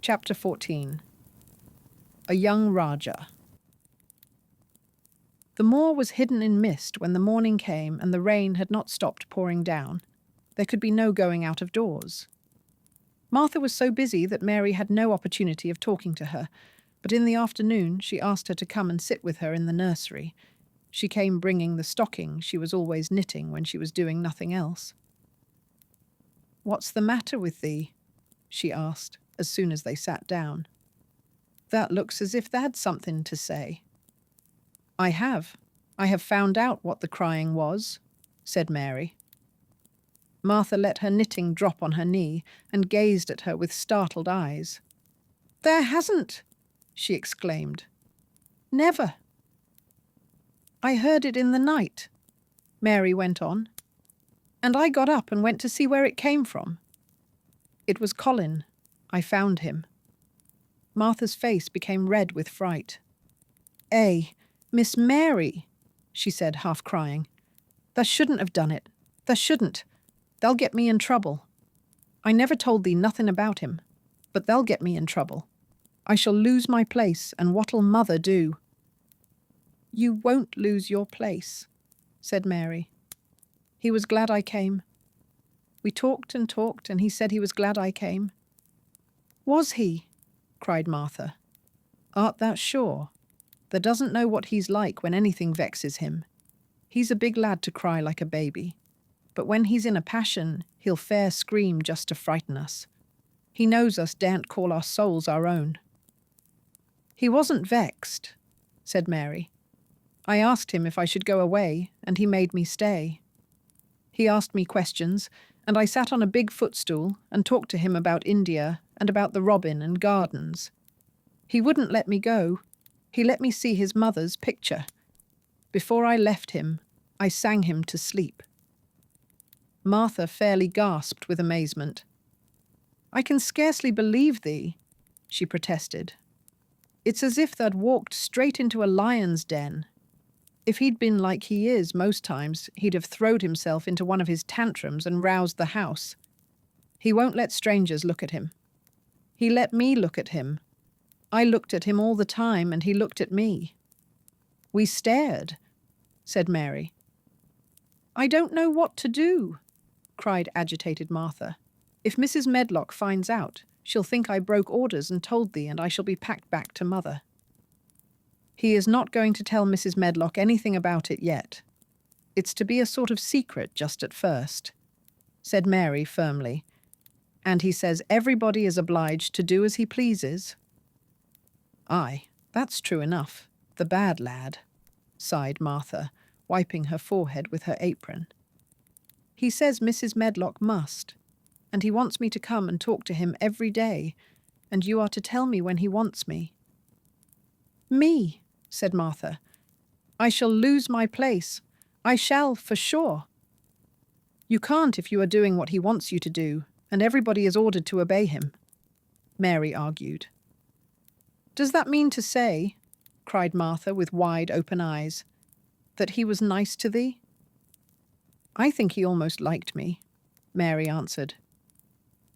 Chapter 14. A Young Rajah. The moor was hidden in mist when the morning came and the rain had not stopped pouring down. There could be no going out of doors. Martha was so busy that Mary had no opportunity of talking to her, but in the afternoon she asked her to come and sit with her in the nursery. She came bringing the stocking she was always knitting when she was doing nothing else. "What's the matter with thee?" she asked as soon as they sat down. "That looks as if thou'd something to say." I have found out what the crying was," said Mary. Martha let her knitting drop on her knee and gazed at her with startled eyes. "There hasn't," she exclaimed. "Never." "I heard it in the night," Mary went on, "and I got up and went to see where it came from. It was Colin. I found him." Martha's face became red with fright. "Miss Mary," she said, half crying. "Thou shouldn't have done it. Thou shouldn't. They'll get me in trouble. I never told thee nothing about him, but they'll get me in trouble. I shall lose my place, and what'll mother do?" "You won't lose your place," said Mary. "He was glad I came. We talked and talked, and he said he was glad I came." "Was he?" cried Martha. "Art thou sure? Thou doesn't know what he's like when anything vexes him. He's a big lad to cry like a baby, but when he's in a passion, he'll fair scream just to frighten us. He knows us daren't call our souls our own." "He wasn't vexed," said Mary. "I asked him if I should go away, and he made me stay. He asked me questions, and I sat on a big footstool and talked to him about India and about the robin and gardens. He wouldn't let me go. He let me see his mother's picture. Before I left him, I sang him to sleep." Martha fairly gasped with amazement. "I can scarcely believe thee," she protested. "It's as if thou'd walked straight into a lion's den. If he'd been like he is most times, he'd have throwed himself into one of his tantrums and roused the house. He won't let strangers look at him. He let me look at him. I looked at him all the time, and he looked at me." "We stared," said Mary. "I don't know what to do," cried agitated Martha. "If Mrs. Medlock finds out, she'll think I broke orders and told thee, and I shall be packed back to mother." "He is not going to tell Mrs. Medlock anything about it yet. It's to be a sort of secret just at first," said Mary firmly. "And he says everybody is obliged to do as he pleases." "Aye, that's true enough. The bad lad," sighed Martha, wiping her forehead with her apron. "He says Mrs. Medlock must, and he wants me to come and talk to him every day, and you are to tell me when he wants me." "Me," said Martha. "I shall lose my place. I shall, for sure." "You can't if you are doing what he wants you to do, and everybody is ordered to obey him," Mary argued. "Does that mean to say," cried Martha with wide open eyes, "that he was nice to thee?" "I think he almost liked me," Mary answered.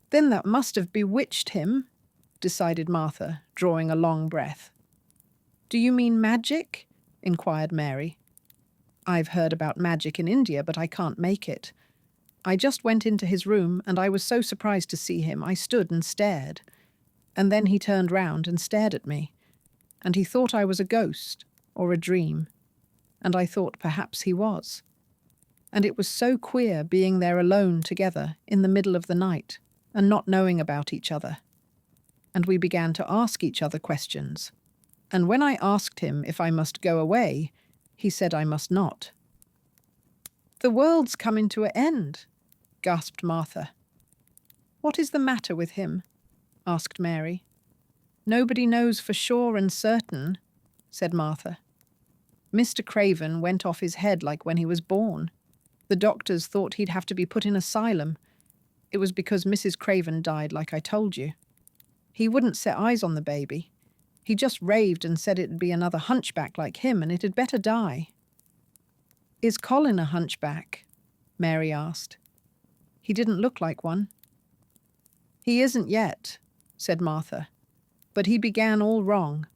"Then that must have bewitched him," decided Martha, drawing a long breath. "Do you mean magic?" inquired Mary. "I've heard about magic in India, but I can't make it. I just went into his room, and I was so surprised to see him, I stood and stared. And then he turned round and stared at me, and he thought I was a ghost or a dream, and I thought perhaps he was. And it was so queer being there alone together in the middle of the night and not knowing about each other. And we began to ask each other questions. And when I asked him if I must go away, he said I must not." "The world's coming to an end," gasped Martha. "What is the matter with him?" asked Mary. "Nobody knows for sure and certain," said Martha. "Mr. Craven went off his head like when he was born. The doctors thought he'd have to be put in asylum. It was because Mrs. Craven died, like I told you. He wouldn't set eyes on the baby. He just raved and said it'd be another hunchback like him and it had better die." "Is Colin a hunchback?" Mary asked. "He didn't look like one." "He isn't yet," said Martha. But he began all wrong.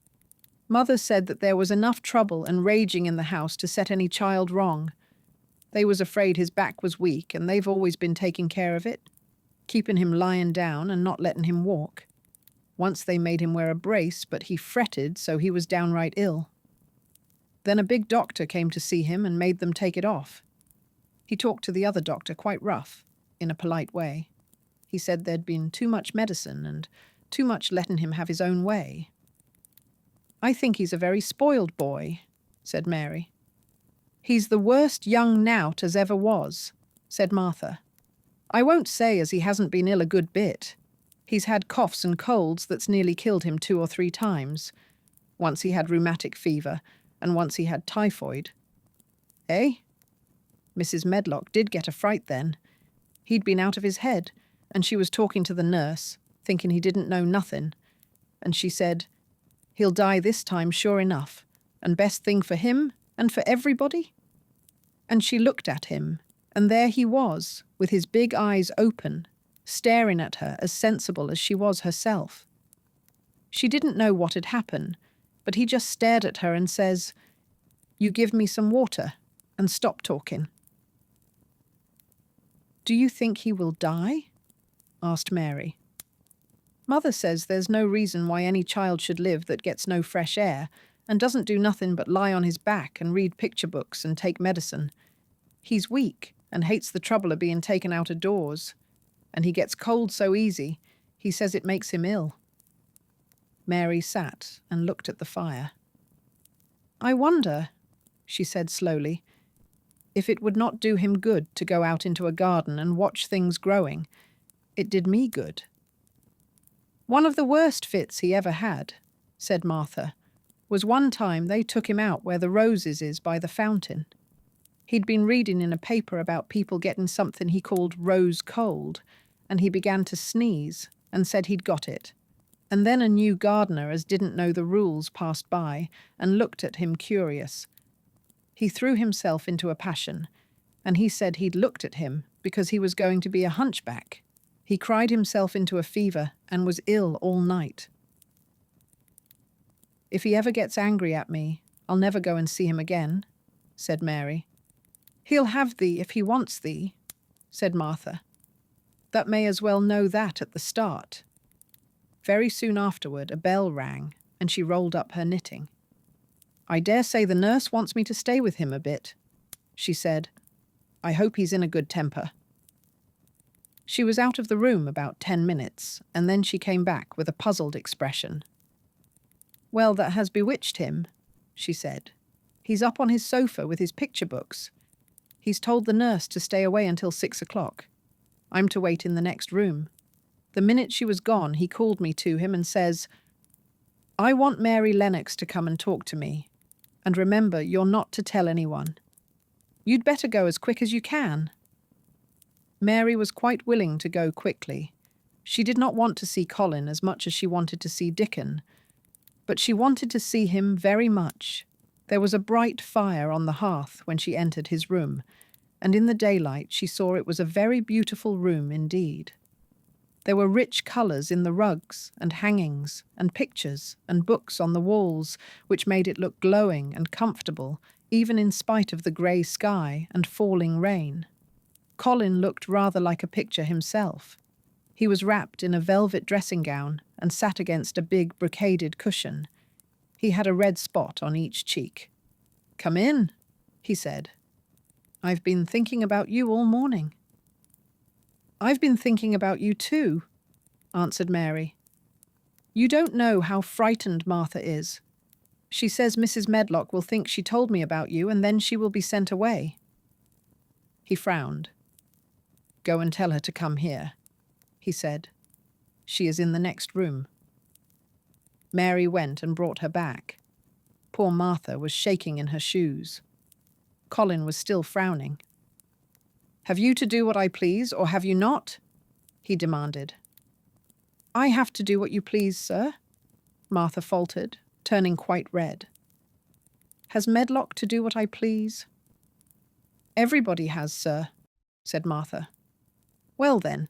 Mother said that there was enough trouble and raging in the house to set any child wrong. They was afraid his back was weak, and they've always been taking care of it, keeping him lying down and not letting him walk. Once they made him wear a brace, but he fretted, so he was downright ill. Then a big doctor came to see him and made them take it off. He talked to the other doctor quite rough, in a polite way. He said there'd been too much medicine and too much letting him have his own way. "I think he's a very spoiled boy," said Mary. "He's the worst young nowt as ever was," said Martha. "I won't say as he hasn't been ill a good bit. He's had coughs and colds that's nearly killed him 2 or 3 times. Once he had rheumatic fever, and once he had typhoid." "Eh?" Mrs. Medlock did get a fright then. He'd been out of his head, and she was talking to the nurse, thinking he didn't know nothing. And she said, "He'll die this time sure enough, and best thing for him and for everybody." And she looked at him, and there he was, with his big eyes open, staring at her as sensible as she was herself. She didn't know what had happened, but he just stared at her and says, "You give me some water, and stop talking." "Do you think he will die?" asked Mary. "Mother says there's no reason why any child should live that gets no fresh air and doesn't do nothing but lie on his back and read picture books and take medicine. He's weak and hates the trouble of being taken out of doors. And he gets cold so easy, he says it makes him ill." Mary sat and looked at the fire. "I wonder," she said slowly, "if it would not do him good to go out into a garden and watch things growing. It did me good." "One of the worst fits he ever had," said Martha, "was one time they took him out where the roses is by the fountain. He'd been reading in a paper about people getting something he called rose cold, and he began to sneeze and said he'd got it. And then a new gardener as didn't know the rules passed by and looked at him curious. He threw himself into a passion, and he said he'd looked at him because he was going to be a hunchback. He cried himself into a fever and was ill all night. "If he ever gets angry at me, I'll never go and see him again," said Mary. "He'll have thee if he wants thee," said Martha. "That may as well know that at the start." Very soon afterward a bell rang, and she rolled up her knitting. "I dare say the nurse wants me to stay with him a bit," she said. "I hope he's in a good temper." She was out of the room about 10 minutes, and then she came back with a puzzled expression. "Well, that has bewitched him," she said. "He's up on his sofa with his picture books. He's told the nurse to stay away until 6 o'clock. I'm to wait in the next room. The minute she was gone, he called me to him and says, 'I want Mary Lennox to come and talk to me. And remember, you're not to tell anyone. You'd better go as quick as you can.'" Mary was quite willing to go quickly. She did not want to see Colin as much as she wanted to see Dickon, but she wanted to see him very much. There was a bright fire on the hearth when she entered his room, and in the daylight she saw it was a very beautiful room indeed. There were rich colours in the rugs and hangings and pictures and books on the walls, which made it look glowing and comfortable, even in spite of the grey sky and falling rain. Colin looked rather like a picture himself. He was wrapped in a velvet dressing gown and sat against a big brocaded cushion. He had a red spot on each cheek. "Come in," he said. "I've been thinking about you all morning." "I've been thinking about you too," answered Mary. "You don't know how frightened Martha is. She says Mrs. Medlock will think she told me about you and then she will be sent away." He frowned. "Go and tell her to come here," he said. "She is in the next room." Mary went and brought her back. Poor Martha was shaking in her shoes. Colin was still frowning. "Have you to do what I please, or have you not?" he demanded. "I have to do what you please, sir," Martha faltered, turning quite red. "Has Medlock to do what I please?" "Everybody has, sir," said Martha. "Well then,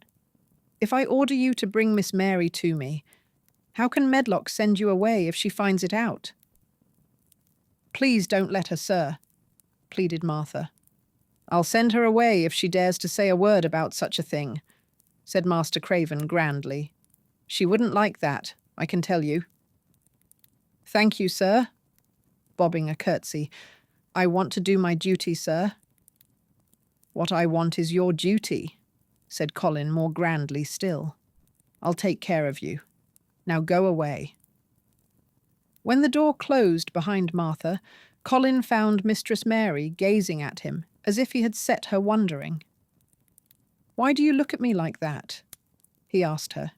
if I order you to bring Miss Mary to me, How can Medlock send you away if she finds it out?" "Please don't let her, sir," pleaded Martha. "I'll send her away if she dares to say a word about such a thing," said Master Craven grandly. "She wouldn't like that, I can tell you." "Thank you, sir," bobbing a curtsy. "I want to do my duty, sir." "What I want is your duty," said Colin more grandly still. "I'll take care of you. Now go away." When the door closed behind Martha, Colin found Mistress Mary gazing at him as if he had set her wondering. "Why do you look at me like that?" he asked her.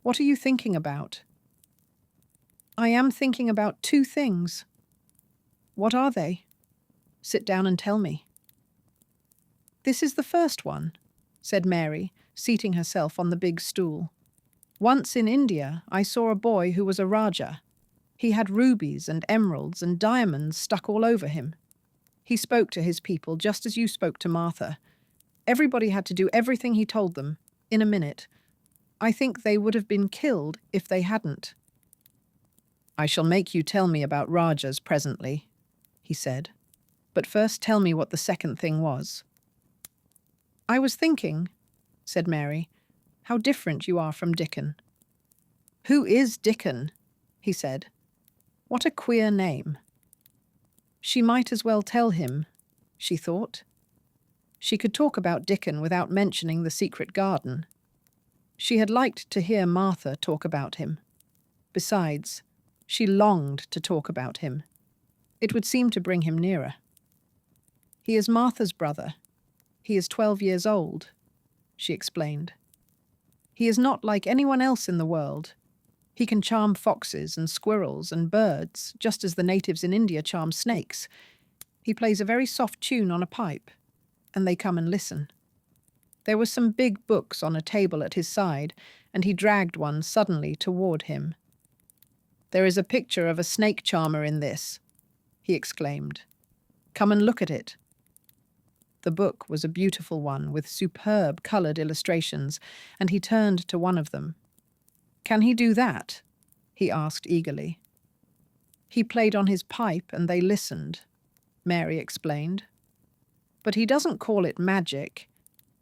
"What are you thinking about?" "I am thinking about two things." "What are they?" "Sit down and tell me." "This is the first one," said Mary, seating herself on the big stool. "Once in India, I saw a boy who was a Rajah. He had rubies and emeralds and diamonds stuck all over him. He spoke to his people just as you spoke to Martha. Everybody had to do everything he told them, in a minute. I think they would have been killed if they hadn't." "I shall make you tell me about Rajahs presently," he said. "But first tell me what the second thing was." "I was thinking," said Mary, "how different you are from Dickon." "Who is Dickon?" he said. "What a queer name." She might as well tell him, she thought. She could talk about Dickon without mentioning the secret garden. She had liked to hear Martha talk about him. Besides, she longed to talk about him. It would seem to bring him nearer. "He is Martha's brother. He is 12 years old," she explained. "He is not like anyone else in the world. He can charm foxes and squirrels and birds, just as the natives in India charm snakes. He plays a very soft tune on a pipe, and they come and listen." There were some big books on a table at his side, and he dragged one suddenly toward him. "There is a picture of a snake charmer in this," he exclaimed. "Come and look at it." The book was a beautiful one with superb coloured illustrations, and he turned to one of them. "Can he do that?" he asked eagerly. "He played on his pipe and they listened," Mary explained. "But he doesn't call it magic.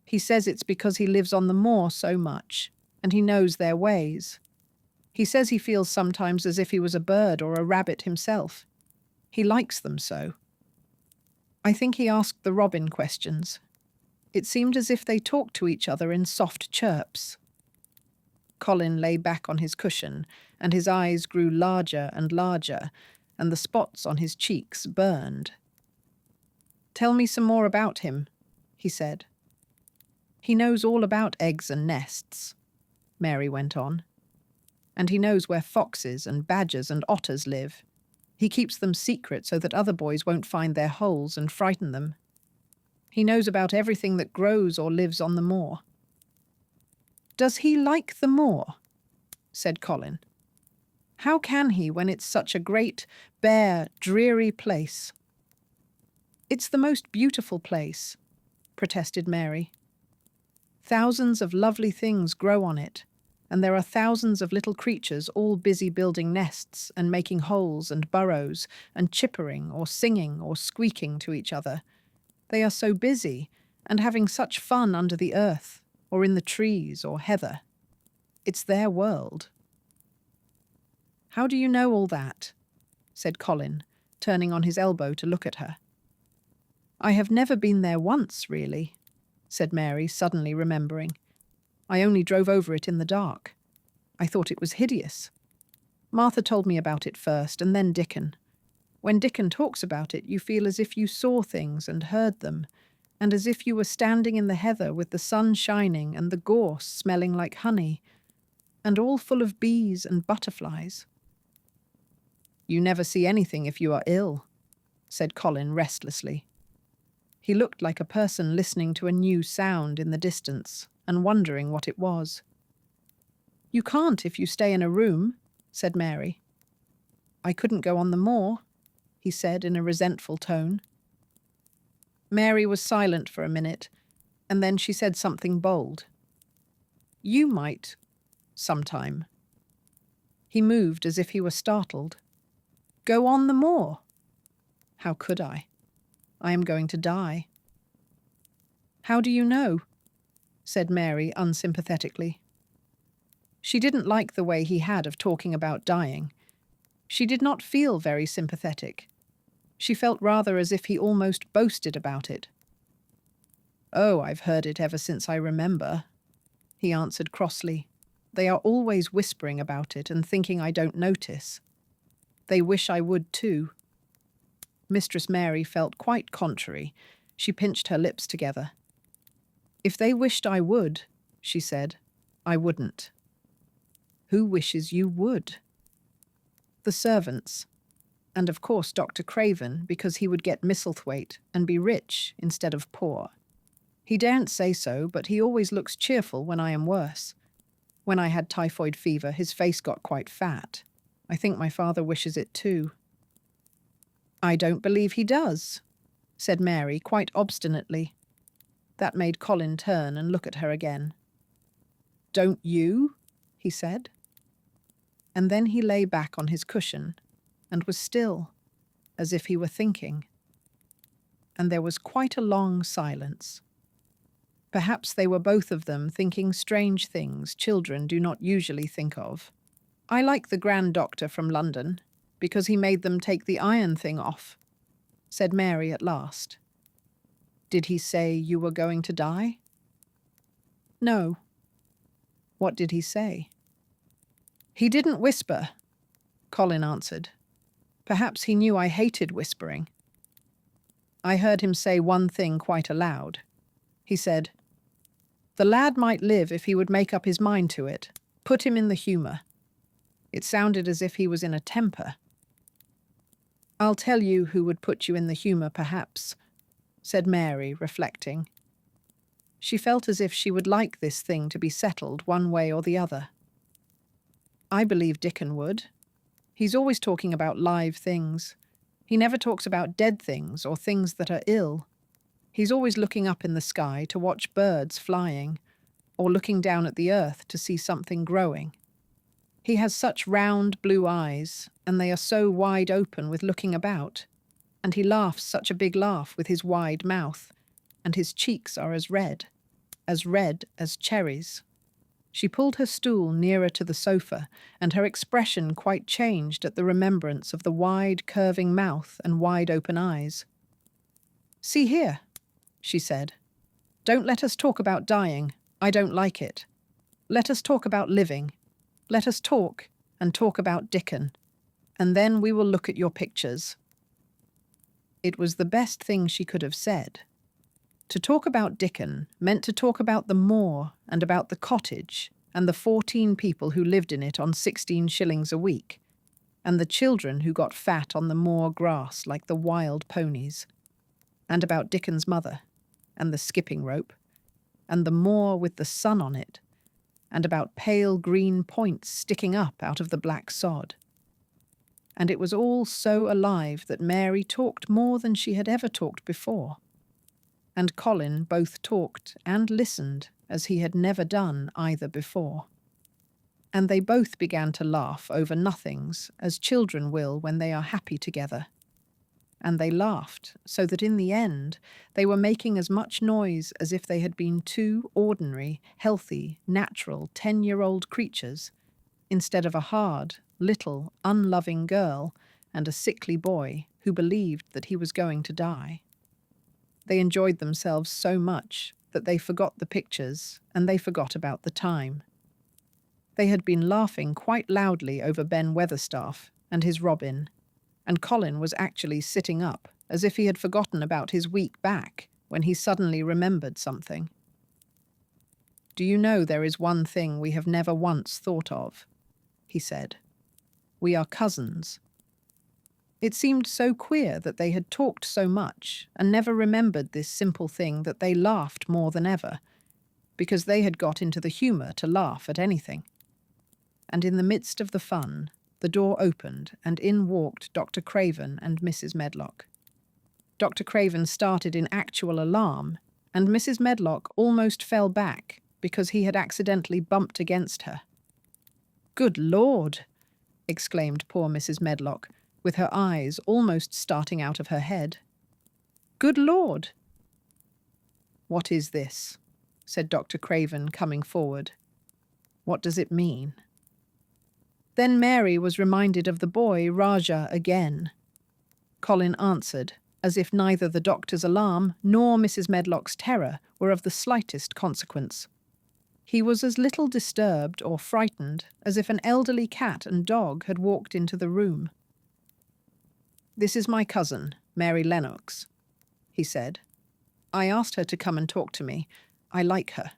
He says it's because he lives on the moor so much, and he knows their ways. He says he feels sometimes as if he was a bird or a rabbit himself. He likes them so. I think he asked the robin questions. It seemed as if they talked to each other in soft chirps." Colin lay back on his cushion, and his eyes grew larger and larger, and the spots on his cheeks burned. "Tell me some more about him," he said. "He knows all about eggs and nests," Mary went on. "And he knows where foxes and badgers and otters live. He keeps them secret so that other boys won't find their holes and frighten them. He knows about everything that grows or lives on the moor." "Does he like the moor?" said Colin. "How can he when it's such a great, bare, dreary place?" "It's the most beautiful place," protested Mary. "Thousands of lovely things grow on it, and there are thousands of little creatures all busy building nests and making holes and burrows and chippering or singing or squeaking to each other. They are so busy and having such fun under the earth or in the trees or heather. It's their world." "How do you know all that?" said Colin, turning on his elbow to look at her. "I have never been there once, really," said Mary, suddenly remembering. "I only drove over it in the dark. I thought it was hideous. Martha told me about it first, and then Dickon. When Dickon talks about it, you feel as if you saw things and heard them, and as if you were standing in the heather with the sun shining and the gorse smelling like honey, and all full of bees and butterflies." "You never see anything if you are ill," said Colin restlessly. He looked like a person listening to a new sound in the distance and wondering what it was. "You can't if you stay in a room," said Mary. "I couldn't go on the moor," he said in a resentful tone. Mary was silent for a minute, and then she said something bold. "You might, sometime." He moved as if he were startled. "Go on the moor." "How could I? I am going to die." "How do you know?" said Mary unsympathetically. She didn't like the way he had of talking about dying. She did not feel very sympathetic. She felt rather as if he almost boasted about it. "Oh, I've heard it ever since I remember," he answered crossly. "They are always whispering about it and thinking I don't notice. They wish I would too." Mistress Mary felt quite contrary. She pinched her lips together. "If they wished I would," she said, "I wouldn't." "Who wishes you would?" "The servants. And of course Dr. Craven, because he would get Misselthwaite and be rich instead of poor. He daren't say so, but he always looks cheerful when I am worse. When I had typhoid fever, his face got quite fat. I think my father wishes it too." "I don't believe he does," said Mary quite obstinately. That made Colin turn and look at her again. "Don't you?" he said. And then he lay back on his cushion and was still, as if he were thinking. And there was quite a long silence. Perhaps they were both of them thinking strange things children do not usually think of. "I like the Grand Doctor from London, because he made them take the iron thing off," said Mary at last. "Did he say you were going to die?" "No." "What did he say?" "He didn't whisper," Colin answered. "Perhaps he knew I hated whispering. I heard him say one thing quite aloud. He said, 'The lad might live if he would make up his mind to it. Put him in the humour.' It sounded as if he was in a temper." "I'll tell you who would put you in the humour, perhaps," said Mary, reflecting. She felt as if she would like this thing to be settled one way or the other. "I believe Dickon would. He's always talking about live things. He never talks about dead things or things that are ill. He's always looking up in the sky to watch birds flying, or looking down at the earth to see something growing. He has such round blue eyes, and they are so wide open with looking about, and he laughs such a big laugh with his wide mouth, and his cheeks are as red as cherries." She pulled her stool nearer to the sofa, and her expression quite changed at the remembrance of the wide, curving mouth and wide open eyes. "See here," she said. "Don't let us talk about dying. I don't like it. Let us talk about living. Let us talk, and talk about Dickon. And then we will look at your pictures." It was the best thing she could have said. To talk about Dickon meant to talk about the moor and about the cottage and the 14 people who lived in it on 16 shillings a week, and the children who got fat on the moor grass like the wild ponies, and about Dickon's mother, and the skipping rope, and the moor with the sun on it, and about pale green points sticking up out of the black sod. And it was all so alive that Mary talked more than she had ever talked before. And Colin both talked and listened as he had never done either before. And they both began to laugh over nothings, as children will when they are happy together. And they laughed so that in the end they were making as much noise as if they had been two ordinary, healthy, natural 10-year-old creatures, instead of a hard, little, unloving girl and a sickly boy who believed that he was going to die. They enjoyed themselves so much that they forgot the pictures and they forgot about the time. They had been laughing quite loudly over Ben Weatherstaff and his robin, and Colin was actually sitting up as if he had forgotten about his weak back when he suddenly remembered something. "Do you know there is one thing we have never once thought of?" he said. "We are cousins." It seemed so queer that they had talked so much and never remembered this simple thing that they laughed more than ever, because they had got into the humour to laugh at anything. And in the midst of the fun, the door opened and in walked Dr. Craven and Mrs. Medlock. Dr. Craven started in actual alarm, and Mrs. Medlock almost fell back because he had accidentally bumped against her. "Good Lord!" exclaimed poor Mrs. Medlock, with her eyes almost starting out of her head. "Good Lord!" "What is this?" said Dr. Craven, coming forward. "What does it mean?" Then Mary was reminded of the boy Rajah again. Colin answered, as if neither the doctor's alarm nor Mrs. Medlock's terror were of the slightest consequence. He was as little disturbed or frightened as if an elderly cat and dog had walked into the room. "This is my cousin, Mary Lennox," he said. "I asked her to come and talk to me. I like her.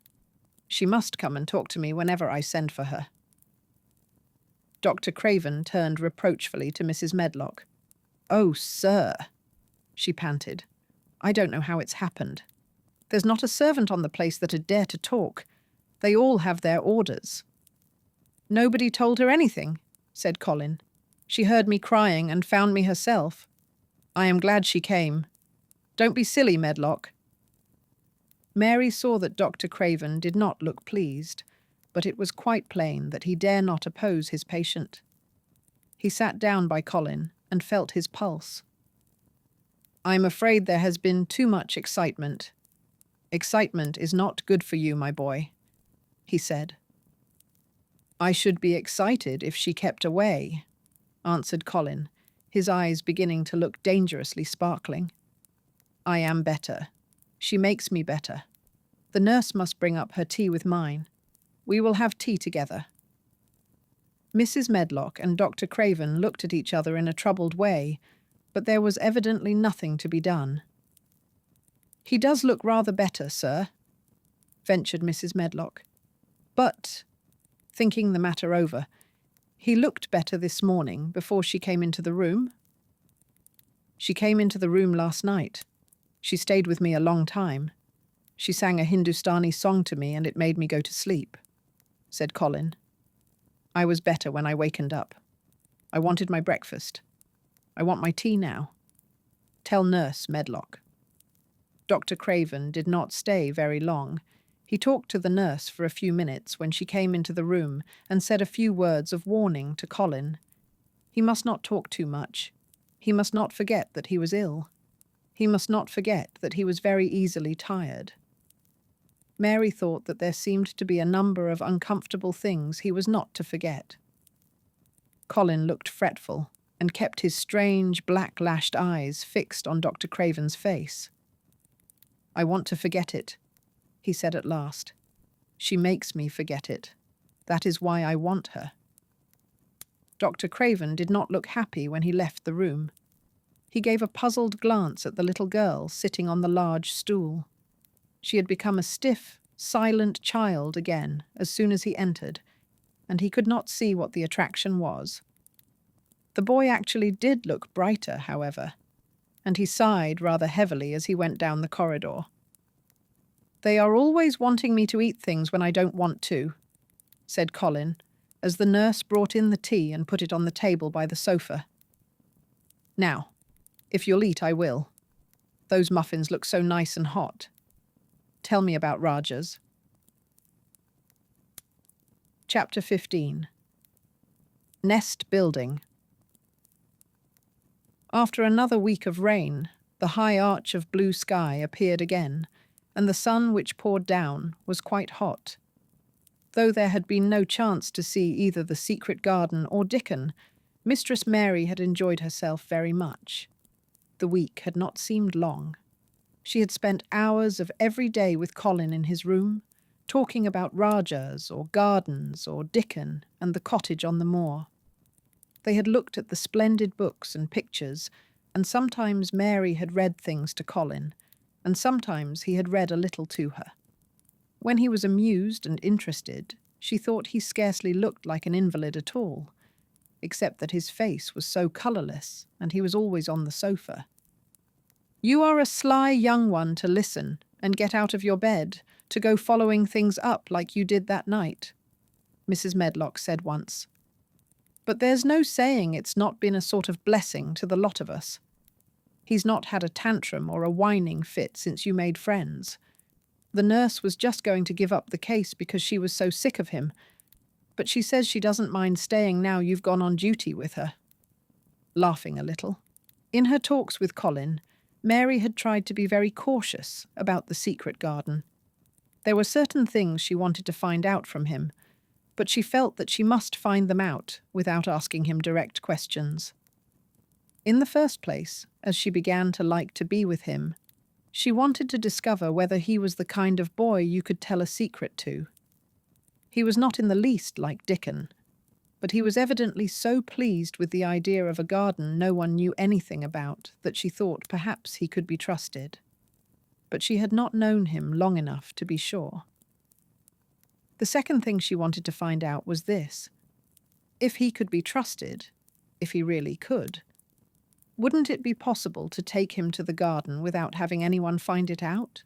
She must come and talk to me whenever I send for her." Dr. Craven turned reproachfully to Mrs. Medlock. "Oh, sir," she panted. "I don't know how it's happened. There's not a servant on the place that'd dare to talk. They all have their orders." "Nobody told her anything," said Colin. "She heard me crying and found me herself. I am glad she came. Don't be silly, Medlock." Mary saw that Dr. Craven did not look pleased, but it was quite plain that he dare not oppose his patient. He sat down by Colin and felt his pulse. "I'm afraid there has been too much excitement. Excitement is not good for you, my boy," he said. "I should be excited if she kept away," answered Colin, his eyes beginning to look dangerously sparkling. "I am better. She makes me better. The nurse must bring up her tea with mine. We will have tea together." Mrs. Medlock and Dr. Craven looked at each other in a troubled way, but there was evidently nothing to be done. "He does look rather better, sir," ventured Mrs. Medlock. "But," thinking the matter over, "he looked better this morning before she came into the room." "She came into the room last night. She stayed with me a long time. She sang a Hindustani song to me and it made me go to sleep," said Colin. "I was better when I wakened up. I wanted my breakfast. I want my tea now. Tell Nurse Medlock." Dr. Craven did not stay very long. He talked to the nurse for a few minutes when she came into the room and said a few words of warning to Colin. He must not talk too much. He must not forget that he was ill. He must not forget that he was very easily tired. Mary thought that there seemed to be a number of uncomfortable things he was not to forget. Colin looked fretful and kept his strange, black-lashed eyes fixed on Dr. Craven's face. "I want to forget it," he said at last. "She makes me forget it. That is why I want her." Dr. Craven did not look happy when he left the room. He gave a puzzled glance at the little girl sitting on the large stool. She had become a stiff, silent child again as soon as he entered, and he could not see what the attraction was. The boy actually did look brighter, however, and he sighed rather heavily as he went down the corridor. "They are always wanting me to eat things when I don't want to," said Colin, as the nurse brought in the tea and put it on the table by the sofa. "Now, if you'll eat, I will. Those muffins look so nice and hot. Tell me about Rajah's." Chapter 15. Nest Building. After another week of rain, the high arch of blue sky appeared again, and the sun which poured down was quite hot. Though there had been no chance to see either the secret garden or Dickon, Mistress Mary had enjoyed herself very much. The week had not seemed long. She had spent hours of every day with Colin in his room, talking about Rajahs or gardens or Dickon and the cottage on the moor. They had looked at the splendid books and pictures, and sometimes Mary had read things to Colin, and sometimes he had read a little to her. When he was amused and interested, she thought he scarcely looked like an invalid at all, except that his face was so colourless and he was always on the sofa. "You are a sly young one to listen and get out of your bed, to go following things up like you did that night," Mrs. Medlock said once. "But there's no saying it's not been a sort of blessing to the lot of us. He's not had a tantrum or a whining fit since you made friends. The nurse was just going to give up the case because she was so sick of him, but but she says she doesn't mind staying now you've gone on duty with her. Laughing a little. In her talks with Colin, Mary had tried to be very cautious about the secret garden. There were certain things she wanted to find out from him, but she felt that she must find them out without asking him direct questions. In the first place, as she began to like to be with him, she wanted to discover whether he was the kind of boy you could tell a secret to. He was not in the least like Dickon, but he was evidently so pleased with the idea of a garden no one knew anything about that she thought perhaps he could be trusted. But she had not known him long enough to be sure. The second thing she wanted to find out was this: if he could be trusted, if he really could, wouldn't it be possible to take him to the garden without having anyone find it out?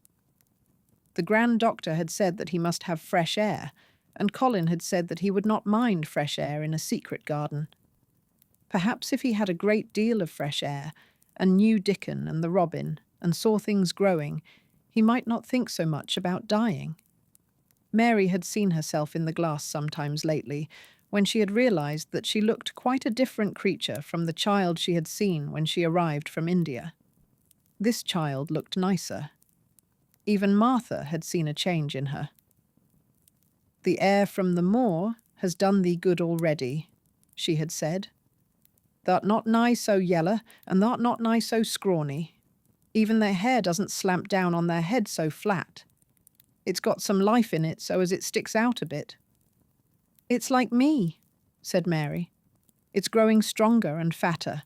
The Grand Doctor had said that he must have fresh air, and Colin had said that he would not mind fresh air in a secret garden. Perhaps if he had a great deal of fresh air, and knew Dickon and the robin, and saw things growing, he might not think so much about dying. Mary had seen herself in the glass sometimes lately, when she had realized that she looked quite a different creature from the child she had seen when she arrived from India. This child looked nicer. Even Martha had seen a change in her. "The air from the moor has done thee good already," she had said. "Thou'rt not nigh so yeller, and thou'rt not nigh so scrawny. Even their hair doesn't slamp down on their head so flat. It's got some life in it so as it sticks out a bit." "It's like me," said Mary. "It's growing stronger and fatter.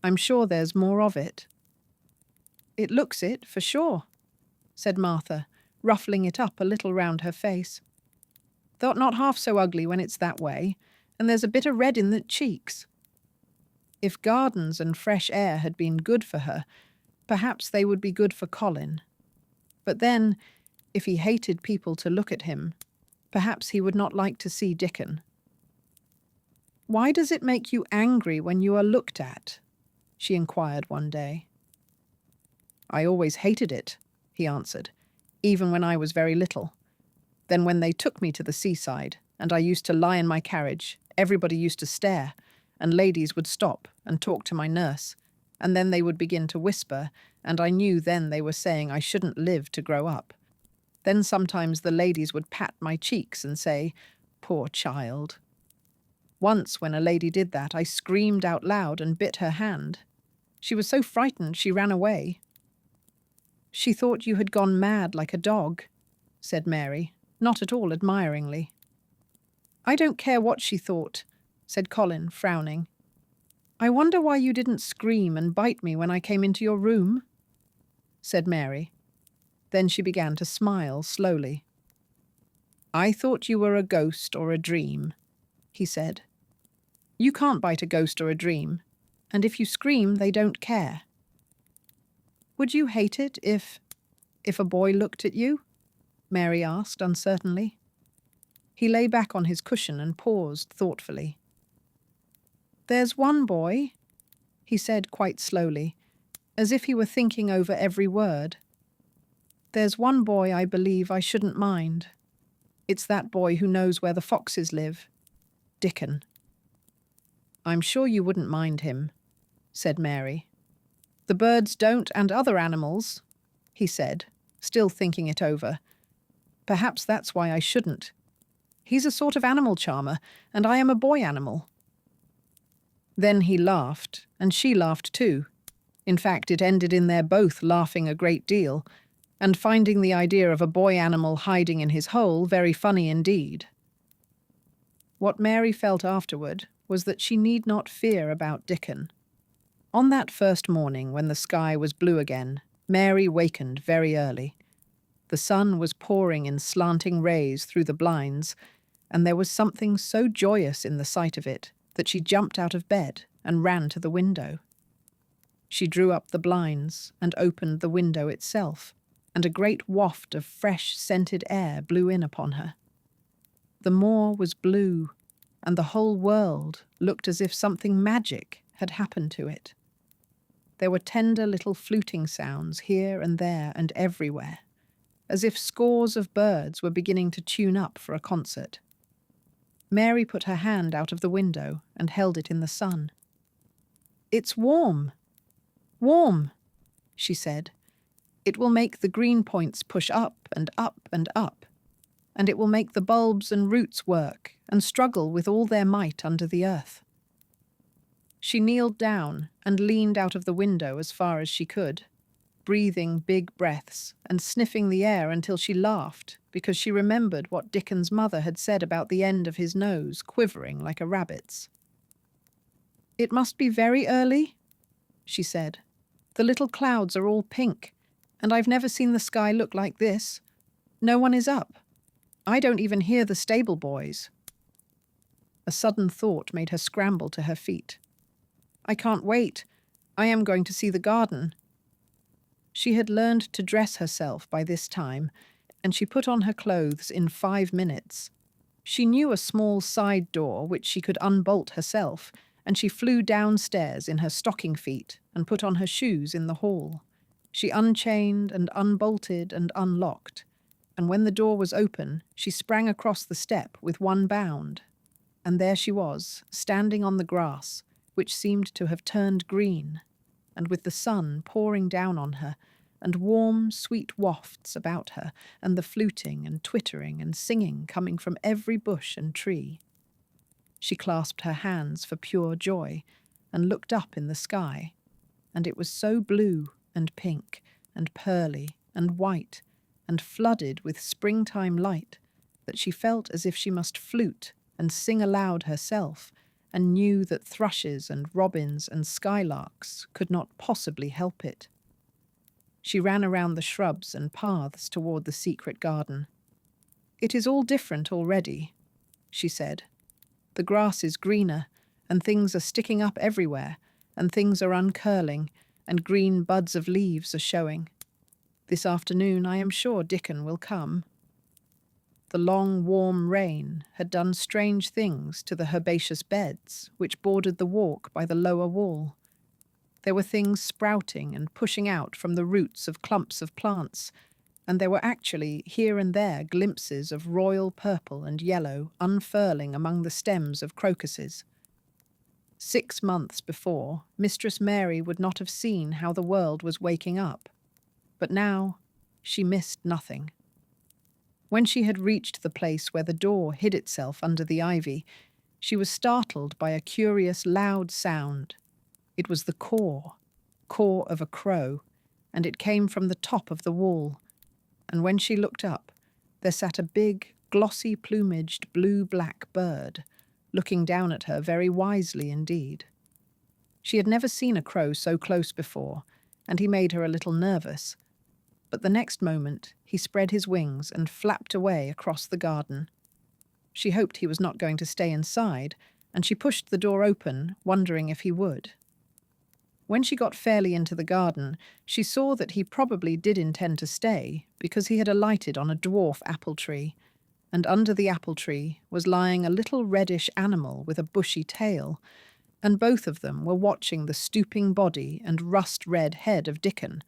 I'm sure there's more of it." "It looks it, for sure," said Martha, ruffling it up a little round her face. "Thou'rt not half so ugly when it's that way, and there's a bit of red in the cheeks." If gardens and fresh air had been good for her, perhaps they would be good for Colin. But then, if he hated people to look at him, perhaps he would not like to see Dickon. "Why does it make you angry when you are looked at?" she inquired one day. "I always hated it," he answered, "even when I was very little. Then when they took me to the seaside, and I used to lie in my carriage, everybody used to stare, and ladies would stop and talk to my nurse, and then they would begin to whisper, and I knew then they were saying I shouldn't live to grow up. Then sometimes the ladies would pat my cheeks and say, 'Poor child.' Once when a lady did that, I screamed out loud and bit her hand. She was so frightened she ran away." "She thought you had gone mad like a dog," said Mary, not at all admiringly. "I don't care what she thought," said Colin, frowning. "I wonder why you didn't scream and bite me when I came into your room," said Mary. Then she began to smile slowly. "I thought you were a ghost or a dream," he said. "You can't bite a ghost or a dream, and if you scream, they don't care." "Would you hate it if a boy looked at you?" Mary asked uncertainly. He lay back on his cushion and paused thoughtfully. "There's one boy," he said quite slowly, as if he were thinking over every word. "There's one boy I believe I shouldn't mind. It's that boy who knows where the foxes live. Dickon." "I'm sure you wouldn't mind him," said Mary. "The birds don't, and other animals," he said, still thinking it over. "Perhaps that's why I shouldn't. He's a sort of animal charmer, and I am a boy animal." Then he laughed, and she laughed too. In fact, it ended in their both laughing a great deal, and finding the idea of a boy animal hiding in his hole very funny indeed. What Mary felt afterward was that she need not fear about Dickon. On that first morning when the sky was blue again, Mary wakened very early. The sun was pouring in slanting rays through the blinds, and there was something so joyous in the sight of it that she jumped out of bed and ran to the window. She drew up the blinds and opened the window itself, and a great waft of fresh, scented air blew in upon her. The moor was blue, and the whole world looked as if something magic had happened to it. There were tender little fluting sounds here and there and everywhere, as if scores of birds were beginning to tune up for a concert. Mary put her hand out of the window and held it in the sun. "It's warm, warm," she said. "It will make the green points push up and up and up, and it will make the bulbs and roots work and struggle with all their might under the earth." She kneeled down and leaned out of the window as far as she could, breathing big breaths and sniffing the air until she laughed because she remembered what Dickon's mother had said about the end of his nose quivering like a rabbit's. "It must be very early," she said. "The little clouds are all pink, and I've never seen the sky look like this. No one is up. I don't even hear the stable boys." A sudden thought made her scramble to her feet. "I can't wait. I am going to see the garden." She had learned to dress herself by this time, and she put on her clothes in 5 minutes. She knew a small side door which she could unbolt herself, and she flew downstairs in her stocking feet and put on her shoes in the hall. She unchained and unbolted and unlocked, and when the door was open, she sprang across the step with one bound. And there she was, standing on the grass, which seemed to have turned green, and with the sun pouring down on her, and warm, sweet wafts about her, and the fluting and twittering and singing coming from every bush and tree. She clasped her hands for pure joy, and looked up in the sky, and it was so blue and pink and pearly and white and flooded with springtime light that she felt as if she must flute and sing aloud herself, and knew that thrushes and robins and skylarks could not possibly help it. She ran around the shrubs and paths toward the secret garden. "It is all different already," she said. "The grass is greener, and things are sticking up everywhere, and things are uncurling, and green buds of leaves are showing. This afternoon I am sure Dickon will come." The long, warm rain had done strange things to the herbaceous beds which bordered the walk by the lower wall. There were things sprouting and pushing out from the roots of clumps of plants, and there were actually here and there glimpses of royal purple and yellow unfurling among the stems of crocuses. 6 months before, Mistress Mary would not have seen how the world was waking up, but now she missed nothing. When she had reached the place where the door hid itself under the ivy, she was startled by a curious loud sound. It was the caw of a crow, and it came from the top of the wall. And when she looked up, there sat a big, glossy-plumaged blue-black bird, looking down at her very wisely indeed. She had never seen a crow so close before, and he made her a little nervous. But the next moment he spread his wings and flapped away across the garden. She hoped he was not going to stay inside, and she pushed the door open, wondering if he would. When she got fairly into the garden, she saw that he probably did intend to stay, because he had alighted on a dwarf apple tree, and under the apple tree was lying a little reddish animal with a bushy tail, and both of them were watching the stooping body and rust-red head of Dickon,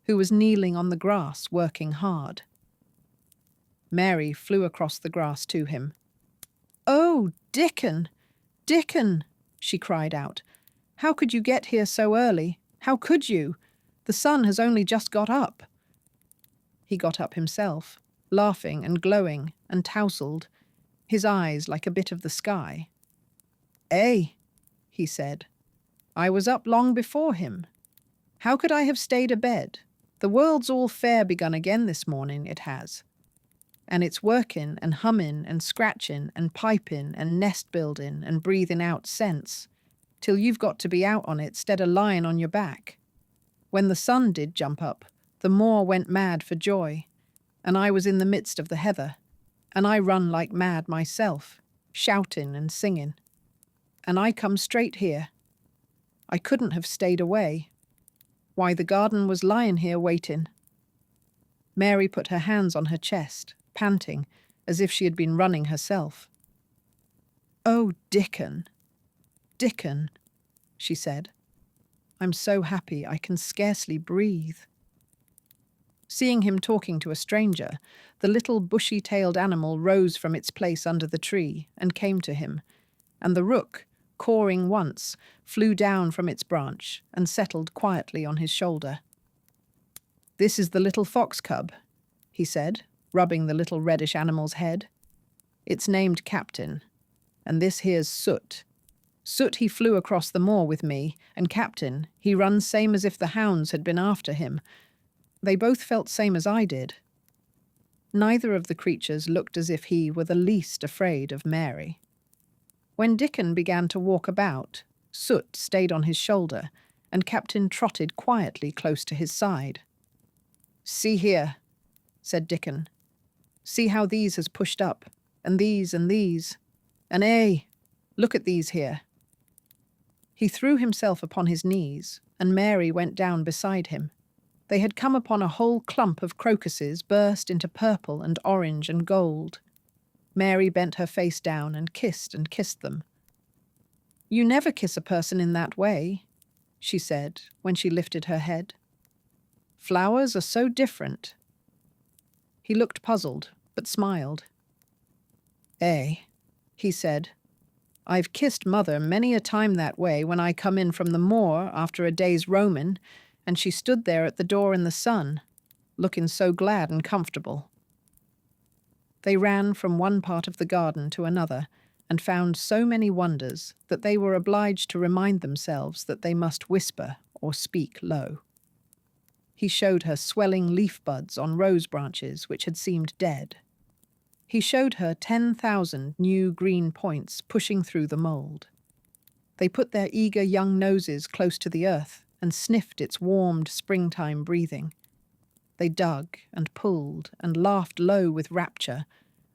who was kneeling on the grass working hard. Mary flew across the grass to him. "Oh, Dickon! Dickon!" she cried out. "How could you get here so early? How could you? The sun has only just got up." He got up himself, laughing and glowing and tousled, his eyes like a bit of the sky. "Eh," he said. "I was up long before him. How could I have stayed abed? The world's all fair begun again this morning, it has. And it's workin' and hummin' and scratchin' and pipin' and nest-buildin' and breathin' out sense, till you've got to be out on it 'stead o' lyin' on your back. When the sun did jump up, the moor went mad for joy, and I was in the midst of the heather, and I run like mad myself, shoutin' and singin'. And I come straight here. I couldn't have stayed away. Why, the garden was lyin' here waitin'." Mary put her hands on her chest, panting, as if she had been running herself. "Oh, Dickon, Dickon," she said. "I'm so happy I can scarcely breathe." Seeing him talking to a stranger, the little bushy-tailed animal rose from its place under the tree and came to him, and the rook, cawing once, flew down from its branch and settled quietly on his shoulder. "This is the little fox cub," he said, rubbing the little reddish animal's head. "It's named Captain, and this here's Soot. Soot he flew across the moor with me, and Captain, he runs same as if the hounds had been after him. They both felt same as I did." Neither of the creatures looked as if he were the least afraid of Mary. When Dickon began to walk about, Soot stayed on his shoulder, and Captain trotted quietly close to his side. "See here," said Dickon. "See how these has pushed up, and these and these. And look at these here." He threw himself upon his knees, and Mary went down beside him. They had come upon a whole clump of crocuses burst into purple and orange and gold. Mary bent her face down and kissed them. "You never kiss a person in that way," she said when she lifted her head. "Flowers are so different." He looked puzzled, but smiled. He said, "I've kissed Mother many a time that way when I come in from the moor after a day's roamin', and she stood there at the door in the sun, looking so glad and comfortable." They ran from one part of the garden to another and found so many wonders that they were obliged to remind themselves that they must whisper or speak low. He showed her swelling leaf buds on rose branches which had seemed dead. He showed her 10,000 new green points pushing through the mould. They put their eager young noses close to the earth and sniffed its warmed springtime breathing. They dug and pulled and laughed low with rapture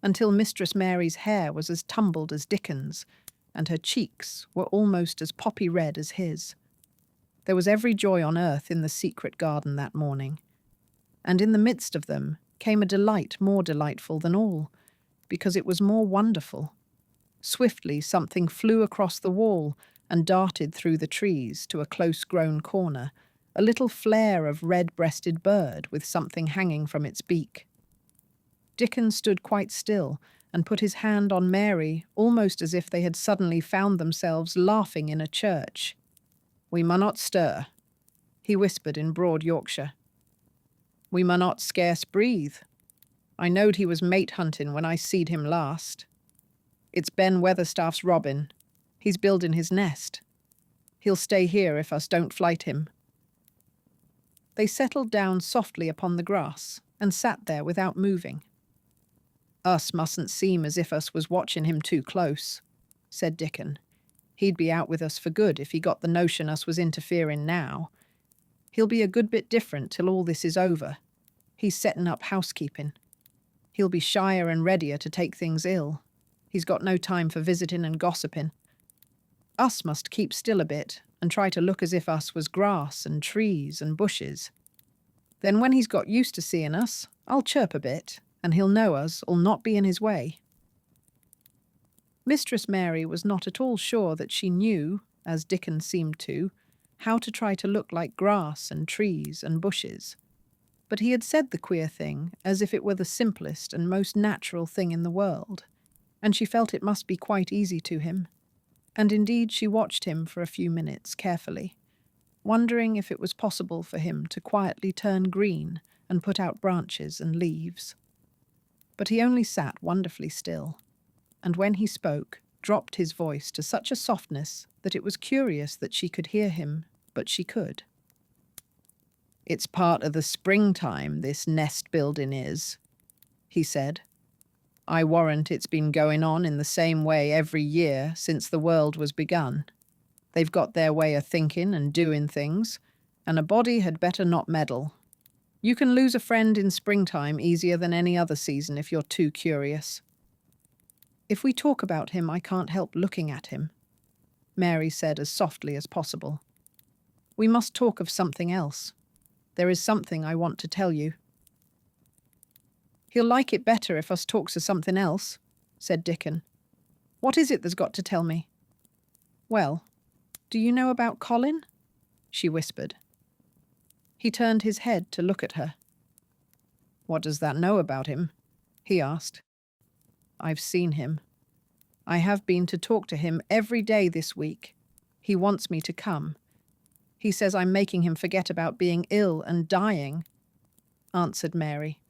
until Mistress Mary's hair was as tumbled as Dickon's, and her cheeks were almost as poppy red as his. There was every joy on earth in the secret garden that morning, and in the midst of them came a delight more delightful than all, because it was more wonderful. Swiftly something flew across the wall and darted through the trees to a close-grown corner, a little flare of red-breasted bird with something hanging from its beak. Dickon stood quite still and put his hand on Mary, almost as if they had suddenly found themselves laughing in a church. "We munnot stir," he whispered in broad Yorkshire. "We munnot scarce breathe. I knowed he was mate hunting when I seed him last. It's Ben Weatherstaff's robin. He's building his nest. He'll stay here if us don't flight him." They settled down softly upon the grass and sat there without moving. "Us mustn't seem as if us was watching him too close," said Dickon. "He'd be out with us for good if he got the notion us was interfering now. He'll be a good bit different till all this is over. He's setting up housekeeping. He'll be shyer and readier to take things ill. He's got no time for visiting and gossiping. Us must keep still a bit and try to look as if us was grass and trees and bushes. Then when he's got used to seeing us, I'll chirp a bit, and he'll know us'll not be in his way." Mistress Mary was not at all sure that she knew, as Dickon seemed to, how to try to look like grass and trees and bushes. But he had said the queer thing as if it were the simplest and most natural thing in the world, and she felt it must be quite easy to him. And indeed she watched him for a few minutes carefully, wondering if it was possible for him to quietly turn green and put out branches and leaves. But he only sat wonderfully still, and when he spoke, dropped his voice to such a softness that it was curious that she could hear him, but she could. "It's part of the springtime, this nest-building is," he said. "I warrant it's been going on in the same way every year since the world was begun. They've got their way of thinking and doing things, and a body had better not meddle. You can lose a friend in springtime easier than any other season if you're too curious." "If we talk about him, I can't help looking at him," Mary said as softly as possible. "We must talk of something else. There is something I want to tell you." "He'll like it better if us talks of something else," said Dickon. "What is it there's got to tell me?" "Well, do you know about Colin?" she whispered. He turned his head to look at her. "What does that know about him?" he asked. "I've seen him. I have been to talk to him every day this week. He wants me to come. He says I'm making him forget about being ill and dying," answered Mary.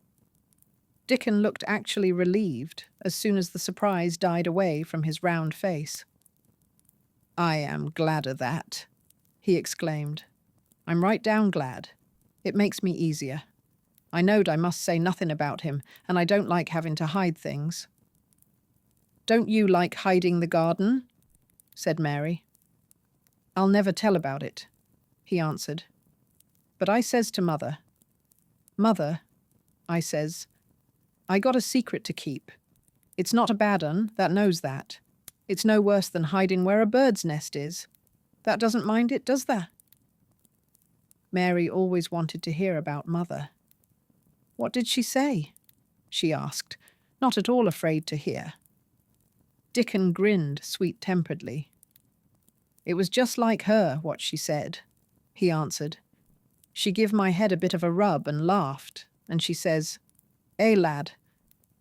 Dickon looked actually relieved as soon as the surprise died away from his round face. "I am glad of that," he exclaimed. "I'm right down glad. It makes me easier. I knowed I must say nothing about him, and I don't like having to hide things." "Don't you like hiding the garden?" said Mary. "I'll never tell about it," he answered. "But I says to Mother, 'Mother,' I says, 'I got a secret to keep. It's not a bad un, that knows that. It's no worse than hiding where a bird's nest is. That doesn't mind it, does that?'" Mary always wanted to hear about Mother. "What did she say?" she asked, not at all afraid to hear. Dickon grinned sweet-temperedly. "It was just like her, what she said," he answered. "She give my head a bit of a rub and laughed, and she says, 'Eh, lad,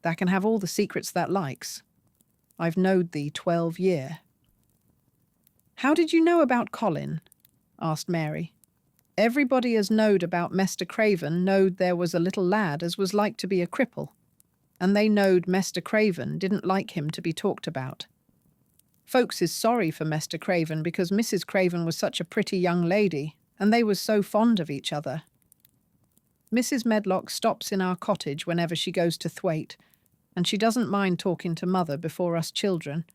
thou can have all the secrets that likes. I've knowed thee 12 year.'" "How did you know about Colin?" asked Mary. "Everybody as knowed about Mester Craven knowed there was a little lad as was like to be a cripple, and they knowed Mester Craven didn't like him to be talked about. Folks is sorry for Mester Craven because Mrs. Craven was such a pretty young lady, and they was so fond of each other. Mrs. Medlock stops in our cottage whenever she goes to Thwaite, and she doesn't mind talking to Mother before us children,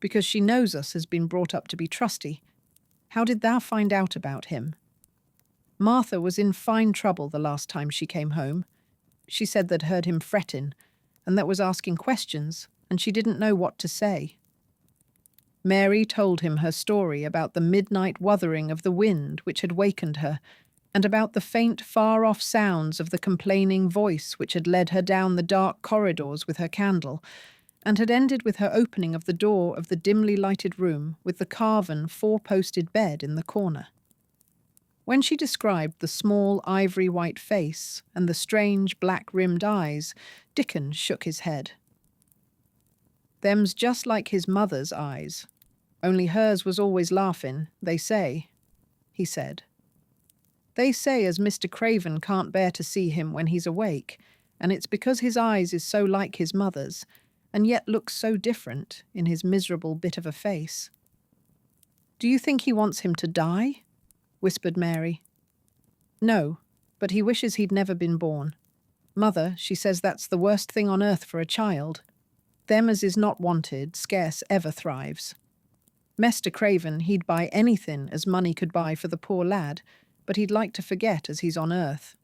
because she knows us has been brought up to be trusty. How did thou find out about him? Martha was in fine trouble the last time she came home. She said they'd heard him fretting, and that was asking questions, and she didn't know what to say." Mary told him her story about the midnight wuthering of the wind which had wakened her, and about the faint, far-off sounds of the complaining voice which had led her down the dark corridors with her candle, and had ended with her opening of the door of the dimly lighted room with the carven, four-posted bed in the corner. When she described the small ivory-white face and the strange black-rimmed eyes, Dickon shook his head. "Them's just like his mother's eyes, only hers was always laughing, they say," he said. "They say as Mr. Craven can't bear to see him when he's awake, and it's because his eyes is so like his mother's, and yet looks so different in his miserable bit of a face." "Do you think he wants him to die?" whispered Mary. "No, but he wishes he'd never been born. Mother, she says that's the worst thing on earth for a child. Them as is not wanted scarce ever thrives. Mester Craven, he'd buy anything as money could buy for the poor lad, but he'd like to forget as he's on earth.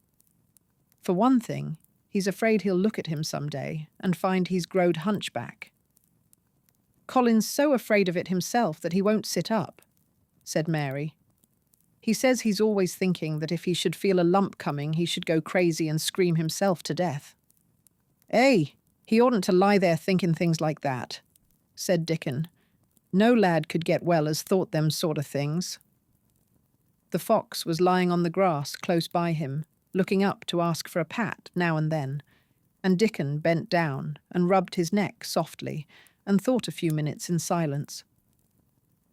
For one thing, he's afraid he'll look at him some day and find he's growed hunchback." "Colin's so afraid of it himself that he won't sit up," said Mary. "He says he's always thinking that if he should feel a lump coming he should go crazy and scream himself to death." "Eh, he oughtn't to lie there thinking things like that," said Dickon. "No lad could get well as thought them sort of things." The fox was lying on the grass close by him, looking up to ask for a pat now and then, and Dickon bent down and rubbed his neck softly and thought a few minutes in silence.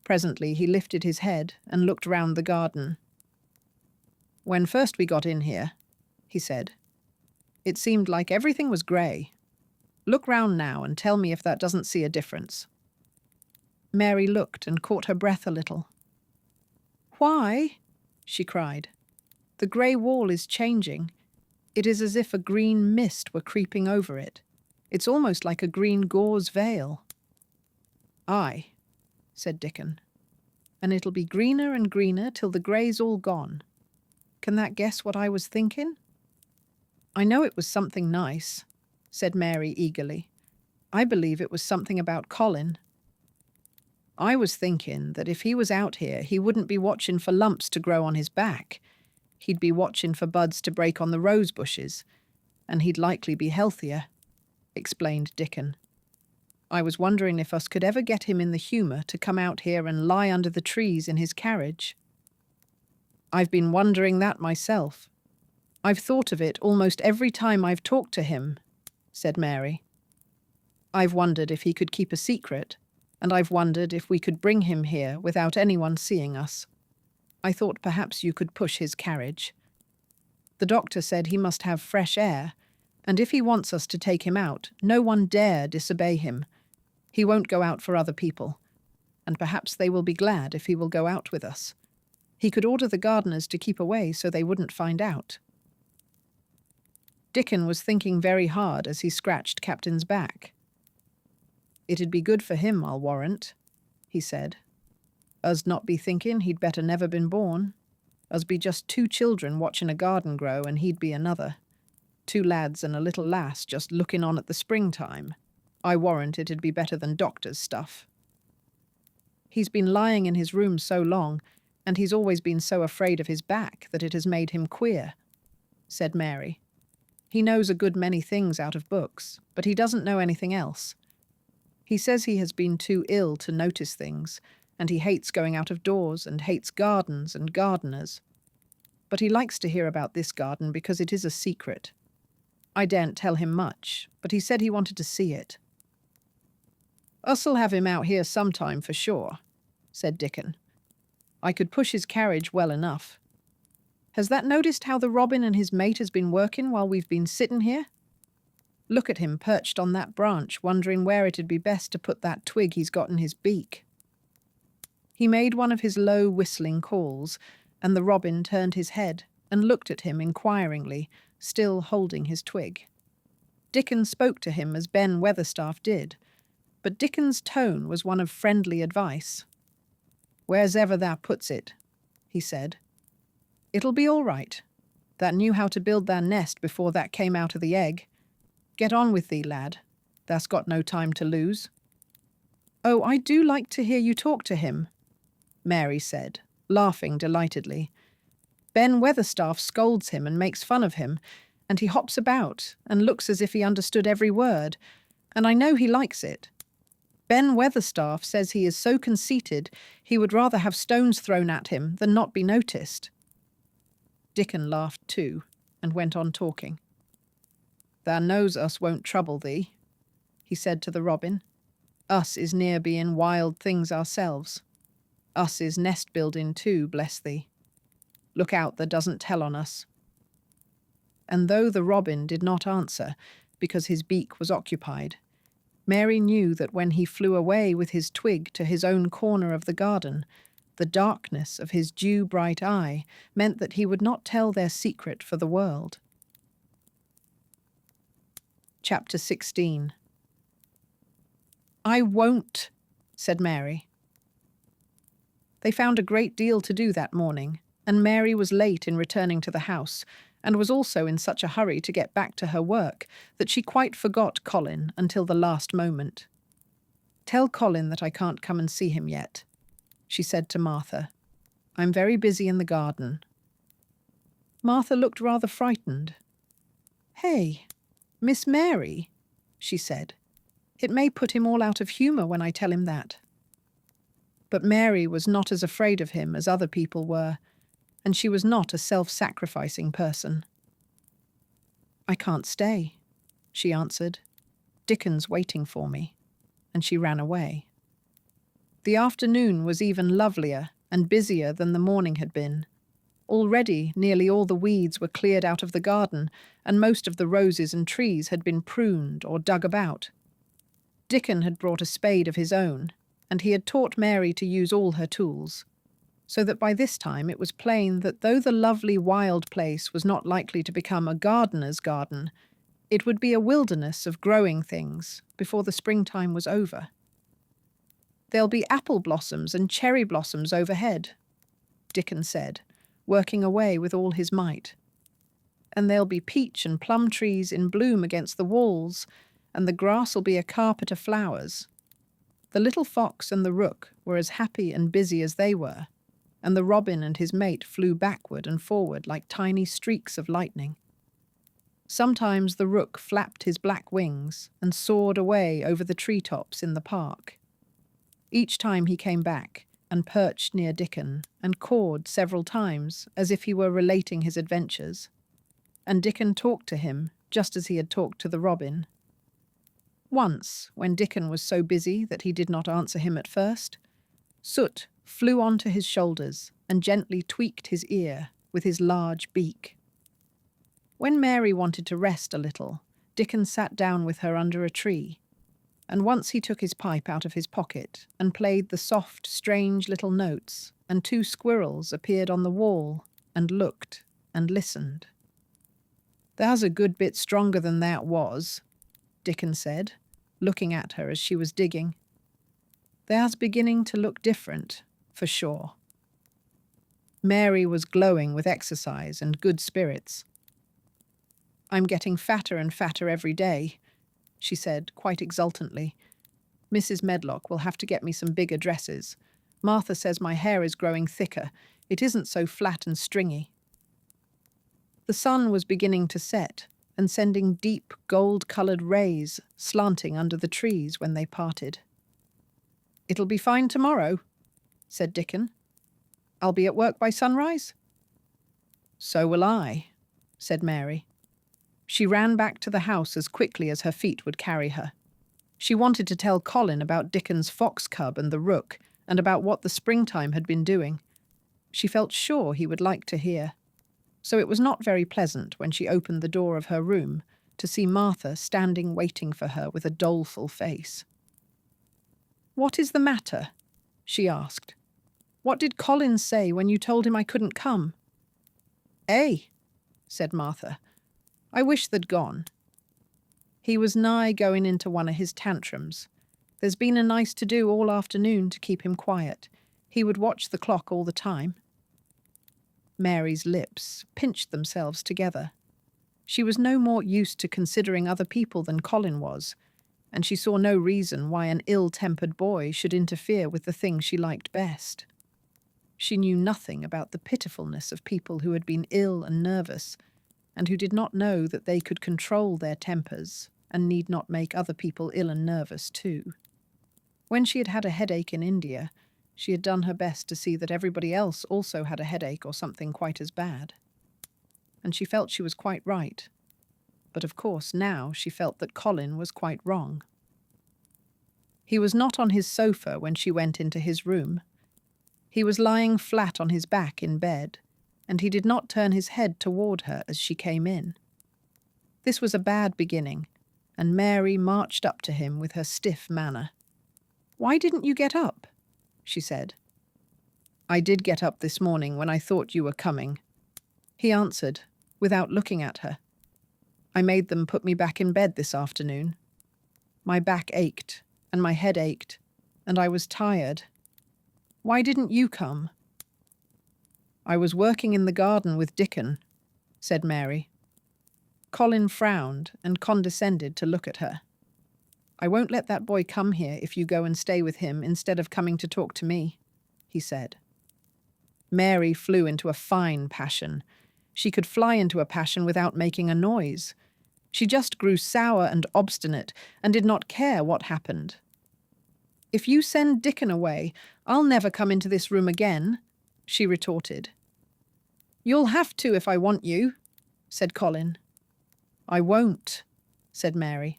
Presently he lifted his head and looked round the garden. "When first we got in here," he said, "it seemed like everything was grey. Look round now and tell me if that doesn't see a difference." Mary looked and caught her breath a little. "Why?" she cried. "The grey wall is changing. It is as if a green mist were creeping over it. It's almost like a green gauze veil." "Aye," said Dickon, "and it'll be greener and greener till the grey's all gone. Can that guess what I was thinking?" "I know it was something nice," said Mary eagerly. "I believe it was something about Colin. I was thinking that if he was out here he wouldn't be watching for lumps to grow on his back. He'd be watching for buds to break on the rose bushes, and he'd likely be healthier," explained Dickon. "I was wondering if us could ever get him in the humour to come out here and lie under the trees in his carriage." "I've been wondering that myself," I've thought of it almost every time I've talked to him, said Mary. I've wondered if he could keep a secret, and I've wondered if we could bring him here without anyone seeing us. I thought perhaps you could push his carriage. The doctor said he must have fresh air, and if he wants us to take him out, no one dare disobey him. He won't go out for other people, and perhaps they will be glad if he will go out with us. He could order the gardeners to keep away so they wouldn't find out. Dickon was thinking very hard as he scratched Captain's back. It'd be good for him, I'll warrant, he said. Us not be thinking he'd better never been born. Us be just 2 children watching a garden grow, and he'd be another. 2 lads and a little lass just looking on at the springtime. I warrant it'd be better than doctor's stuff. He's been lying in his room so long, and he's always been so afraid of his back that it has made him queer, said Mary. He knows a good many things out of books, but he doesn't know anything else. He says he has been too ill to notice things, and he hates going out of doors and hates gardens and gardeners. But he likes to hear about this garden because it is a secret. I daren't tell him much, but he said he wanted to see it. Us'll have him out here sometime for sure, said Dickon. I could push his carriage well enough. Has that noticed how the robin and his mate has been working while we've been sitting here? Look at him perched on that branch, wondering where it'd be best to put that twig he's got in his beak. He made one of his low whistling calls, and the robin turned his head and looked at him inquiringly, still holding his twig. Dickon spoke to him as Ben Weatherstaff did, but Dickon's tone was one of friendly advice. Where's ever thou puts it, he said. It'll be all right. That knew how to build their nest before that came out of the egg. Get on with thee, lad. Thou'st got no time to lose. Oh, I do like to hear you talk to him, Mary said, laughing delightedly. Ben Weatherstaff scolds him and makes fun of him, and he hops about and looks as if he understood every word, and I know he likes it. Ben Weatherstaff says he is so conceited he would rather have stones thrown at him than not be noticed. Dickon laughed too, and went on talking. Thou knows us won't trouble thee, he said to the robin. Us is near being wild things ourselves. Us is nest building too, bless thee. Look out that doesn't tell on us. And though the robin did not answer, because his beak was occupied, Mary knew that when he flew away with his twig to his own corner of the garden, the darkness of his dew-bright eye meant that he would not tell their secret for the world. Chapter 16. I won't, said Mary. They found a great deal to do that morning, and Mary was late in returning to the house, and was also in such a hurry to get back to her work that she quite forgot Colin until the last moment. Tell Colin that I can't come and see him yet, she said to Martha. I'm very busy in the garden. Martha looked rather frightened. Hey, Miss Mary, she said. It may put him all out of humour when I tell him that. But Mary was not as afraid of him as other people were, and she was not a self-sacrificing person. I can't stay, she answered. Dickon's waiting for me, and she ran away. The afternoon was even lovelier and busier than the morning had been. Already nearly all the weeds were cleared out of the garden, and most of the roses and trees had been pruned or dug about. Dickon had brought a spade of his own, and he had taught Mary to use all her tools, so that by this time it was plain that though the lovely wild place was not likely to become a gardener's garden, it would be a wilderness of growing things before the springtime was over. There'll be apple blossoms and cherry blossoms overhead, Dickon said, working away with all his might. And there'll be peach and plum trees in bloom against the walls, and the grass'll be a carpet of flowers. The little fox and the rook were as happy and busy as they were, and the robin and his mate flew backward and forward like tiny streaks of lightning. Sometimes the rook flapped his black wings and soared away over the treetops in the park. Each time he came back and perched near Dickon and cawed several times as if he were relating his adventures. and Dickon talked to him just as he had talked to the robin. Once, when Dickon was so busy that he did not answer him at first, Soot flew onto his shoulders and gently tweaked his ear with his large beak. When Mary wanted to rest a little, Dickon sat down with her under a tree, and once he took his pipe out of his pocket and played the soft, strange little notes, and 2 squirrels appeared on the wall and looked and listened. "That's a good bit stronger than that was," Dickon said, looking at her as she was digging. "That's beginning to look different, for sure." Mary was glowing with exercise and good spirits. "I'm getting fatter and fatter every day," she said quite exultantly. "Mrs. Medlock will have to get me some bigger dresses. Martha says my hair is growing thicker. It isn't so flat and stringy." The sun was beginning to set and sending deep gold-coloured rays slanting under the trees when they parted. "It'll be fine tomorrow," said Dickon. "I'll be at work by sunrise?" "So will I," said Mary. She ran back to the house as quickly as her feet would carry her. She wanted to tell Colin about Dickon's fox cub and the rook, and about what the springtime had been doing. She felt sure he would like to hear. So it was not very pleasant when she opened the door of her room to see Martha standing waiting for her with a doleful face. "What is the matter?" she asked. "What did Colin say when you told him I couldn't come?" "Eh," said Martha. "I wish they'd gone. He was nigh going into one of his tantrums. There's been a nice to-do all afternoon to keep him quiet. He would watch the clock all the time." Mary's lips pinched themselves together. She was no more used to considering other people than Colin was, and she saw no reason why an ill-tempered boy should interfere with the thing she liked best. She knew nothing about the pitifulness of people who had been ill and nervous, and who did not know that they could control their tempers and need not make other people ill and nervous too. When she had had a headache in India, she had done her best to see that everybody else also had a headache or something quite as bad. And she felt she was quite right. But of course now she felt that Colin was quite wrong. He was not on his sofa when she went into his room. He was lying flat on his back in bed, and he did not turn his head toward her as she came in. This was a bad beginning, and Mary marched up to him with her stiff manner. "Why didn't you get up?" she said. "I did get up this morning when I thought you were coming," he answered, without looking at her. "I made them put me back in bed this afternoon. My back ached, and my head ached, and I was tired. Why didn't you come?" "I was working in the garden with Dickon," said Mary. Colin frowned and condescended to look at her. "I won't let that boy come here if you go and stay with him instead of coming to talk to me," he said. Mary flew into a fine passion. She could fly into a passion without making a noise. She just grew sour and obstinate and did not care what happened. "If you send Dickon away, I'll never come into this room again," she retorted. "You'll have to if I want you," said Colin. "I won't," said Mary.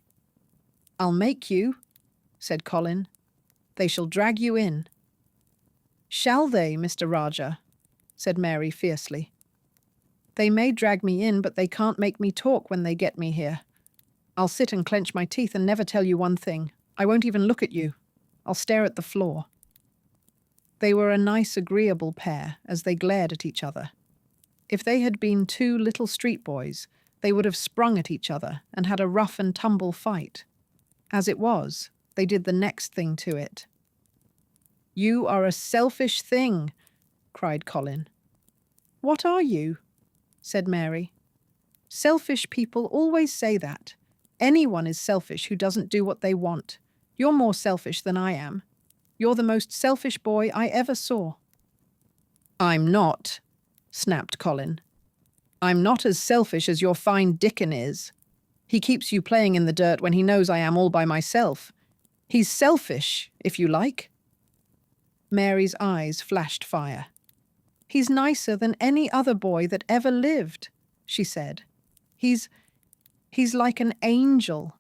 "I'll make you," said Colin. "They shall drag you in." "Shall they, Mr. Rajah?" said Mary fiercely. "They may drag me in, but they can't make me talk when they get me here. I'll sit and clench my teeth and never tell you one thing. I won't even look at you. I'll stare at the floor." They were a nice, agreeable pair as they glared at each other. If they had been 2 little street boys, they would have sprung at each other and had a rough and tumble fight. As it was, they did the next thing to it. "You are a selfish thing," cried Colin. "What are you?" said Mary. "Selfish people always say that. Anyone is selfish who doesn't do what they want. You're more selfish than I am. You're the most selfish boy I ever saw." "I'm not," snapped Colin. "I'm not as selfish as your fine Dickon is. He keeps you playing in the dirt when he knows I am all by myself. He's selfish, if you like." Mary's eyes flashed fire. "He's nicer than any other boy that ever lived," she said. He's like an angel."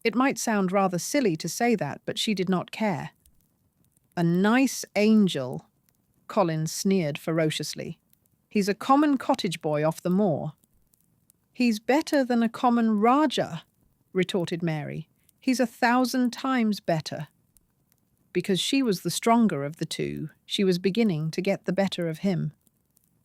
It might sound rather silly to say that, but she did not care. "A nice angel," Colin sneered ferociously. "He's a common cottage boy off the moor." "He's better than a common Rajah," retorted Mary. "He's 1,000 times better." Because she was the stronger of the two, she was beginning to get the better of him.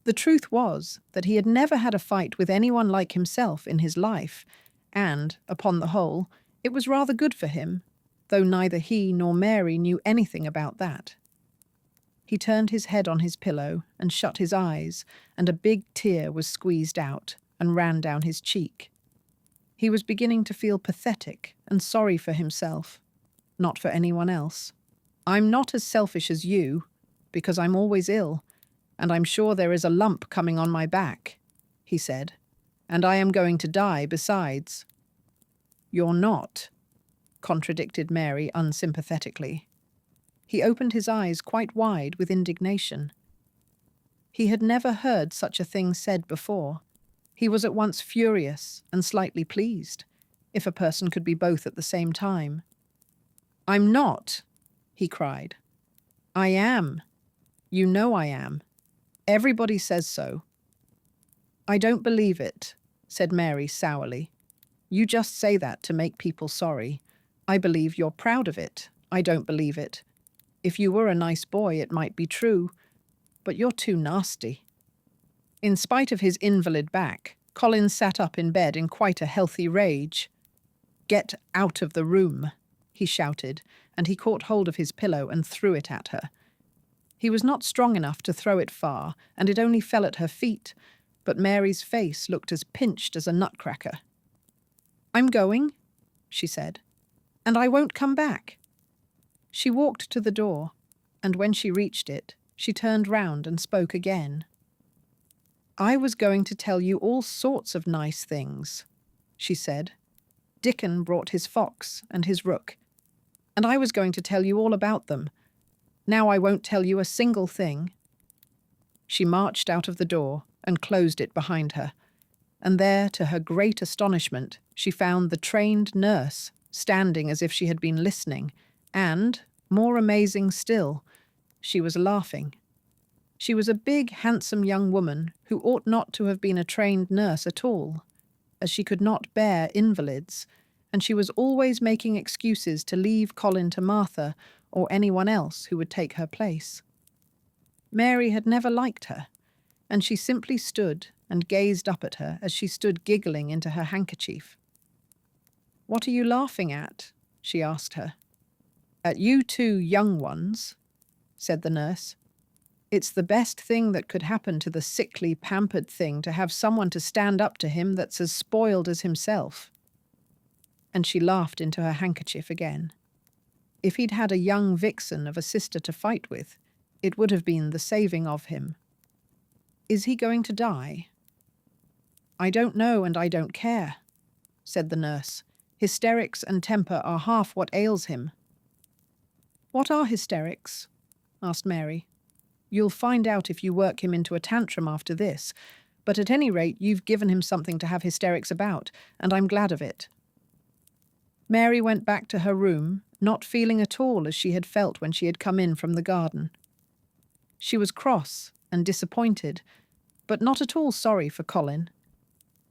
The truth was that he had never had a fight with anyone like himself in his life, and, upon the whole, it was rather good for him, though neither he nor Mary knew anything about that. He turned his head on his pillow and shut his eyes, and a big tear was squeezed out and ran down his cheek. He was beginning to feel pathetic and sorry for himself, not for anyone else. "I'm not as selfish as you, because I'm always ill, and I'm sure there is a lump coming on my back," he said, "and I am going to die besides." "You're not," contradicted Mary unsympathetically. He opened his eyes quite wide with indignation. He had never heard such a thing said before. He was at once furious and slightly pleased, if a person could be both at the same time. "I'm not," he cried. "I am. You know I am. Everybody says so." "I don't believe it," said Mary sourly. "You just say that to make people sorry. I believe you're proud of it. I don't believe it. If you were a nice boy, it might be true, but you're too nasty." In spite of his invalid back, Colin sat up in bed in quite a healthy rage. "Get out of the room," he shouted, and he caught hold of his pillow and threw it at her. He was not strong enough to throw it far, and it only fell at her feet, but Mary's face looked as pinched as a nutcracker. "I'm going," she said, "and I won't come back." She walked to the door, and when she reached it, she turned round and spoke again. "I was going to tell you all sorts of nice things," she said. "Dickon brought his fox and his rook, and I was going to tell you all about them. Now I won't tell you a single thing." She marched out of the door and closed it behind her, and there, to her great astonishment, she found the trained nurse standing as if she had been listening, and, more amazing still, she was laughing. She was a big, handsome young woman who ought not to have been a trained nurse at all, as she could not bear invalids, and she was always making excuses to leave Colin to Martha or anyone else who would take her place. Mary had never liked her, and she simply stood and gazed up at her as she stood giggling into her handkerchief. "What are you laughing at?" she asked her. "At you two young ones," said the nurse. "It's the best thing that could happen to the sickly, pampered thing to have someone to stand up to him that's as spoiled as himself." And she laughed into her handkerchief again. If he'd had a young vixen of a sister to fight with, it would have been the saving of him. "Is he going to die?" "I don't know, and I don't care," said the nurse. "Hysterics and temper are half what ails him." "What are hysterics?" asked Mary. "You'll find out if you work him into a tantrum after this, but at any rate you've given him something to have hysterics about, and I'm glad of it." Mary went back to her room, not feeling at all as she had felt when she had come in from the garden. She was cross and disappointed, but not at all sorry for Colin.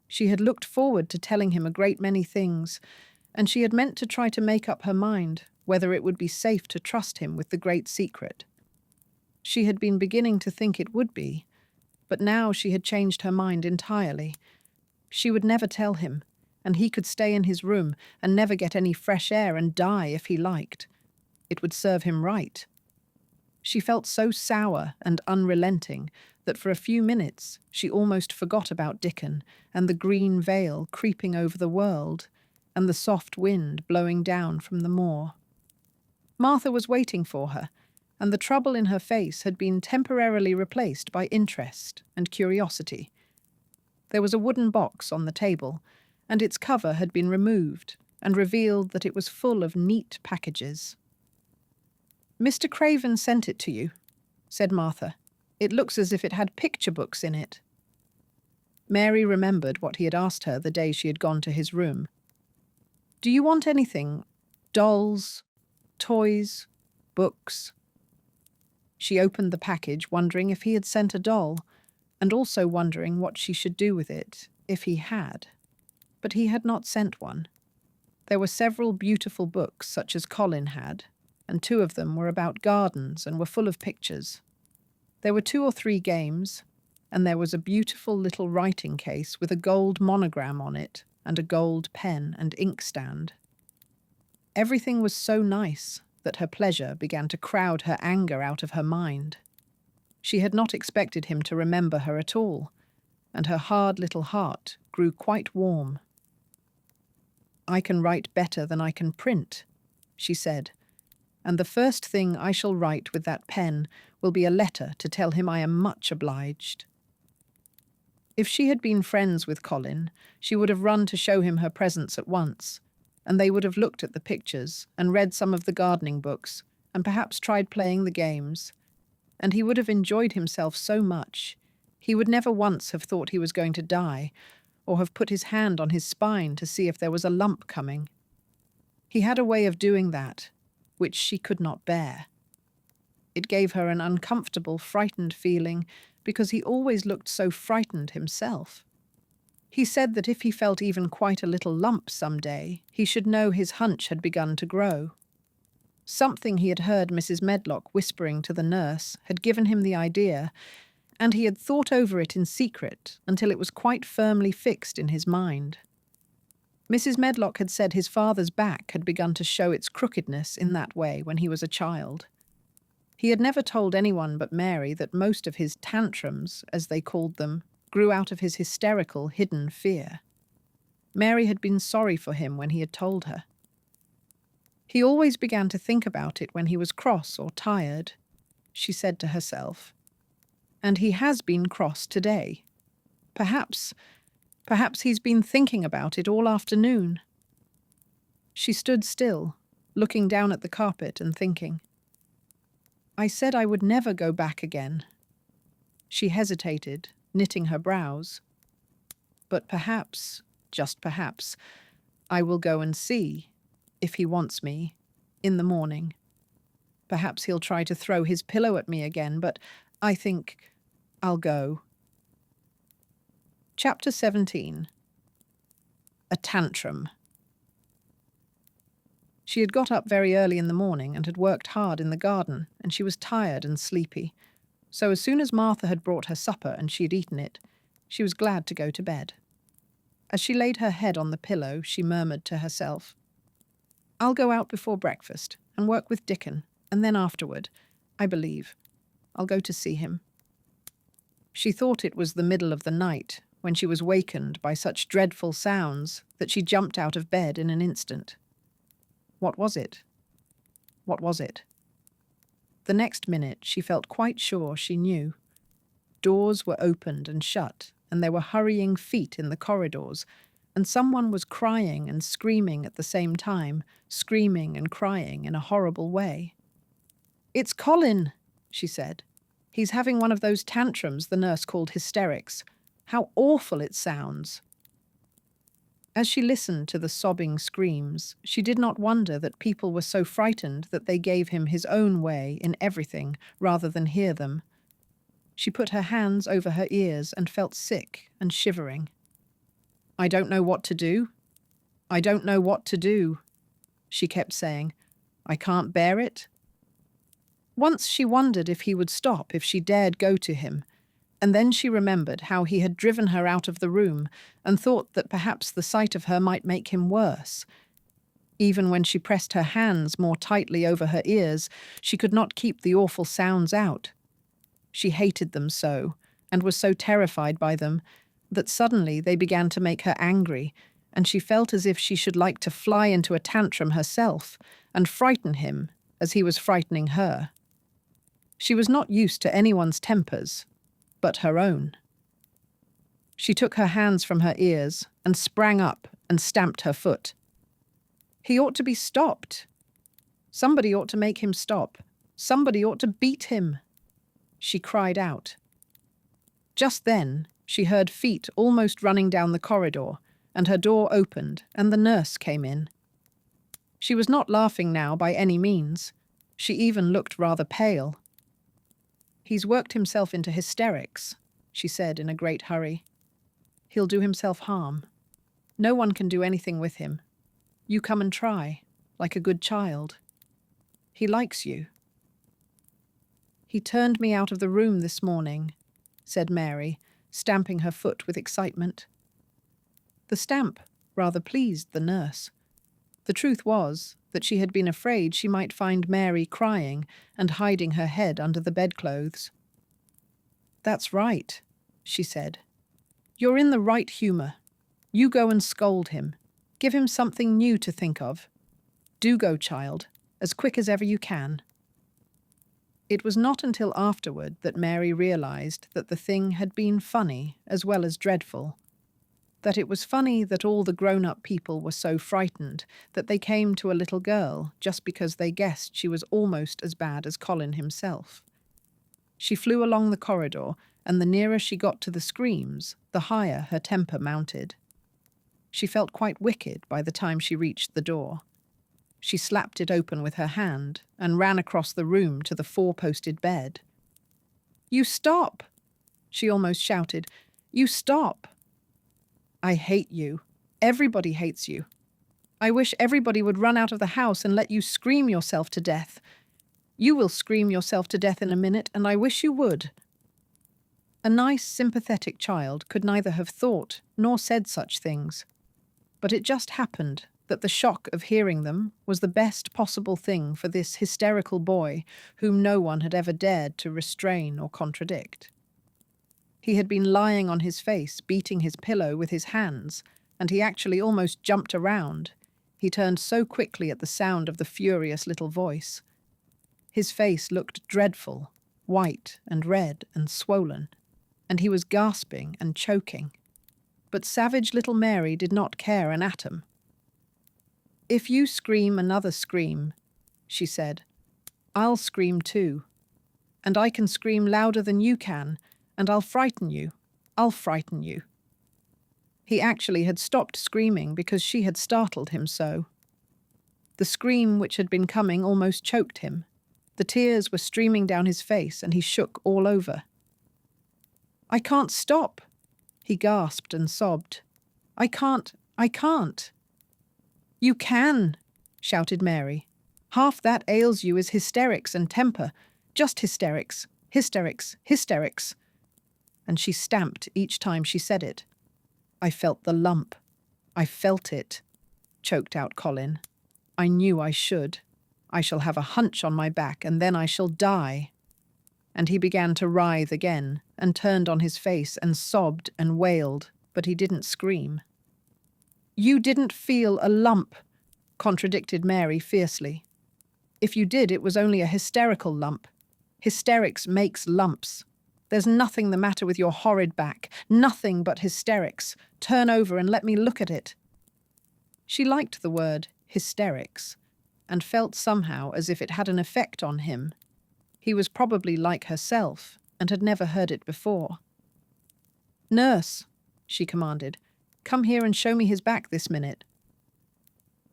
She had looked forward to telling him a great many things, and she had meant to try to make up her mind whether it would be safe to trust him with the great secret. She had been beginning to think it would be, but now she had changed her mind entirely. She would never tell him, and he could stay in his room and never get any fresh air and die if he liked. It would serve him right. She felt so sour and unrelenting that for a few minutes she almost forgot about Dickon and the green veil creeping over the world and the soft wind blowing down from the moor. Martha was waiting for her, and the trouble in her face had been temporarily replaced by interest and curiosity. There was a wooden box on the table, and its cover had been removed and revealed that it was full of neat packages. "Mr. Craven sent it to you," said Martha. "It looks as if it had picture books in it." Mary remembered what he had asked her the day she had gone to his room. "Do you want anything? Dolls? Toys? Books?" She opened the package, wondering if he had sent a doll, and also wondering what she should do with it, if he had. But he had not sent one. There were several beautiful books, such as Colin had, and 2 of them were about gardens and were full of pictures. There were 2 or 3 games, and there was a beautiful little writing case with a gold monogram on it and a gold pen and inkstand. Everything was so nice that her pleasure began to crowd her anger out of her mind. She had not expected him to remember her at all, and her hard little heart grew quite warm. "I can write better than I can print," she said, "and the first thing I shall write with that pen will be a letter to tell him I am much obliged." If she had been friends with Colin, she would have run to show him her presents at once, and they would have looked at the pictures and read some of the gardening books and perhaps tried playing the games, and he would have enjoyed himself so much. He would never once have thought he was going to die, or have put his hand on his spine to see if there was a lump coming. He had a way of doing that, which she could not bear. It gave her an uncomfortable, frightened feeling, because he always looked so frightened himself. He said that if he felt even quite a little lump some day, he should know his hunch had begun to grow. Something he had heard Mrs. Medlock whispering to the nurse had given him the idea, and he had thought over it in secret until it was quite firmly fixed in his mind. Mrs. Medlock had said his father's back had begun to show its crookedness in that way when he was a child. He had never told anyone but Mary that most of his tantrums, as they called them, grew out of his hysterical, hidden fear. Mary had been sorry for him when he had told her. "He always began to think about it when he was cross or tired," she said to herself. "And he has been cross today. Perhaps he's been thinking about it all afternoon." She stood still, looking down at the carpet and thinking. "I said I would never go back again." She hesitated, knitting her brows. "But perhaps, just perhaps, I will go and see, if he wants me, in the morning. Perhaps he'll try to throw his pillow at me again, but I think I'll go." Chapter 17. A Tantrum. She had got up very early in the morning and had worked hard in the garden, and she was tired and sleepy. So as soon as Martha had brought her supper and she had eaten it, she was glad to go to bed. As she laid her head on the pillow, she murmured to herself, "I'll go out before breakfast and work with Dickon, and then afterward, I believe, I'll go to see him." She thought it was the middle of the night when she was wakened by such dreadful sounds that she jumped out of bed in an instant. What was it? What was it? The next minute she felt quite sure she knew. Doors were opened and shut, and there were hurrying feet in the corridors, and someone was crying and screaming at the same time, screaming and crying in a horrible way. "It's Colin," she said. "He's having one of those tantrums the nurse called hysterics. How awful it sounds." As she listened to the sobbing screams, she did not wonder that people were so frightened that they gave him his own way in everything rather than hear them. She put her hands over her ears and felt sick and shivering. "I don't know what to do. I don't know what to do," she kept saying. "I can't bear it." Once she wondered if he would stop if she dared go to him, and then she remembered how he had driven her out of the room and thought that perhaps the sight of her might make him worse. Even when she pressed her hands more tightly over her ears, she could not keep the awful sounds out. She hated them so, and was so terrified by them, that suddenly they began to make her angry, and she felt as if she should like to fly into a tantrum herself and frighten him as he was frightening her. She was not used to anyone's tempers, but her own. She took her hands from her ears and sprang up and stamped her foot. He ought to be stopped. Somebody ought to make him stop. Somebody ought to beat him, she cried out. Just then, She heard feet almost running down the corridor, and her door opened, and the nurse came in. She was not laughing now by any means. She even looked rather pale. "He's worked himself into hysterics," she said in a great hurry. "He'll do himself harm. No one can do anything with him. You come and try, like a good child. He likes you." "He turned me out of the room this morning," said Mary, stamping her foot with excitement. The stamp rather pleased the nurse. The truth was that she had been afraid she might find Mary crying and hiding her head under the bedclothes. "That's right," she said. "You're in the right humour. You go and scold him. Give him something new to think of. Do go, child, as quick as ever you can." It was not until afterward that Mary realised that the thing had been funny as well as dreadful. That it was funny that all the grown-up people were so frightened that they came to a little girl just because they guessed she was almost as bad as Colin himself. She flew along the corridor, and the nearer she got to the screams, the higher her temper mounted. She felt quite wicked by the time she reached the door. She slapped it open with her hand and ran across the room to the four-posted bed. "You stop!" she almost shouted. "You stop! I hate you. Everybody hates you. I wish everybody would run out of the house and let you scream yourself to death. You will scream yourself to death in a minute, and I wish you would." A nice, sympathetic child could neither have thought nor said such things. But it just happened that the shock of hearing them was the best possible thing for this hysterical boy whom no one had ever dared to restrain or contradict. He had been lying on his face, beating his pillow with his hands, and he actually almost jumped around. He turned so quickly at the sound of the furious little voice. His face looked dreadful, white and red and swollen, and he was gasping and choking. But savage little Mary did not care an atom. "If you scream another scream," she said, "I'll scream too. And I can scream louder than you can, and I'll frighten you. I'll frighten you." He actually had stopped screaming because she had startled him so. The scream which had been coming almost choked him. The tears were streaming down his face, and he shook all over. "I can't stop," he gasped and sobbed. I can't. "You can," shouted Mary. "Half that ails you is hysterics and temper. Just hysterics, hysterics, hysterics." And she stamped each time she said it. "I felt the lump. I felt it," choked out Colin. "I knew I should. I shall have a hunch on my back, and then I shall die." And he began to writhe again, and turned on his face and sobbed and wailed, but he didn't scream. "You didn't feel a lump," contradicted Mary fiercely. "If you did, it was only a hysterical lump. Hysterics makes lumps. There's nothing the matter with your horrid back, nothing but hysterics. Turn over and let me look at it." She liked the word hysterics, and felt somehow as if it had an effect on him. He was probably like herself, and had never heard it before. "Nurse," she commanded, "come here and show me his back this minute."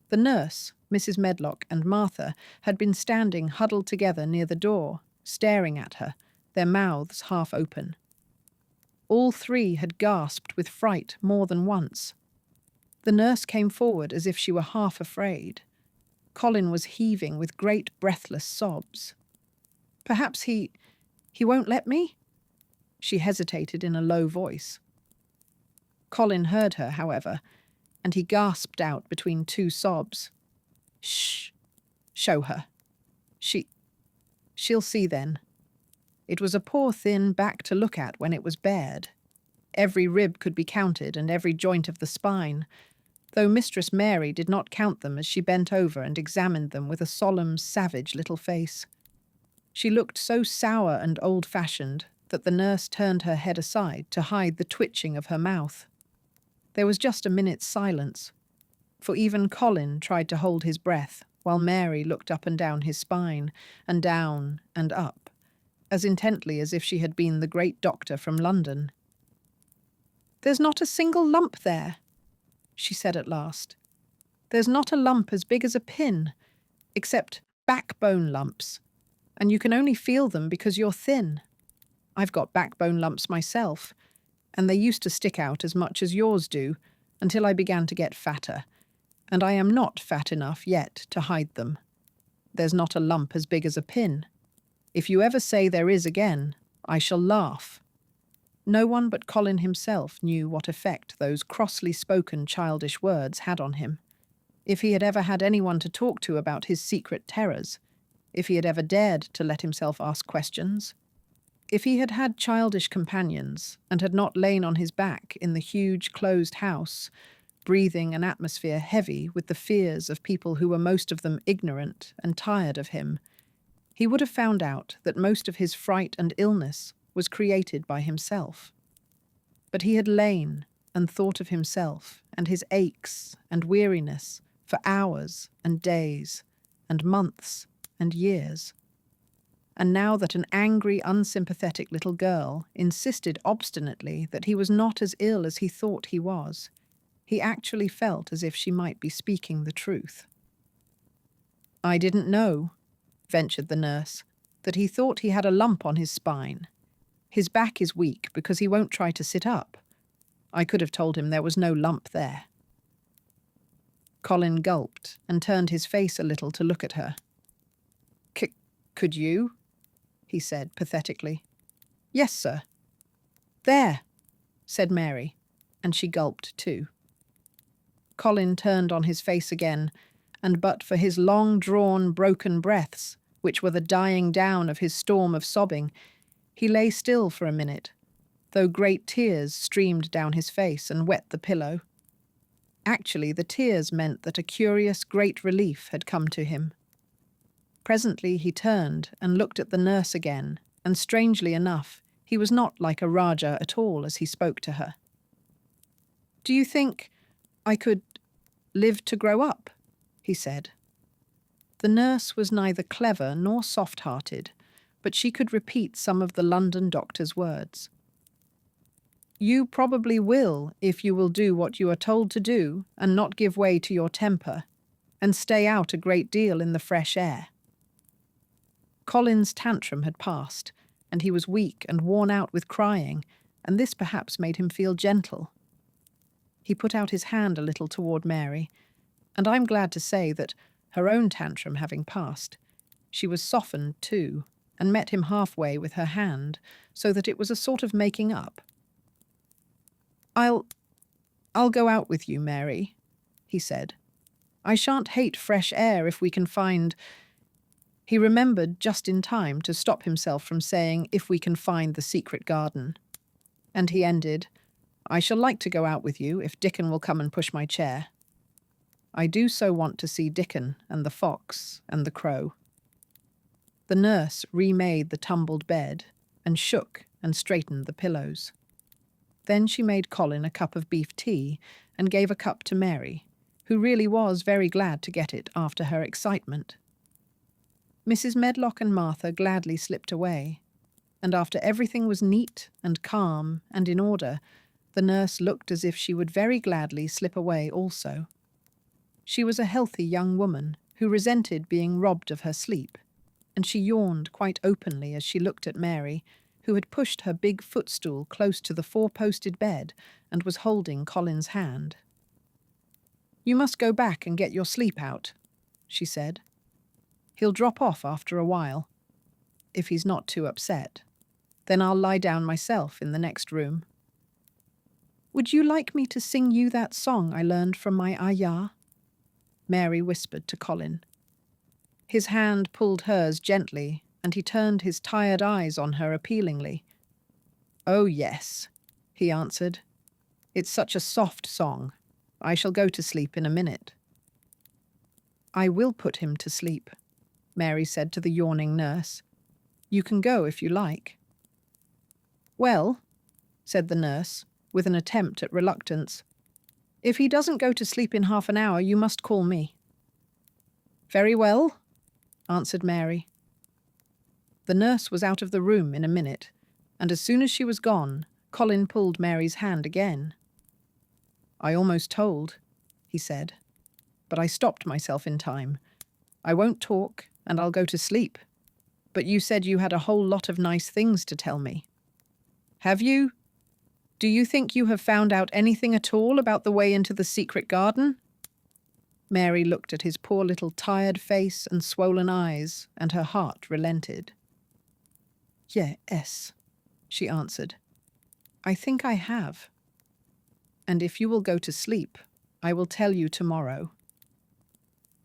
The nurse, Mrs. Medlock, and Martha had been standing huddled together near the door, staring at her, their mouths half open. All three had gasped with fright more than once. The nurse came forward as if she were half afraid. Colin was heaving with great breathless sobs. "Perhaps he won't let me?" She hesitated in a low voice. Colin heard her, however, and he gasped out between two sobs. "Shh! Show her. She'll see then." It was a poor thin back to look at when it was bared. Every rib could be counted and every joint of the spine, though Mistress Mary did not count them as she bent over and examined them with a solemn, savage little face. She looked so sour and old-fashioned that the nurse turned her head aside to hide the twitching of her mouth. There was just a minute's silence, for even Colin tried to hold his breath while Mary looked up and down his spine, and down and up, as intently as if she had been the great doctor from London. "There's not a single lump there," she said at last. "There's not a lump as big as a pin, except backbone lumps, and you can only feel them because you're thin. I've got backbone lumps myself, and they used to stick out as much as yours do until I began to get fatter, and I am not fat enough yet to hide them. There's not a lump as big as a pin. If you ever say there is again, I shall laugh." No one but Colin himself knew what effect those crossly spoken childish words had on him. If he had ever had anyone to talk to about his secret terrors, if he had ever dared to let himself ask questions, if he had had childish companions and had not lain on his back in the huge closed house, breathing an atmosphere heavy with the fears of people who were most of them ignorant and tired of him, he would have found out that most of his fright and illness was created by himself. But he had lain and thought of himself and his aches and weariness for hours and days and months and years. And now that an angry, unsympathetic little girl insisted obstinately that he was not as ill as he thought he was, he actually felt as if she might be speaking the truth. "I didn't know," ventured the nurse, "that he thought he had a lump on his spine. His back is weak because he won't try to sit up. I could have told him there was no lump there." Colin gulped and turned his face a little to look at her. Could you?" he said pathetically. "Yes, sir." "There," said Mary, and she gulped too. Colin turned on his face again, and but for his long-drawn, broken breaths, which were the dying down of his storm of sobbing, he lay still for a minute, though great tears streamed down his face and wet the pillow. Actually, the tears meant that a curious great relief had come to him. Presently he turned and looked at the nurse again, and strangely enough, he was not like a Rajah at all as he spoke to her. "Do you think I could live to grow up?" he said. The nurse was neither clever nor soft-hearted, but she could repeat some of the London doctor's words. "You probably will if you will do what you are told to do and not give way to your temper, and stay out a great deal in the fresh air." Colin's tantrum had passed, and he was weak and worn out with crying, and this perhaps made him feel gentle. He put out his hand a little toward Mary, and I'm glad to say that, her own tantrum having passed, she was softened too, and met him halfway with her hand, so that it was a sort of making up. I'll go out with you, Mary," he said. "I shan't hate fresh air if we can find—" He remembered just in time to stop himself from saying, "if we can find the secret garden." And he ended, "I shall like to go out with you if Dickon will come and push my chair. I do so want to see Dickon and the fox and the crow." The nurse remade the tumbled bed and shook and straightened the pillows. Then she made Colin a cup of beef tea and gave a cup to Mary, who really was very glad to get it after her excitement. Mrs. Medlock and Martha gladly slipped away, and after everything was neat and calm and in order, the nurse looked as if she would very gladly slip away also. She was a healthy young woman who resented being robbed of her sleep, and she yawned quite openly as she looked at Mary, who had pushed her big footstool close to the four-posted bed and was holding Colin's hand. "You must go back and get your sleep out," she said. "He'll drop off after a while, if he's not too upset. Then I'll lie down myself in the next room." "Would you like me to sing you that song I learned from my ayah?" Mary whispered to Colin. His hand pulled hers gently, and he turned his tired eyes on her appealingly. "Oh, yes," he answered. "It's such a soft song. I shall go to sleep in a minute." "I will put him to sleep," Mary said to the yawning nurse. "You can go if you like." "Well," said the nurse, with an attempt at reluctance, "if he doesn't go to sleep in half an hour, you must call me." "Very well," answered Mary. The nurse was out of the room in a minute, and as soon as she was gone, Colin pulled Mary's hand again. "I almost told," he said, "but I stopped myself in time. I won't talk, and I'll go to sleep. But you said you had a whole lot of nice things to tell me. Have you? Do you think you have found out anything at all about the way into the secret garden?" Mary looked at his poor little tired face and swollen eyes, and her heart relented. "Yes," she answered. "I think I have. And if you will go to sleep, I will tell you tomorrow."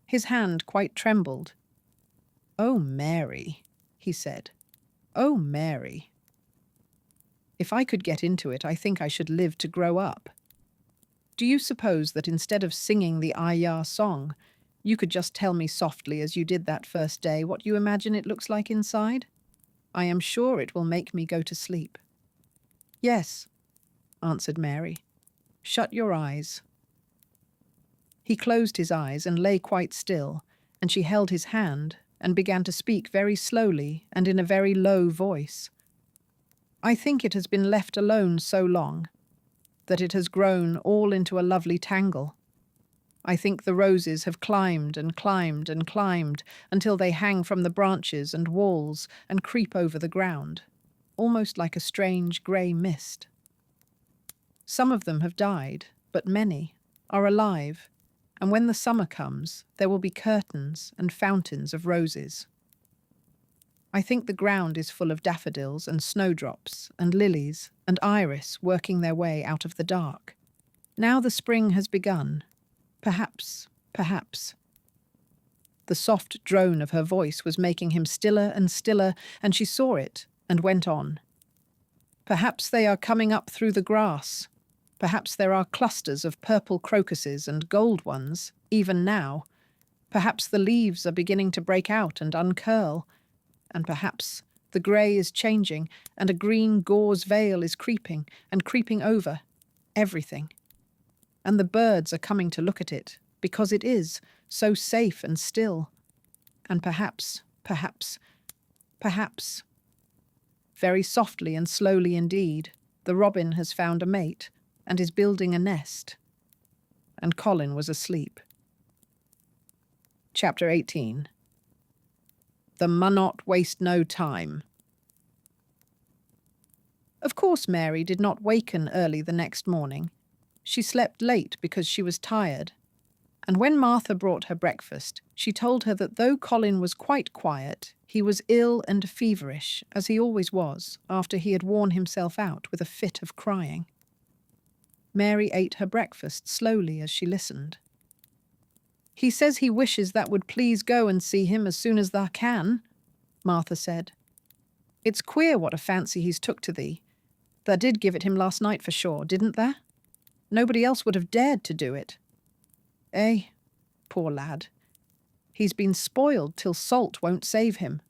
His hand quite trembled. "Oh, Mary," he said. "Oh, Mary. If I could get into it, I think I should live to grow up. Do you suppose that instead of singing the Ayah song, you could just tell me softly as you did that first day what you imagine it looks like inside? I am sure it will make me go to sleep." "Yes," answered Mary. "Shut your eyes." He closed his eyes and lay quite still, and she held his hand and began to speak very slowly and in a very low voice. "I think it has been left alone so long, that it has grown all into a lovely tangle. I think the roses have climbed and climbed and climbed until they hang from the branches and walls and creep over the ground, almost like a strange grey mist. Some of them have died, but many are alive, and when the summer comes, there will be curtains and fountains of roses. I think the ground is full of daffodils and snowdrops and lilies and iris working their way out of the dark. Now the spring has begun. Perhaps. The soft drone of her voice was making him stiller and stiller, and she saw it and went on. Perhaps they are coming up through the grass. Perhaps there are clusters of purple crocuses and gold ones, even now. Perhaps the leaves are beginning to break out and uncurl. And perhaps the grey is changing, and a green gauze veil is creeping and creeping over everything. And the birds are coming to look at it, because it is so safe and still. And perhaps, very softly and slowly indeed, the robin has found a mate and is building a nest." And Colin was asleep. Chapter 18. The Munnot Waste No Time. Of course Mary did not waken early the next morning. She slept late because she was tired. And when Martha brought her breakfast, she told her that though Colin was quite quiet, he was ill and feverish, as he always was, after he had worn himself out with a fit of crying. Mary ate her breakfast slowly as she listened. "He says he wishes that would please go and see him as soon as thou can," Martha said. "It's queer what a fancy he's took to thee. Thou did give it him last night for sure, didn't thou? Nobody else would have dared to do it. Eh, poor lad. He's been spoiled till salt won't save him.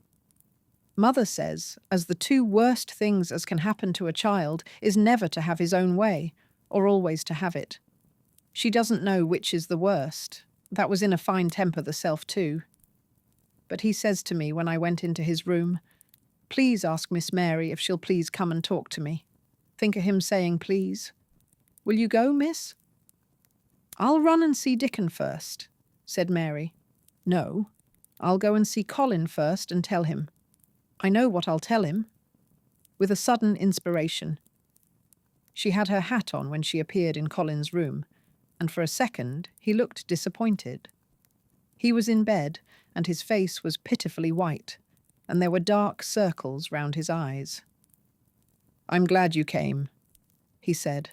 Mother says, as the two worst things as can happen to a child is never to have his own way, or always to have it. She doesn't know which is the worst. That was in a fine temper the self too. But he says to me when I went into his room, 'Please ask Miss Mary if she'll please come and talk to me.' Think of him saying please. Will you go, miss?" "I'll run and see Dickon first," said Mary. "No, I'll go and see Colin first and tell him. I know what I'll tell him." With a sudden inspiration. She had her hat on when she appeared in Colin's room, and for a second he looked disappointed. He was in bed, and his face was pitifully white, and there were dark circles round his eyes. "I'm glad you came," he said.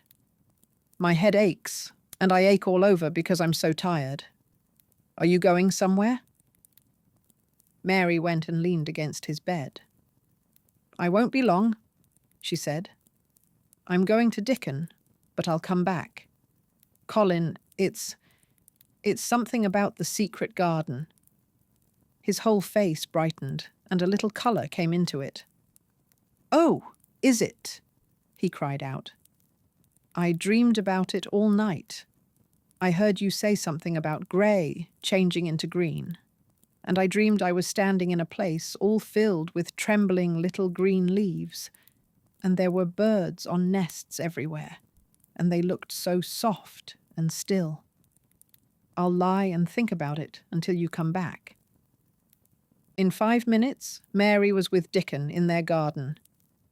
"My head aches, and I ache all over because I'm so tired. Are you going somewhere?" Mary went and leaned against his bed. "I won't be long," she said. "I'm going to Dickon, but I'll come back. Colin, it's something about the secret garden." His whole face brightened, and a little colour came into it. "Oh, is it?" he cried out. "I dreamed about it all night. I heard you say something about grey changing into green, and I dreamed I was standing in a place all filled with trembling little green leaves, and there were birds on nests everywhere, and they looked so soft and still. I'll lie and think about it until you come back." In 5 minutes, Mary was with Dickon in their garden.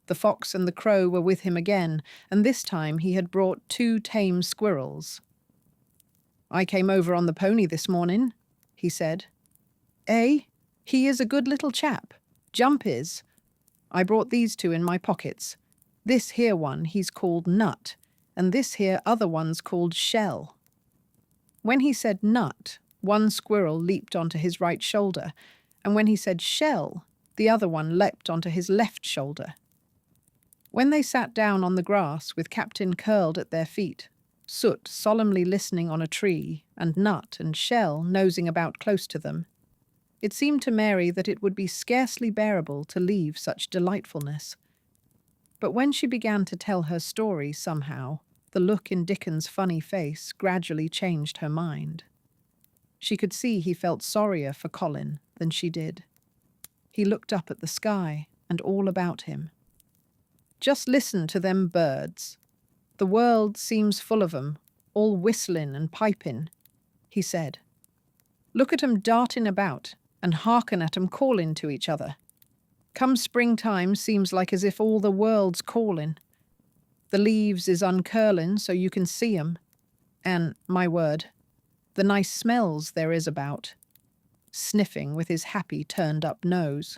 The fox and the crow were with him again, and this time he had brought 2 tame squirrels. "I came over on the pony this morning," he said. "Eh? He is a good little chap. Jump is. I brought these 2 in my pockets. This here one he's called Nut, and this here other one's called Shell." When he said Nut, one squirrel leaped onto his right shoulder, and when he said Shell, the other one leapt onto his left shoulder. When they sat down on the grass with Captain curled at their feet, Soot solemnly listening on a tree, and Nut and Shell nosing about close to them, it seemed to Mary that it would be scarcely bearable to leave such delightfulness. But when she began to tell her story somehow, the look in Dickon's funny face gradually changed her mind. She could see he felt sorrier for Colin than she did. He looked up at the sky and all about him. "Just listen to them birds. The world seems full of 'em, all whistling and piping," he said. "Look at 'em darting about and hearken at 'em calling to each other. Come springtime seems like as if all the world's calling. The leaves is uncurling so you can see 'em, and, my word, the nice smells there is about," sniffing with his happy turned-up nose.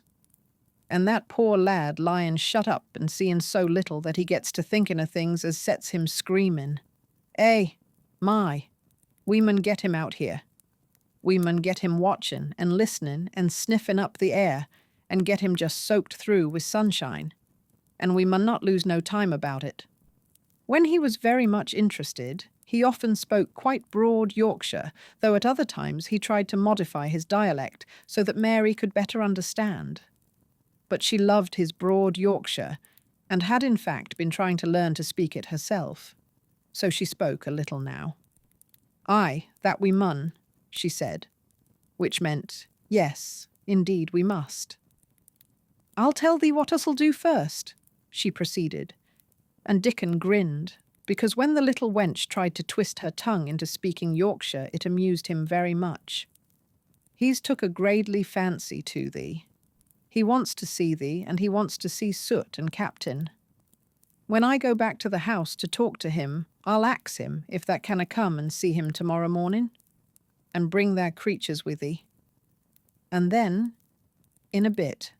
"And that poor lad lying shut up and seeing so little that he gets to thinking of things as sets him screaming. Eh, my, we mun get him out here. We mun get him watching and listening and sniffing up the air and get him just soaked through with sunshine. And we mun not lose no time about it." When he was very much interested, he often spoke quite broad Yorkshire, though at other times he tried to modify his dialect so that Mary could better understand. But she loved his broad Yorkshire, and had in fact been trying to learn to speak it herself. So she spoke a little now. "Aye, that we mun," she said, which meant, "Yes, indeed we must." "I'll tell thee what us'll do first," she proceeded, and Dickon grinned, because when the little wench tried to twist her tongue into speaking Yorkshire, it amused him very much. "He's took a gradely fancy to thee. He wants to see thee, and he wants to see Soot and Captain. When I go back to the house to talk to him, I'll ax him if that canna come and see him tomorrow morning, and bring their creatures with thee. And then, in a bit,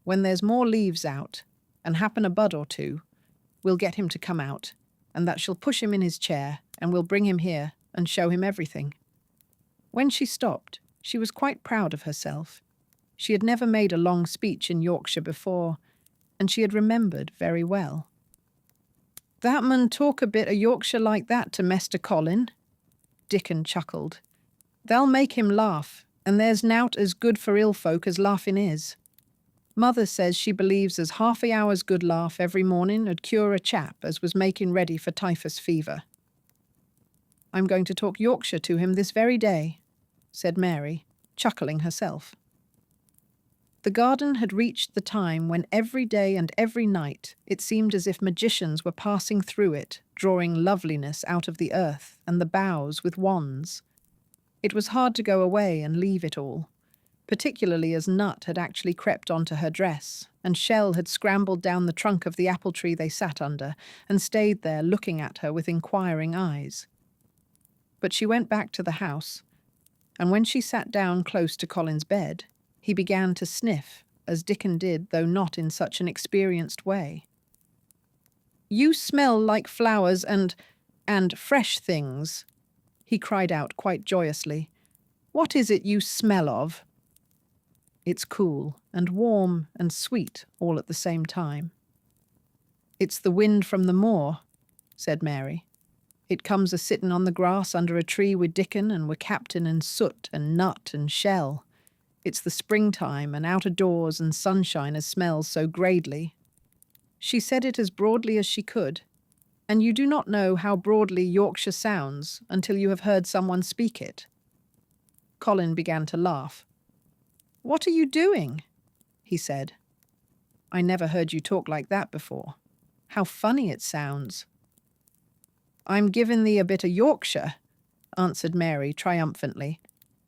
when there's more leaves out, and happen a bud or 2, we'll get him to come out, and that shall push him in his chair, and we'll bring him here and show him everything." When she stopped, she was quite proud of herself. She had never made a long speech in Yorkshire before, and she had remembered very well. "That mun talk a bit o' Yorkshire like that to Mester Colin," Dickon chuckled. "They'll make him laugh, and there's nowt as good for ill folk as laughing is. Mother says she believes as half a hour's good laugh every morning 'ud cure a chap as was making ready for typhus fever." "I'm going to talk Yorkshire to him this very day," said Mary, chuckling herself. The garden had reached the time when every day and every night it seemed as if magicians were passing through it, drawing loveliness out of the earth and the boughs with wands. It was hard to go away and leave it all, particularly as Nut had actually crept onto her dress, and Shell had scrambled down the trunk of the apple tree they sat under and stayed there looking at her with inquiring eyes. But she went back to the house, and when she sat down close to Colin's bed, he began to sniff, as Dickon did, though not in such an experienced way. "You smell like flowers and fresh things," he cried out quite joyously. "What is it you smell of?" "It's cool and warm and sweet all at the same time." "It's the wind from the moor," said Mary. "It comes a-sittin' on the grass under a tree with Dickon and with Captain and Soot and Nut and Shell. It's the springtime and out-o-doors and sunshine as smells so gradely." She said it as broadly as she could, and you do not know how broadly Yorkshire sounds until you have heard someone speak it. Colin began to laugh. "What are you doing?" he said. "I never heard you talk like that before," How funny it sounds. I'm giving thee a bit of Yorkshire, answered Mary triumphantly.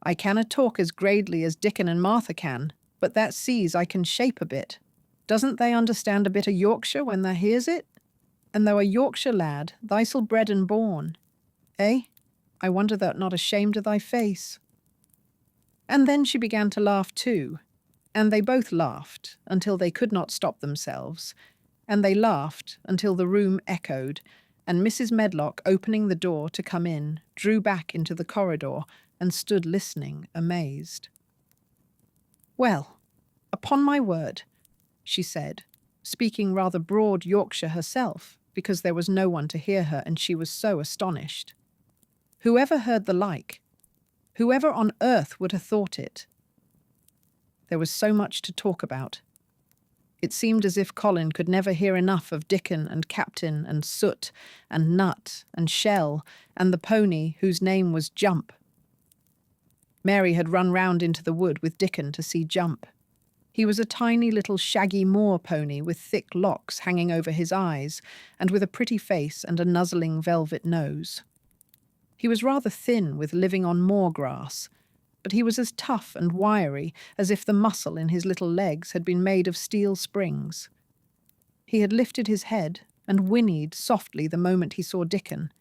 I canna talk as gradely as Dickon and Martha can, but that sees I can shape a bit. Doesn't they understand a bit of Yorkshire when they hears it? And though a Yorkshire lad, thysel bred and born. Eh? I wonder thou'rt not ashamed of thy face. And then she began to laugh too, and they both laughed until they could not stop themselves, and they laughed until the room echoed, and Mrs. Medlock, opening the door to come in, drew back into the corridor and stood listening, amazed. Well, upon my word, she said, speaking rather broad Yorkshire herself, because there was no one to hear her and she was so astonished. Whoever heard the like? Whoever on earth would have thought it? There was so much to talk about. It seemed as if Colin could never hear enough of Dickon and Captain and Soot and Nut and Shell and the pony whose name was Jump. Mary had run round into the wood with Dickon to see Jump. He was a tiny little shaggy moor pony with thick locks hanging over his eyes and with a pretty face and a nuzzling velvet nose. He was rather thin with living on moor grass, but he was as tough and wiry as if the muscle in his little legs had been made of steel springs. He had lifted his head and whinnied softly the moment he saw Dickon,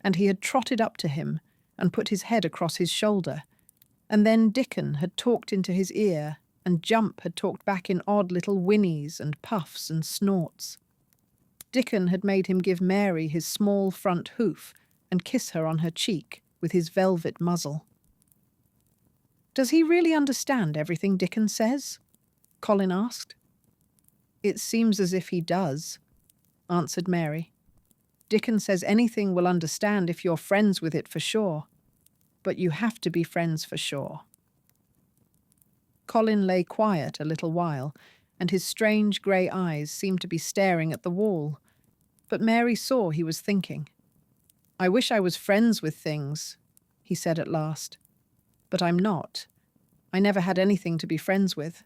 and he had trotted up to him and put his head across his shoulder, and then Dickon had talked into his ear, and Jump had talked back in odd little whinnies and puffs and snorts. Dickon had made him give Mary his small front hoof and kiss her on her cheek with his velvet muzzle. Does he really understand everything Dickon says? Colin asked. It seems as if he does, answered Mary. Dickon says anything will understand if you're friends with it for sure. But you have to be friends for sure. Colin lay quiet a little while, and his strange grey eyes seemed to be staring at the wall. But Mary saw he was thinking. I wish I was friends with things, he said at last. But I'm not. I never had anything to be friends with.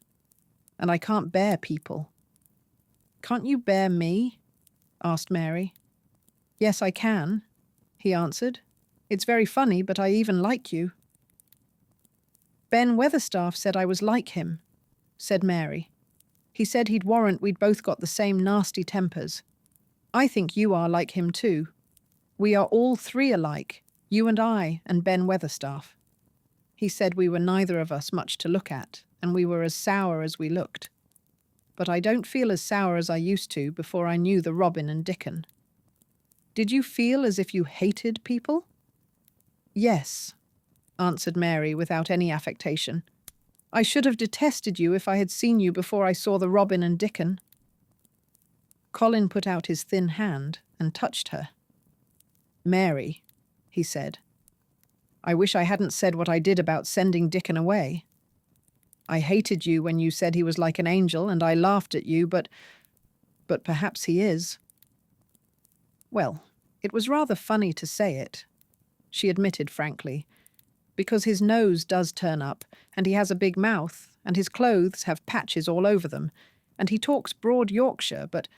And I can't bear people. Can't you bear me? Asked Mary. Yes, I can, he answered. It's very funny, but I even like you. Ben Weatherstaff said I was like him, said Mary. He said he'd warrant we'd both got the same nasty tempers. I think you are like him too. We are all three alike, you and I and Ben Weatherstaff. He said we were neither of us much to look at, and we were as sour as we looked. But I don't feel as sour as I used to before I knew the Robin and Dickon. Did you feel as if you hated people? Yes, answered Mary without any affectation. I should have detested you if I had seen you before I saw the Robin and Dickon. Colin put out his thin hand and touched her. Mary, he said, I wish I hadn't said what I did about sending Dickon away. I hated you when you said he was like an angel, and I laughed at you, but perhaps he is. Well, it was rather funny to say it, she admitted frankly, because his nose does turn up, and he has a big mouth, and his clothes have patches all over them, and he talks broad Yorkshire, but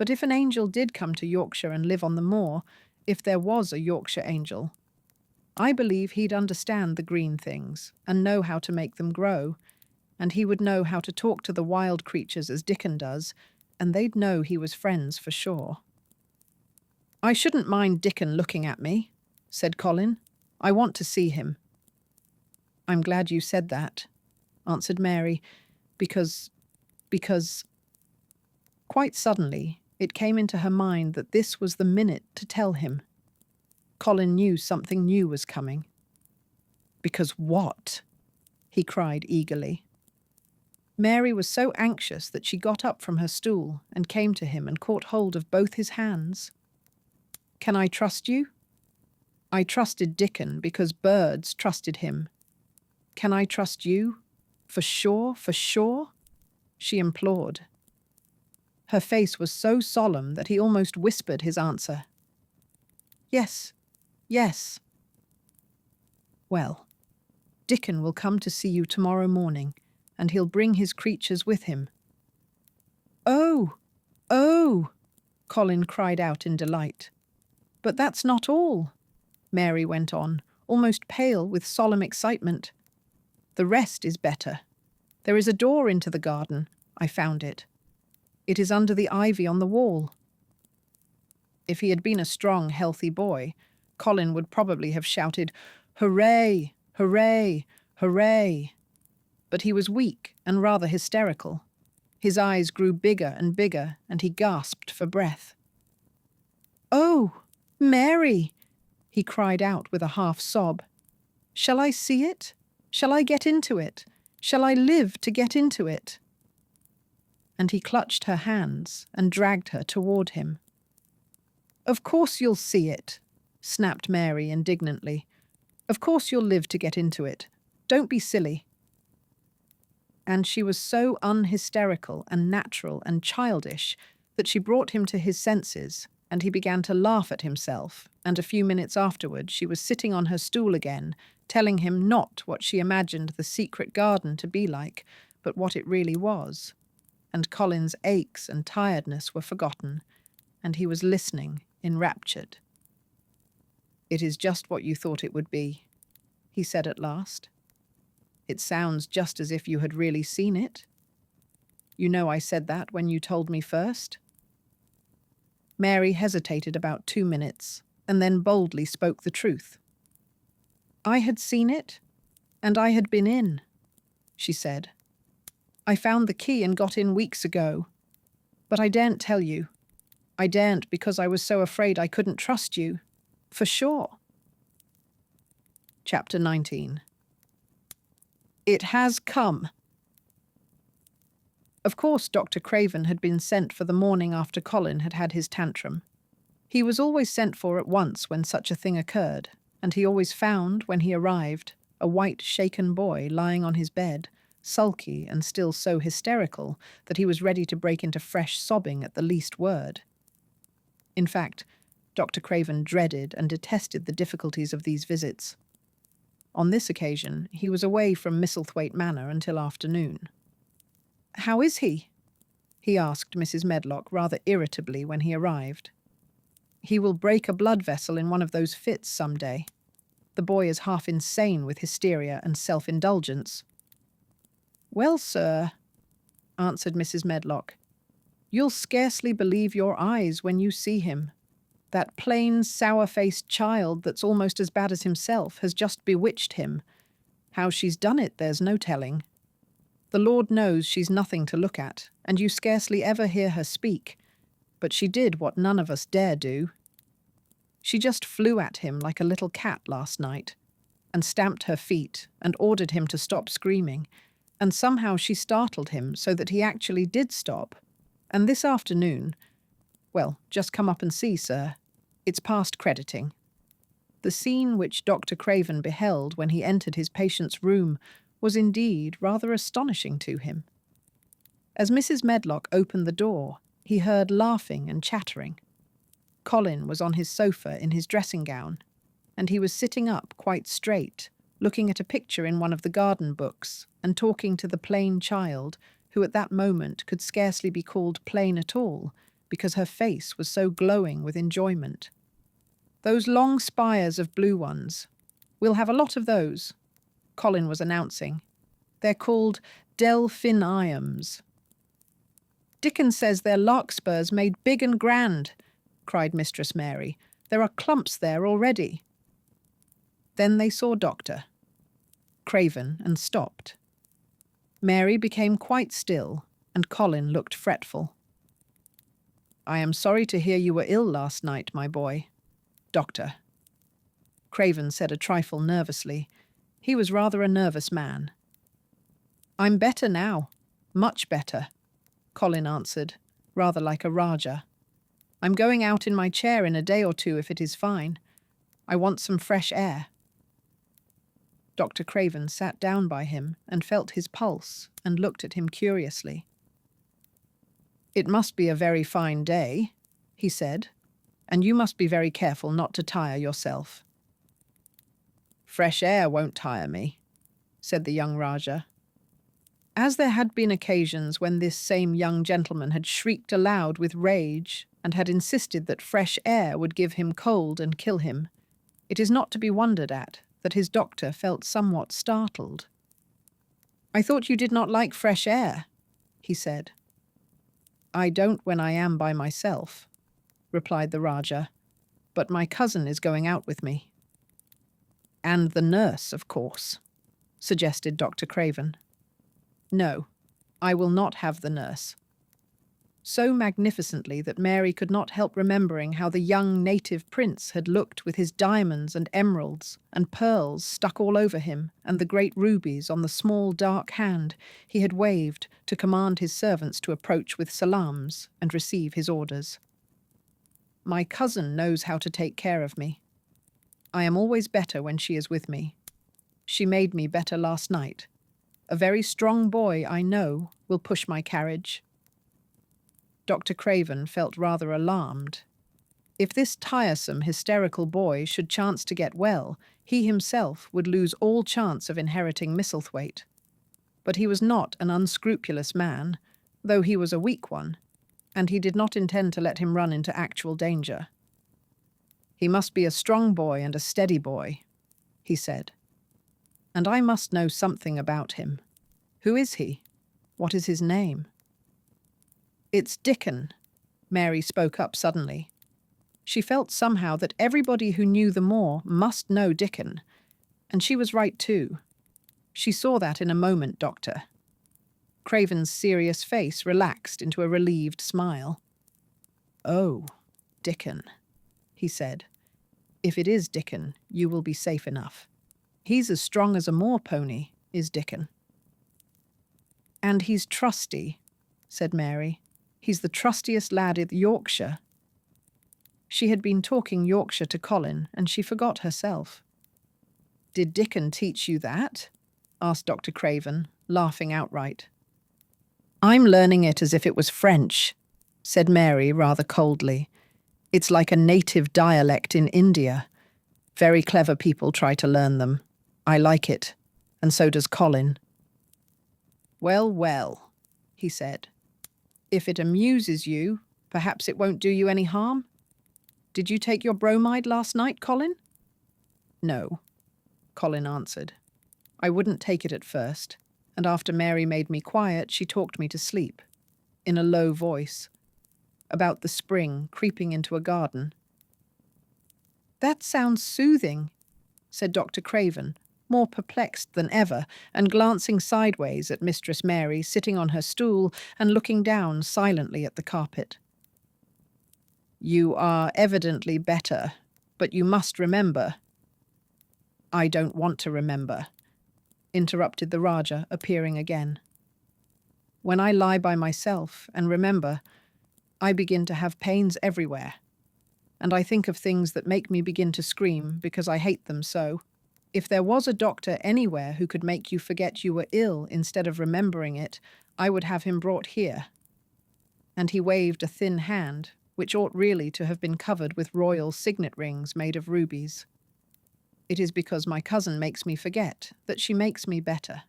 if an angel did come to Yorkshire and live on the moor, if there was a Yorkshire angel, I believe he'd understand the green things and know how to make them grow, and he would know how to talk to the wild creatures as Dickon does, and they'd know he was friends for sure. I shouldn't mind Dickon looking at me, said Colin. I want to see him. I'm glad you said that, answered Mary, because... Quite suddenly, it came into her mind that this was the minute to tell him. Colin knew something new was coming. Because what? He cried eagerly. Mary was so anxious that she got up from her stool and came to him and caught hold of both his hands. Can I trust you? I trusted Dickon because birds trusted him. Can I trust you? For sure, she implored. Her face was so solemn that he almost whispered his answer. Yes, yes. Well, Dickon will come to see you tomorrow morning, and he'll bring his creatures with him. Oh, Colin cried out in delight. But that's not all, Mary went on, almost pale with solemn excitement. The rest is better. There is a door into the garden. I found it. It is under the ivy on the wall. If he had been a strong, healthy boy, Colin would probably have shouted, "Hooray! Hooray! Hooray!" But he was weak and rather hysterical. His eyes grew bigger and bigger, and he gasped for breath. "Oh, Mary!" he cried out with a half-sob. "Shall I see it? Shall I get into it? Shall I live to get into it?" And he clutched her hands and dragged her toward him. "Of course you'll see it," snapped Mary indignantly. "Of course you'll live to get into it. Don't be silly." And she was so unhysterical and natural and childish that she brought him to his senses, and he began to laugh at himself, and a few minutes afterward she was sitting on her stool again, telling him not what she imagined the secret garden to be like, but what it really was. And Colin's aches and tiredness were forgotten, and he was listening, enraptured. "It is just what you thought it would be," he said at last. "It sounds just as if you had really seen it. You know I said that when you told me first." Mary hesitated about 2 minutes, and then boldly spoke the truth. "I had seen it, and I had been in," she said. "I found the key and got in weeks ago. But I daren't tell you. I daren't because I was so afraid I couldn't trust you. For sure." Chapter 19. It has come. Of course, Dr. Craven had been sent for the morning after Colin had had his tantrum. He was always sent for at once when such a thing occurred, and he always found, when he arrived, a white, shaken boy lying on his bed, sulky and still so hysterical that he was ready to break into fresh sobbing at the least word. In fact, Dr. Craven dreaded and detested the difficulties of these visits. On this occasion, he was away from Misselthwaite Manor until afternoon. "How is he?" he asked Mrs. Medlock rather irritably when he arrived. "He will break a blood vessel in one of those fits some day. The boy is half insane with hysteria and self-indulgence." "Well, sir," answered Mrs. Medlock, "you'll scarcely believe your eyes when you see him. That plain, sour-faced child that's almost as bad as himself has just bewitched him. How she's done it, there's no telling. The Lord knows she's nothing to look at, and you scarcely ever hear her speak. But she did what none of us dare do. She just flew at him like a little cat last night, and stamped her feet and ordered him to stop screaming, and somehow she startled him so that he actually did stop. And this afternoon, well, just come up and see, sir. It's past crediting." The scene which Dr. Craven beheld when he entered his patient's room was indeed rather astonishing to him. As Mrs. Medlock opened the door, he heard laughing and chattering. Colin was on his sofa in his dressing gown, and he was sitting up quite straight, looking at a picture in one of the garden books and talking to the plain child, who at that moment could scarcely be called plain at all, because her face was so glowing with enjoyment. "Those long spires of blue ones. We'll have a lot of those," Colin was announcing. "They're called delphiniums." "Dickens says they're larkspurs made big and grand," cried Mistress Mary. "There are clumps there already." Then they saw Dr. Craven and stopped. Mary became quite still, and Colin looked fretful. "I am sorry to hear you were ill last night, my boy." "Doctor," Craven said a trifle nervously. He was rather a nervous man. "I'm better now, much better," Colin answered, rather like a Rajah. "I'm going out in my chair in a day or two if it is fine. I want some fresh air." Dr. Craven sat down by him and felt his pulse and looked at him curiously. "It must be a very fine day," he said, "and you must be very careful not to tire yourself." "Fresh air won't tire me," said the young Rajah. As there had been occasions when this same young gentleman had shrieked aloud with rage and had insisted that fresh air would give him cold and kill him, it is not to be wondered at that his doctor felt somewhat startled. "I thought you did not like fresh air," he said. "I don't when I am by myself," replied the Rajah, "but my cousin is going out with me." "And the nurse, of course," suggested Dr. Craven. "No, I will not have the nurse." So magnificently that Mary could not help remembering how the young native prince had looked with his diamonds and emeralds and pearls stuck all over him and the great rubies on the small dark hand he had waved to command his servants to approach with salams and receive his orders. "My cousin knows how to take care of me. I am always better when she is with me. She made me better last night. A very strong boy, I know, will push my carriage." Dr. Craven felt rather alarmed. If this tiresome, hysterical boy should chance to get well, he himself would lose all chance of inheriting Misselthwaite. But he was not an unscrupulous man, though he was a weak one, and he did not intend to let him run into actual danger. "He must be a strong boy and a steady boy," he said. "And I must know something about him. Who is he? What is his name?" "It's Dickon," Mary spoke up suddenly. She felt somehow that everybody who knew the moor must know Dickon, and she was right too. She saw that in a moment, Doctor. Craven's serious face relaxed into a relieved smile. "Oh, Dickon," he said. "If it is Dickon, you will be safe enough. He's as strong as a moor pony, is Dickon." "And he's trusty," said Mary. "He's the trustiest lad in Yorkshire." She had been talking Yorkshire to Colin, and she forgot herself. "Did Dickon teach you that?" asked Dr. Craven, laughing outright. "I'm learning it as if it was French," said Mary rather coldly. "It's like a native dialect in India. Very clever people try to learn them. I like it, and so does Colin." "Well, well," he said. "If it amuses you, perhaps it won't do you any harm. Did you take your bromide last night, Colin?" "No," Colin answered. "I wouldn't take it at first, and after Mary made me quiet, she talked me to sleep, in a low voice, about the spring creeping into a garden." "That sounds soothing," said Dr. Craven, more perplexed than ever, and glancing sideways at Mistress Mary sitting on her stool and looking down silently at the carpet. "You are evidently better, but you must remember—" "I don't want to remember," interrupted the Rajah, appearing again. "When I lie by myself and remember, I begin to have pains everywhere, and I think of things that make me begin to scream because I hate them so. If there was a doctor anywhere who could make you forget you were ill instead of remembering it, I would have him brought here." And he waved a thin hand, which ought really to have been covered with royal signet rings made of rubies. "It is because my cousin makes me forget that she makes me better."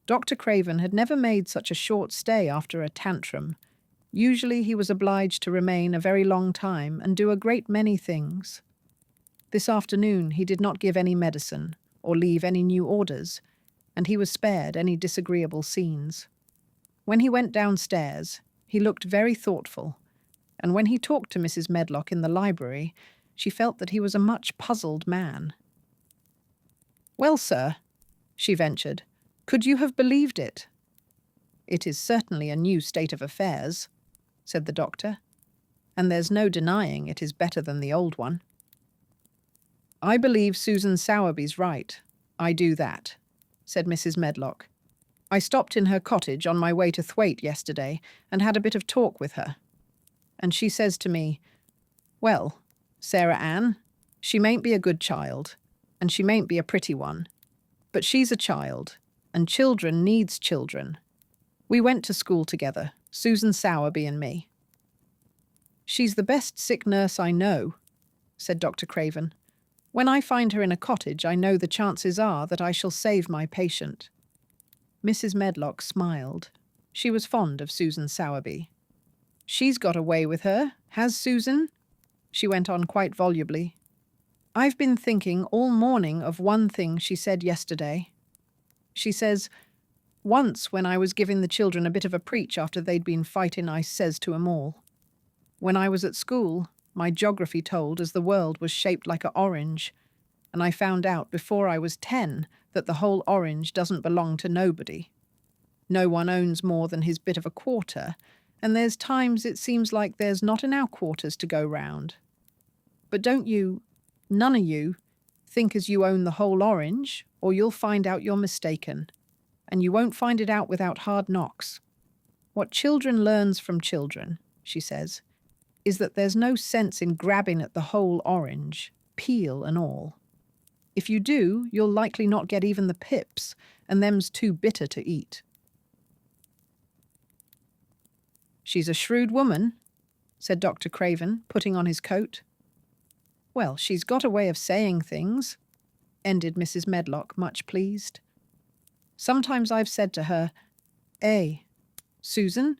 Dr. Craven had never made such a short stay after a tantrum. Usually he was obliged to remain a very long time and do a great many things. This afternoon he did not give any medicine or leave any new orders, and he was spared any disagreeable scenes. When he went downstairs, he looked very thoughtful, and when he talked to Mrs. Medlock in the library, she felt that he was a much puzzled man. "Well, sir," she ventured, "could you have believed it?" "It is certainly a new state of affairs," said the doctor, "and there's no denying it is better than the old one." "I believe Susan Sowerby's right. I do that," said Mrs. Medlock. "I stopped in her cottage on my way to Thwaite yesterday and had a bit of talk with her. And she says to me, 'Well, Sarah Ann, she mayn't be a good child, and she mayn't be a pretty one, but she's a child, and children needs children. We went to school together, Susan Sowerby and me.'" "She's the best sick nurse I know," said Dr. Craven. "When I find her in a cottage, I know the chances are that I shall save my patient." Mrs. Medlock smiled. She was fond of Susan Sowerby. She's got away with her, has Susan? She went on quite volubly. I've been thinking all morning of one thing she said yesterday. She says, once when I was giving the children a bit of a preach after they'd been fighting, I says to 'em all, when I was at school, my geography told as the world was shaped like a orange, and I found out before I was 10 that the whole orange doesn't belong to nobody. No one owns more than his bit of a quarter, and there's times it seems like there's not enough quarters to go round. But don't you, none of you, think as you own the whole orange, or you'll find out you're mistaken, and you won't find it out without hard knocks. What children learns from children, she says, is that there's no sense in grabbing at the whole orange, peel and all. If you do, you'll likely not get even the pips, and them's too bitter to eat. She's a shrewd woman, said Dr. Craven, putting on his coat. Well, she's got a way of saying things, ended Mrs. Medlock, much pleased. Sometimes I've said to her, Susan,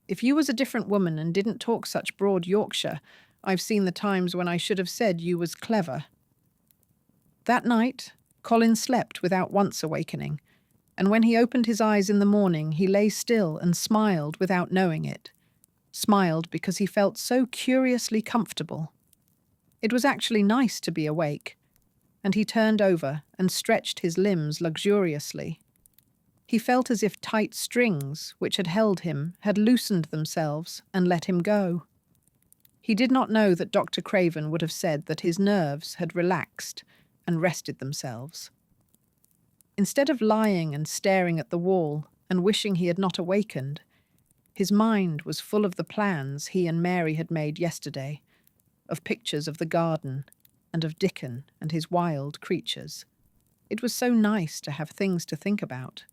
if you was a different woman and didn't talk such broad Yorkshire, I've seen the times when I should have said you was clever. That night, Colin slept without once awakening, and when he opened his eyes in the morning, he lay still and smiled without knowing it. Smiled because he felt so curiously comfortable. It was actually nice to be awake, and he turned over and stretched his limbs luxuriously. He felt as if tight strings, which had held him, had loosened themselves and let him go. He did not know that Dr. Craven would have said that his nerves had relaxed and rested themselves. Instead of lying and staring at the wall and wishing he had not awakened, his mind was full of the plans he and Mary had made yesterday, of pictures of the garden and of Dickon and his wild creatures. It was so nice to have things to think about.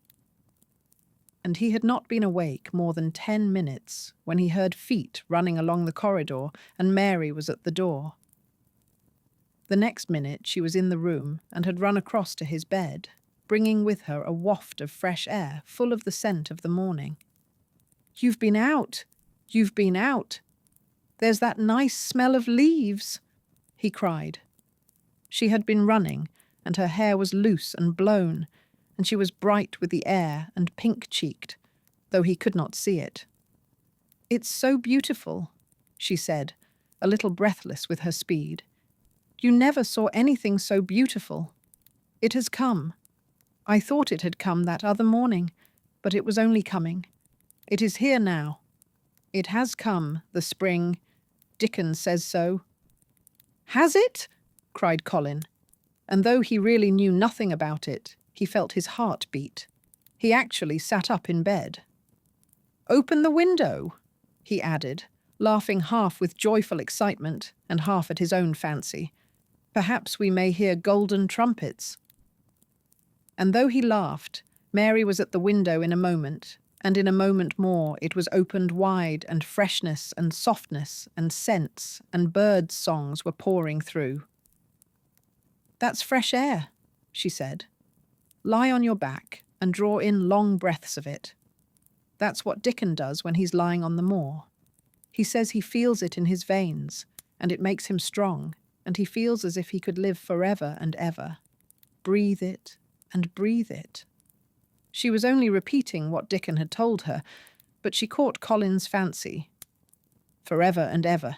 And he had not been awake more than 10 minutes when he heard feet running along the corridor and Mary was at the door. The next minute she was in the room and had run across to his bed, bringing with her a waft of fresh air full of the scent of the morning. "You've been out! You've been out! There's that nice smell of leaves!" he cried. She had been running, and her hair was loose and blown, and she was bright with the air and pink-cheeked, though he could not see it. "It's so beautiful," she said, a little breathless with her speed. "You never saw anything so beautiful. It has come. I thought it had come that other morning, but it was only coming. It is here now. It has come, the spring. Dickon says so." "Has it?" cried Colin, and though he really knew nothing about it, he felt his heart beat. He actually sat up in bed. "Open the window," he added, laughing half with joyful excitement and half at his own fancy. "Perhaps we may hear golden trumpets." And though he laughed, Mary was at the window in a moment, and in a moment more it was opened wide, and freshness and softness and scents and birds' songs were pouring through. "That's fresh air," she said. "Lie on your back and draw in long breaths of it. That's what Dickon does when he's lying on the moor. He says he feels it in his veins, and it makes him strong, and he feels as if he could live forever and ever. Breathe it and breathe it." She was only repeating what Dickon had told her, but she caught Colin's fancy. "Forever and ever.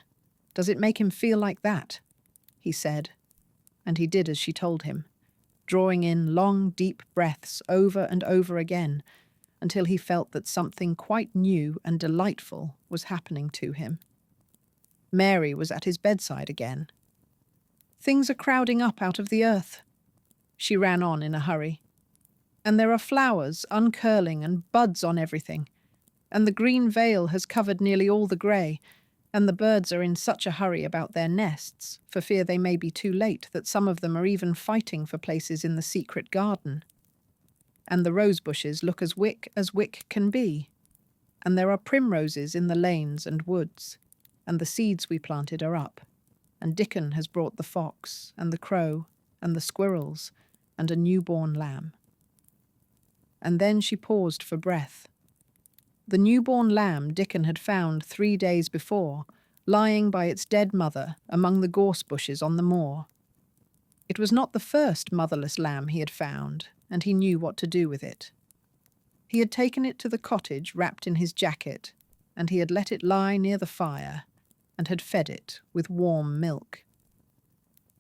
Does it make him feel like that?" he said, and he did as she told him, drawing in long, deep breaths over and over again, until he felt that something quite new and delightful was happening to him. Mary was at his bedside again. "Things are crowding up out of the earth," she ran on in a hurry. "And there are flowers uncurling and buds on everything, and the green veil has covered nearly all the grey, and the birds are in such a hurry about their nests, for fear they may be too late, that some of them are even fighting for places in the secret garden. And the rose bushes look as wick can be, and there are primroses in the lanes and woods, and the seeds we planted are up, and Dickon has brought the fox, and the crow, and the squirrels, and a newborn lamb." And then she paused for breath. the newborn lamb Dickon had found 3 days before, lying by its dead mother among the gorse bushes on the moor. It was not the first motherless lamb he had found, and he knew what to do with it. He had taken it to the cottage wrapped in his jacket, and he had let it lie near the fire, and had fed it with warm milk.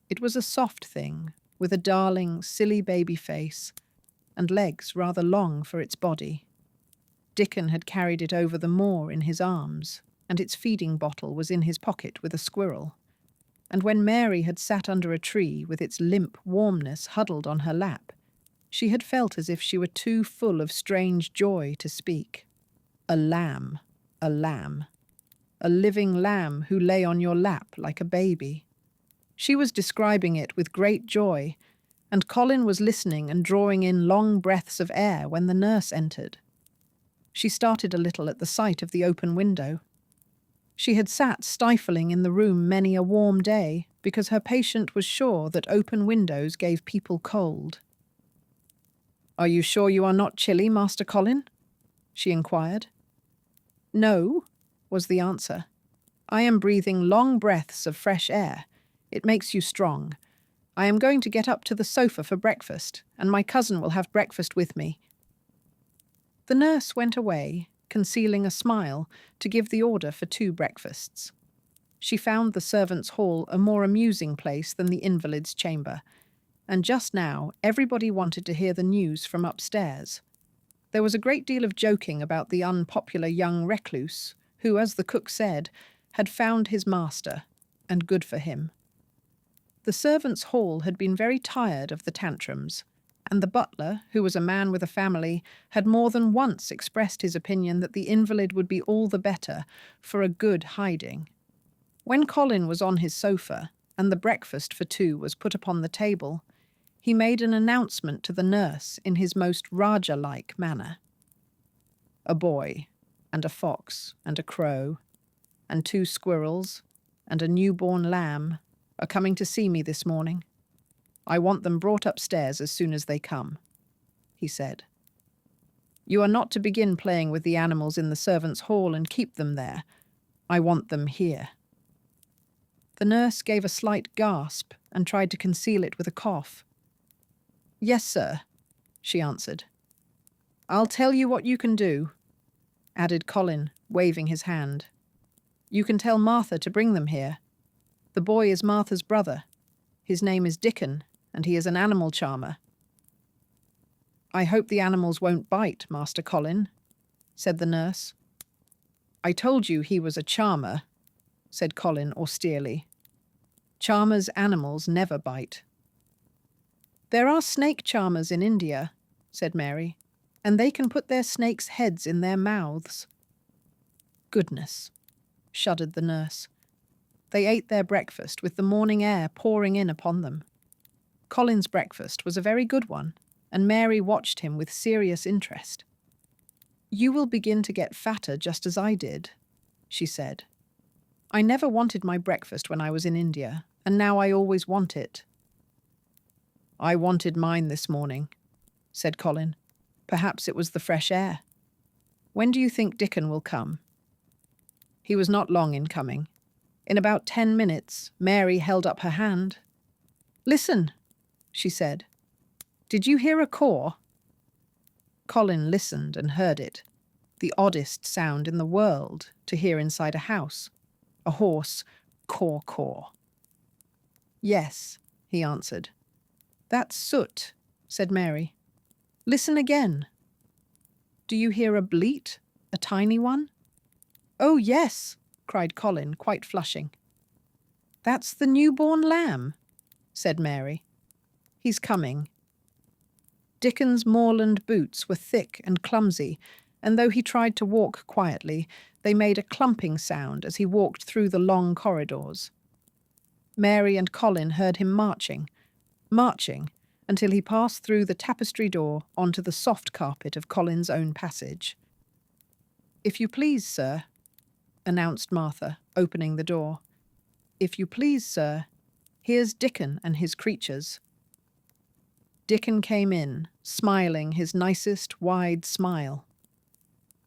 It was a soft thing, with a darling, silly baby face, and legs rather long for its body. Dickon had carried it over the moor in his arms, and its feeding bottle was in his pocket with a squirrel. And when Mary had sat under a tree with its limp warmness huddled on her lap, she had felt as if she were too full of strange joy to speak. A lamb, a lamb. A living lamb who lay on your lap like a baby. She was describing it with great joy, and Colin was listening and drawing in long breaths of air when the nurse entered. She started a little at the sight of the open window. She had sat stifling in the room many a warm day because her patient was sure that open windows gave people cold. "Are you sure you are not chilly, Master Colin?" she inquired. "No," was the answer. "I am breathing long breaths of fresh air. It makes you strong. I am going to get up to the sofa for breakfast, and my cousin will have breakfast with me." The nurse went away, concealing a smile, to give the order for 2 breakfasts. She found the servants' hall a more amusing place than the invalid's chamber, and just now everybody wanted to hear the news from upstairs. There was a great deal of joking about the unpopular young recluse, who, as the cook said, had found his master, and good for him. The servants' hall had been very tired of the tantrums, and the butler, who was a man with a family, had more than once expressed his opinion that the invalid would be all the better for a good hiding. When Colin was on his sofa, and the breakfast for 2 was put upon the table, he made an announcement to the nurse in his most Raja-like manner. "A boy, and a fox, and a crow, and 2 squirrels, and a newborn lamb are coming to see me this morning. I want them brought upstairs as soon as they come," he said. "You are not to begin playing with the animals in the servants' hall and keep them there. I want them here." The nurse gave a slight gasp and tried to conceal it with a cough. "Yes, sir," she answered. "I'll tell you what you can do," added Colin, waving his hand. "You can tell Martha to bring them here. The boy is Martha's brother. His name is Dickon, and he is an animal charmer." "I hope the animals won't bite, Master Colin," said the nurse. "I told you he was a charmer," said Colin austerely. "Charmers' animals never bite." "There are snake charmers in India," said Mary, "and they can put their snakes' heads in their mouths." "Goodness," shuddered the nurse. They ate their breakfast with the morning air pouring in upon them. Colin's breakfast was a very good one, and Mary watched him with serious interest. "You will begin to get fatter just as I did," she said. "I never wanted my breakfast when I was in India, and now I always want it." "I wanted mine this morning," said Colin. "Perhaps it was the fresh air. When do you think Dickon will come?" He was not long in coming. In about 10 minutes, Mary held up her hand. "Listen," she said. "Did you hear a caw?" Colin listened and heard it, the oddest sound in the world to hear inside a house. A hoarse caw-caw. "Yes," he answered. "That's soot," said Mary. "Listen again." "Do you hear a bleat, a tiny one?" "Oh, yes," cried Colin, quite flushing. "That's the newborn lamb," said Mary. "He's coming." Dickon's moorland boots were thick and clumsy, and though he tried to walk quietly, they made a clumping sound as he walked through the long corridors. Mary and Colin heard him marching, until he passed through the tapestry door onto the soft carpet of Colin's own passage. "If you please, sir," announced Martha, opening the door. "If you please, sir, here's Dickon and his creatures." Dickon came in, smiling his nicest wide smile.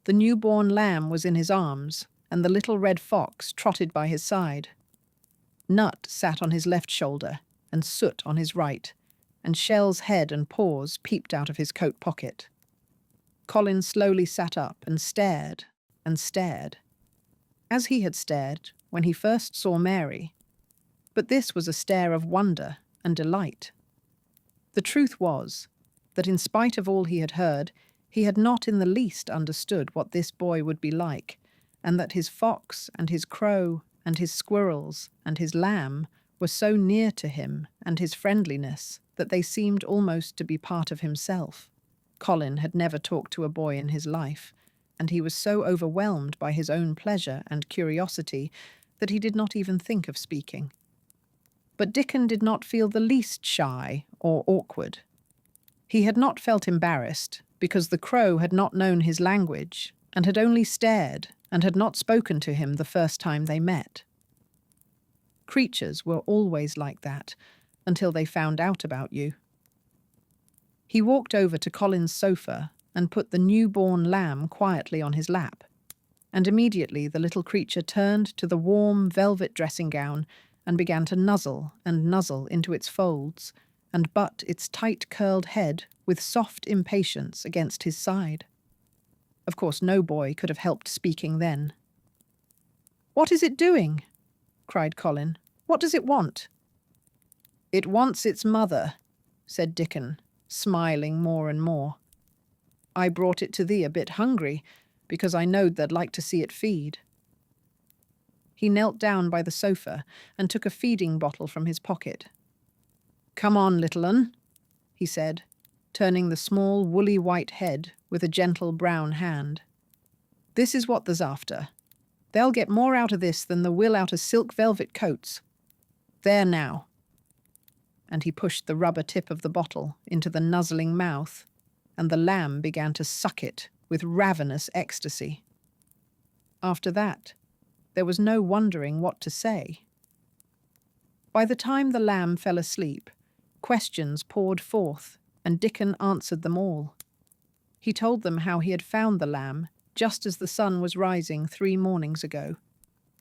The newborn lamb was in his arms, and the little red fox trotted by his side. Nut sat on his left shoulder, and Soot on his right, and Shell's head and paws peeped out of his coat pocket. Colin slowly sat up and stared, as he had stared when he first saw Mary. But this was a stare of wonder and delight. The truth was that in spite of all he had heard, he had not in the least understood what this boy would be like, and that his fox and his crow and his squirrels and his lamb were so near to him and his friendliness that they seemed almost to be part of himself. Colin had never talked to a boy in his life, and he was so overwhelmed by his own pleasure and curiosity that he did not even think of speaking. But Dickon did not feel the least shy or awkward. He had not felt embarrassed, because the crow had not known his language and had only stared and had not spoken to him the first time they met. Creatures were always like that, until they found out about you. He walked over to Colin's sofa and put the newborn lamb quietly on his lap, and immediately the little creature turned to the warm velvet dressing gown and began to nuzzle and nuzzle into its folds, and butt its tight-curled head with soft impatience against his side. Of course, no boy could have helped speaking then. "What is it doing?" cried Colin. "What does it want?" "It wants its mother," said Dickon, smiling more and more. "I brought it to thee a bit hungry, because I knowed thou'd like to see it feed." He knelt down by the sofa and took a feeding bottle from his pocket. "Come on, little un," he said, turning the small woolly white head with a gentle brown hand. "This is what there's after. They'll get more out of this than they will out of silk velvet coats. There now." And he pushed the rubber tip of the bottle into the nuzzling mouth, and the lamb began to suck it with ravenous ecstasy. After that, there was no wondering what to say. By the time the lamb fell asleep, questions poured forth, and Dickon answered them all. He told them how he had found the lamb just as the sun was rising 3 mornings ago.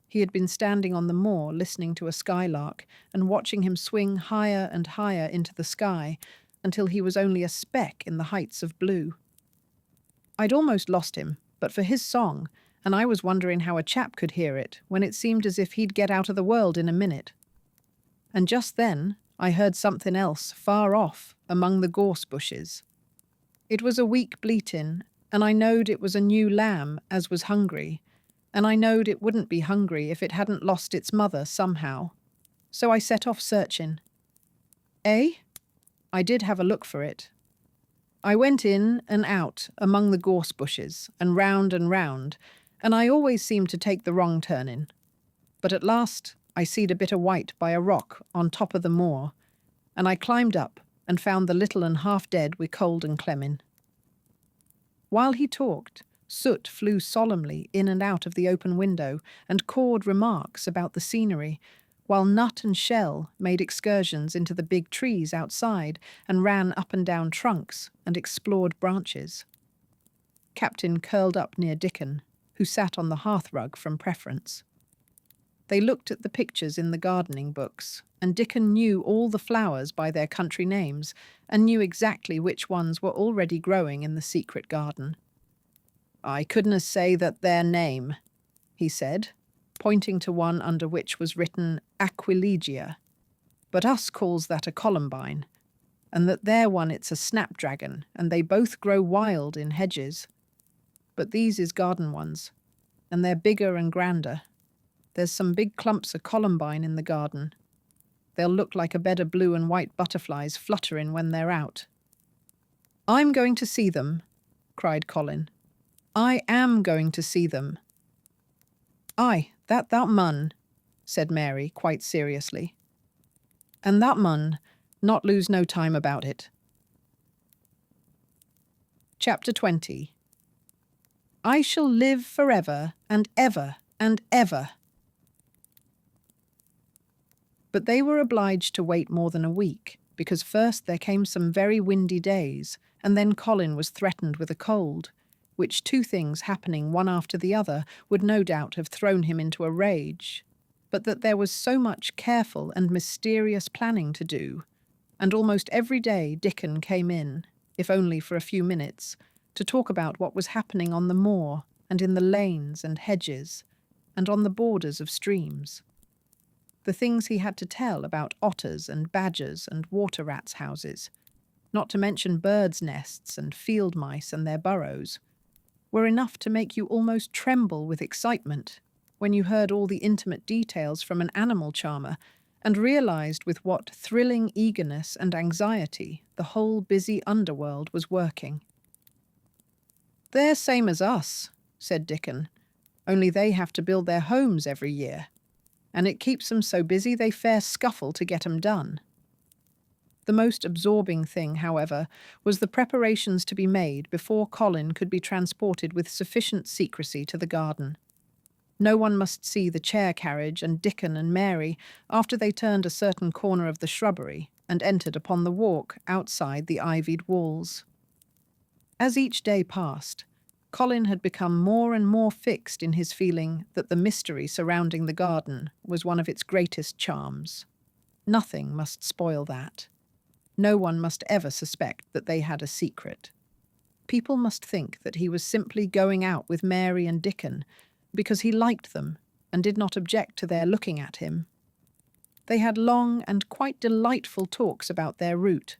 He had been standing on the moor listening to a skylark and watching him swing higher and higher into the sky until he was only a speck in the heights of blue. I'd almost lost him, but for his song, and I was wondering how a chap could hear it when it seemed as if he'd get out of the world in a minute. And just then I heard something else far off among the gorse bushes. It was a weak bleatin', and I knowed it was a new lamb as was hungry, and I knowed it wouldn't be hungry if it hadn't lost its mother somehow. So I set off searchin'. I did have a look for it. I went in and out among the gorse bushes and round, and I always seemed to take the wrong turnin'. But at last I seed a bit of white by a rock on top of the moor, and I climbed up and found the little un half dead wi' cold and clemmin'. While he talked, Soot flew solemnly in and out of the open window and cawed remarks about the scenery, while Nut and Shell made excursions into the big trees outside and ran up and down trunks and explored branches. Captain curled up near Dickon, who sat on the hearthrug from preference. They looked at the pictures in the gardening books, and Dickon knew all the flowers by their country names and knew exactly which ones were already growing in the secret garden. "I couldna say that their name," he said, pointing to one under which was written Aquilegia, "but us calls that a columbine, and that there one it's a snapdragon, and they both grow wild in hedges. But these is garden ones, and they're bigger and grander. There's some big clumps of columbine in the garden. They'll look like a bed of blue and white butterflies flutterin' when they're out." "I'm going to see them," cried Colin. "I am going to see them." "Aye, that thou mun," said Mary quite seriously. "And that mun not lose no time about it." Chapter 20. I shall live forever and ever and ever. But they were obliged to wait more than a week, because first there came some very windy days, and then Colin was threatened with a cold, which two things happening one after the other would no doubt have thrown him into a rage, but that there was so much careful and mysterious planning to do, and almost every day Dickon came in, if only for a few minutes, to talk about what was happening on the moor and in the lanes and hedges, and on the borders of streams. The things he had to tell about otters and badgers and water rats' houses, not to mention birds' nests and field mice and their burrows, were enough to make you almost tremble with excitement when you heard all the intimate details from an animal charmer and realized with what thrilling eagerness and anxiety the whole busy underworld was working. "They're same as us," said Dickon, "only they have to build their homes every year, and it keeps 'em so busy they fair scuffle to get 'em done." The most absorbing thing, however, was the preparations to be made before Colin could be transported with sufficient secrecy to the garden. No one must see the chair carriage and Dickon and Mary after they turned a certain corner of the shrubbery and entered upon the walk outside the ivied walls. As each day passed, Colin had become more and more fixed in his feeling that the mystery surrounding the garden was one of its greatest charms. Nothing must spoil that. No one must ever suspect that they had a secret. People must think that he was simply going out with Mary and Dickon because he liked them and did not object to their looking at him. They had long and quite delightful talks about their route.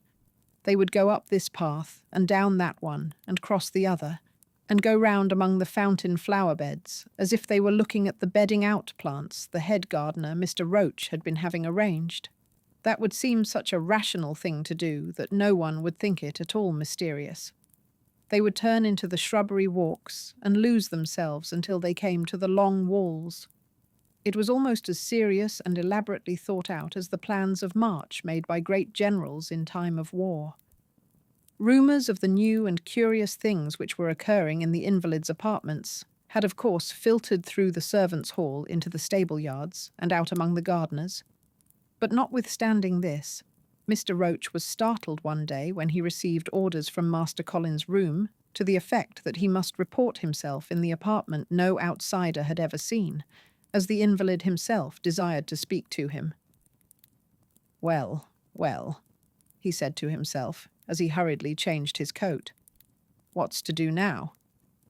They would go up this path and down that one and cross the other, and go round among the fountain flower beds as if they were looking at the bedding out plants the head gardener, Mr. Roach, had been having arranged. That would seem such a rational thing to do that no one would think it at all mysterious. They would turn into the shrubbery walks and lose themselves until they came to the long walls. It was almost as serious and elaborately thought out as the plans of march made by great generals in time of war. Rumours of the new and curious things which were occurring in the invalids' apartments had of course filtered through the servants' hall into the stable yards and out among the gardeners. But notwithstanding this, Mr. Roach was startled one day when he received orders from Master Colin's room to the effect that he must report himself in the apartment no outsider had ever seen, as the invalid himself desired to speak to him. "Well, well," he said to himself as he hurriedly changed his coat. "What's to do now?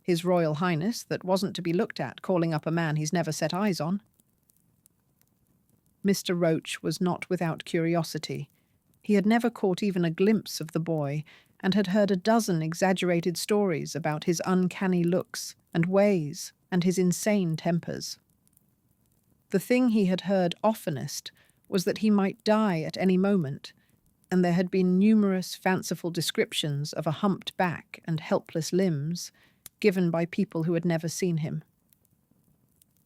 His Royal Highness, that wasn't to be looked at, calling up a man he's never set eyes on." Mr. Roach was not without curiosity. He had never caught even a glimpse of the boy, and had heard a dozen exaggerated stories about his uncanny looks and ways and his insane tempers. The thing he had heard oftenest was that he might die at any moment, and there had been numerous fanciful descriptions of a humped back and helpless limbs given by people who had never seen him.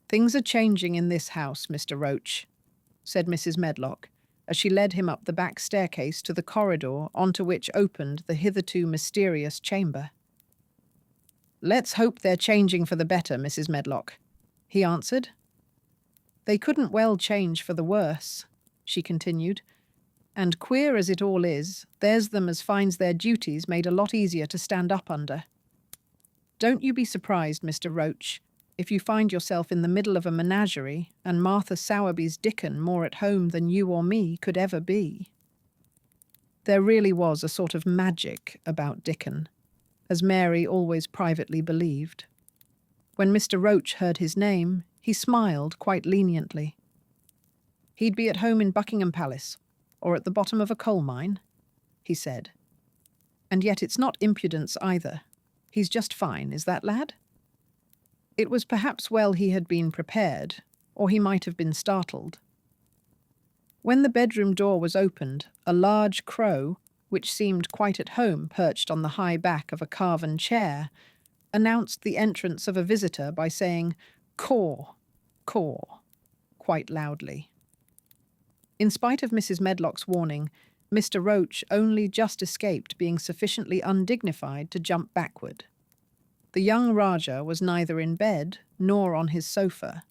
"Things are changing in this house, Mr. Roach," said Mrs. Medlock, as she led him up the back staircase to the corridor onto which opened the hitherto mysterious chamber. "Let's hope they're changing for the better, Mrs. Medlock," he answered. "They couldn't well change for the worse," she continued, "and queer as it all is, there's them as finds their duties made a lot easier to stand up under. Don't you be surprised, Mr. Roach, if you find yourself in the middle of a menagerie and Martha Sowerby's Dickon more at home than you or me could ever be." There really was a sort of magic about Dickon, as Mary always privately believed. When Mr. Roach heard his name, he smiled quite leniently. "He'd be at home in Buckingham Palace, or at the bottom of a coal mine," he said. "And yet it's not impudence either. He's just fine, is that lad?" It was perhaps well he had been prepared, or he might have been startled. When the bedroom door was opened, a large crow, which seemed quite at home perched on the high back of a carven chair, announced the entrance of a visitor by saying, "Caw, caw," quite loudly. In spite of Mrs. Medlock's warning, Mr. Roach only just escaped being sufficiently undignified to jump backward. The young Rajah was neither in bed nor on his sofa.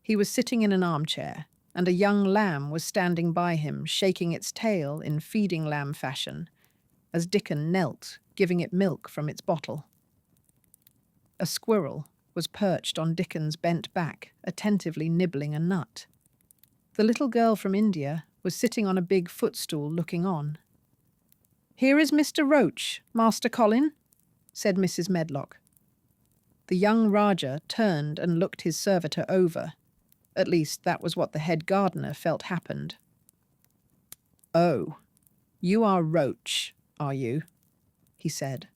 He was sitting in an armchair, and a young lamb was standing by him, shaking its tail in feeding lamb fashion, as Dickon knelt, giving it milk from its bottle. A squirrel was perched on Dickon's bent back, attentively nibbling a nut. The little girl from India was sitting on a big footstool looking on. "Here is Mr. Roach, Master Colin," said Mrs. Medlock. The young Rajah turned and looked his servitor over. At least that was what the head gardener felt happened. "Oh, you are Roach, are you?" he said.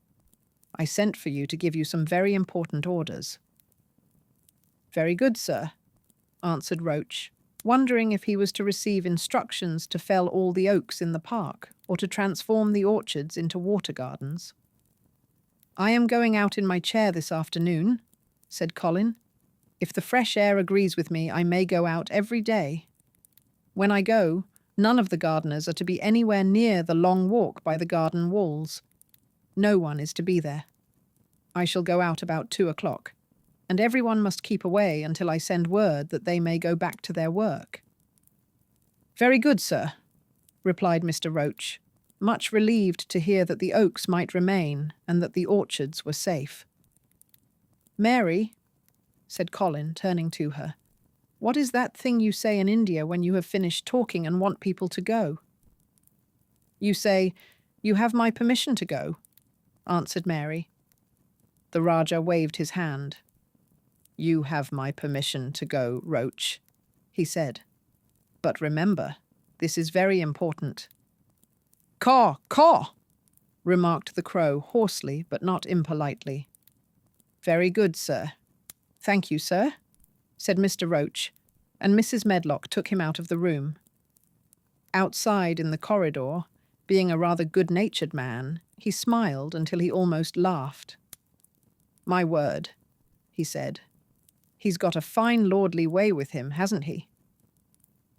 "I sent for you to give you some very important orders." "Very good, sir," answered Roach, wondering if he was to receive instructions to fell all the oaks in the park or to transform the orchards into water gardens. "I am going out in my chair this afternoon," said Colin. "If the fresh air agrees with me, I may go out every day. When I go, none of the gardeners are to be anywhere near the long walk by the garden walls. No one is to be there. I shall go out about 2 o'clock, and everyone must keep away until I send word that they may go back to their work." "Very good, sir," replied Mr. Roach, much relieved to hear that the oaks might remain and that the orchards were safe. "Mary," said Colin, turning to her, "what is that thing you say in India when you have finished talking and want people to go?" "You say, 'You have my permission to go,'" answered Mary. The Rajah waved his hand. "You have my permission to go, Roach," he said. "But remember, this is very important." "Caw, caw," remarked the crow hoarsely but not impolitely. "Very good, sir." "Thank you, sir," said Mr. Roach, and Mrs. Medlock took him out of the room. Outside in the corridor, being a rather good-natured man, he smiled until he almost laughed. "My word," he said. "He's got a fine lordly way with him, hasn't he?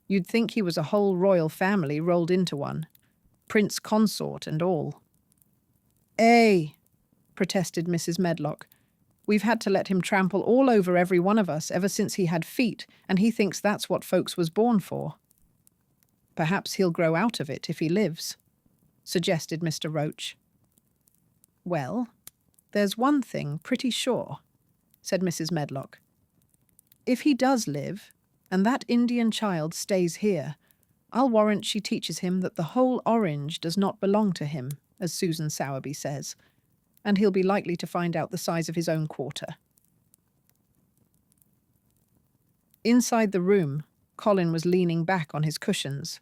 You'd think he was a whole royal family rolled into one, prince consort and all." "Eh," protested Mrs. Medlock. "We've had to let him trample all over every one of us ever since he had feet, and he thinks that's what folks was born for." "Perhaps he'll grow out of it if he lives," suggested Mr. Roach. "Well, there's one thing pretty sure," said Mrs. Medlock. "If he does live, and that Indian child stays here, I'll warrant she teaches him that the whole orange does not belong to him, as Susan Sowerby says, and he'll be likely to find out the size of his own quarter." Inside the room, Colin was leaning back on his cushions.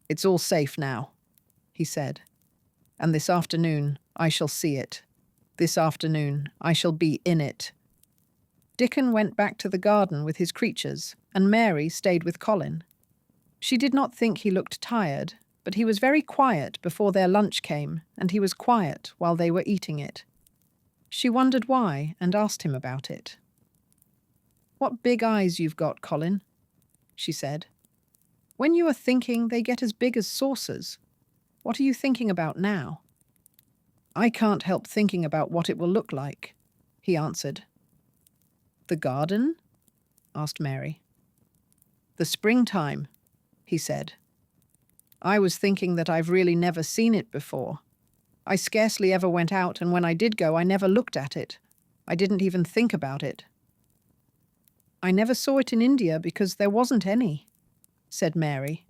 "It's all safe now," he said. "And this afternoon I shall see it. This afternoon I shall be in it." Dickon went back to the garden with his creatures, and Mary stayed with Colin. She did not think he looked tired, but he was very quiet before their lunch came, and he was quiet while they were eating it. She wondered why and asked him about it. "What big eyes you've got, Colin," she said. "When you are thinking, they get as big as saucers. What are you thinking about now?" "I can't help thinking about what it will look like," he answered. "The garden?" asked Mary. "The springtime," he said. "I was thinking that I've really never seen it before. I scarcely ever went out, and when I did go, I never looked at it. I didn't even think about it." "I never saw it in India because there wasn't any," said Mary.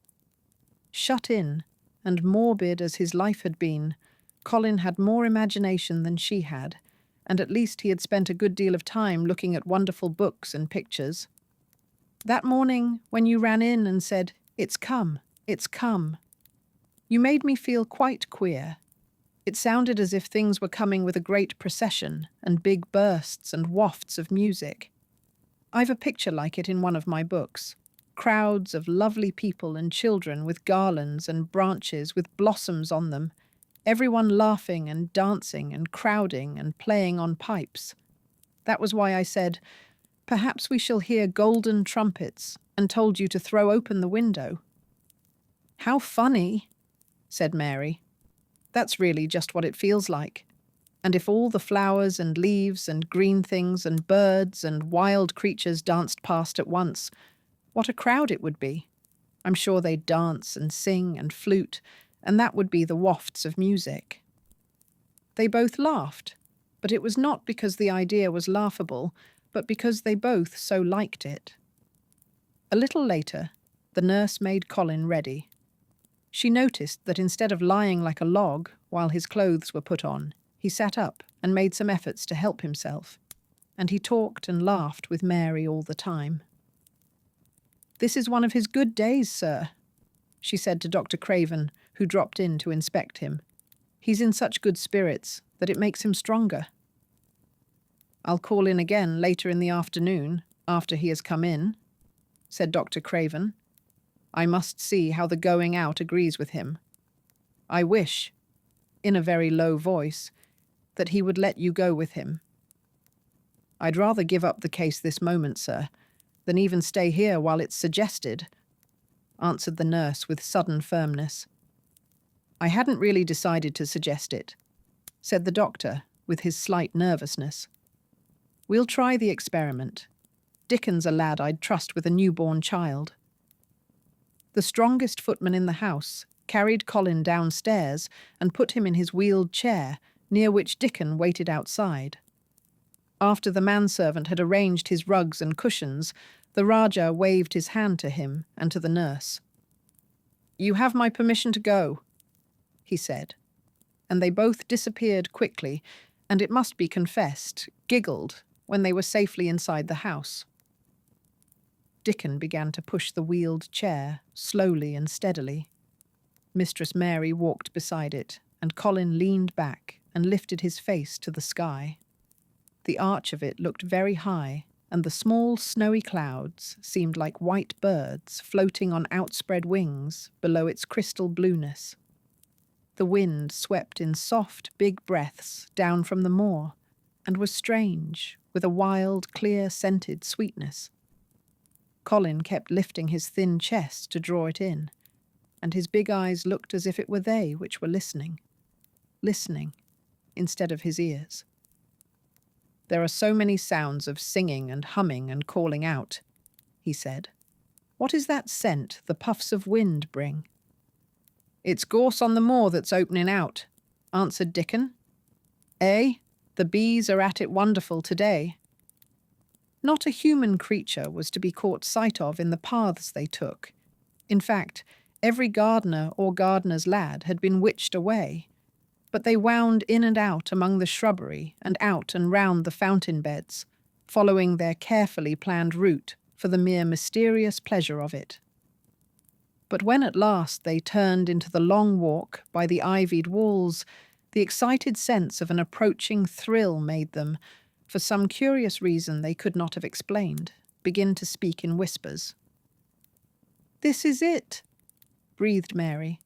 Shut in, and morbid as his life had been, Colin had more imagination than she had, and at least he had spent a good deal of time looking at wonderful books and pictures. "That morning, when you ran in and said, 'It's come, it's come,' you made me feel quite queer. It sounded as if things were coming with a great procession and big bursts and wafts of music. I've a picture like it in one of my books. Crowds of lovely people and children with garlands and branches with blossoms on them, everyone laughing and dancing and crowding and playing on pipes. That was why I said, 'Perhaps we shall hear golden trumpets,' and told you to throw open the window." "How funny," said Mary. "That's really just what it feels like. And if all the flowers and leaves and green things and birds and wild creatures danced past at once, what a crowd it would be. I'm sure they'd dance and sing and flute, and that would be the wafts of music." They both laughed, but it was not because the idea was laughable, but because they both so liked it. A little later, the nurse made Colin ready. She noticed that instead of lying like a log while his clothes were put on, he sat up and made some efforts to help himself, and he talked and laughed with Mary all the time. "This is one of his good days, sir," she said to Dr. Craven, who dropped in to inspect him. "He's in such good spirits that it makes him stronger." "I'll call in again later in the afternoon, after he has come in," said Dr. Craven. "I must see how the going out agrees with him. I wish," in a very low voice, "that he would let you go with him." "I'd rather give up the case this moment, sir, than even stay here while it's suggested," answered the nurse with sudden firmness. "I hadn't really decided to suggest it," said the doctor with his slight nervousness. "We'll try the experiment. Dickon's a lad I'd trust with a newborn child." The strongest footman in the house carried Colin downstairs and put him in his wheeled chair, near which Dickon waited outside. After the manservant had arranged his rugs and cushions, the Rajah waved his hand to him and to the nurse. "You have my permission to go," he said, and they both disappeared quickly, and it must be confessed, giggled when they were safely inside the house. Dickon began to push the wheeled chair, slowly and steadily. Mistress Mary walked beside it, and Colin leaned back and lifted his face to the sky. The arch of it looked very high, and the small snowy clouds seemed like white birds floating on outspread wings below its crystal blueness. The wind swept in soft, big breaths down from the moor, and was strange, with a wild, clear-scented sweetness. Colin kept lifting his thin chest to draw it in, and his big eyes looked as if it were they which were listening instead of his ears. "There are so many sounds of singing and humming and calling out," he said. "What is that scent the puffs of wind bring?" "It's gorse on the moor that's opening out," answered Dickon. "Eh? The bees are at it wonderful today." Not a human creature was to be caught sight of in the paths they took. In fact, every gardener or gardener's lad had been witched away, but they wound in and out among the shrubbery and out and round the fountain beds, following their carefully planned route for the mere mysterious pleasure of it. But when at last they turned into the long walk by the ivied walls, the excited sense of an approaching thrill made them, for some curious reason they could not have explained, begin to speak in whispers. "This is it," breathed Mary.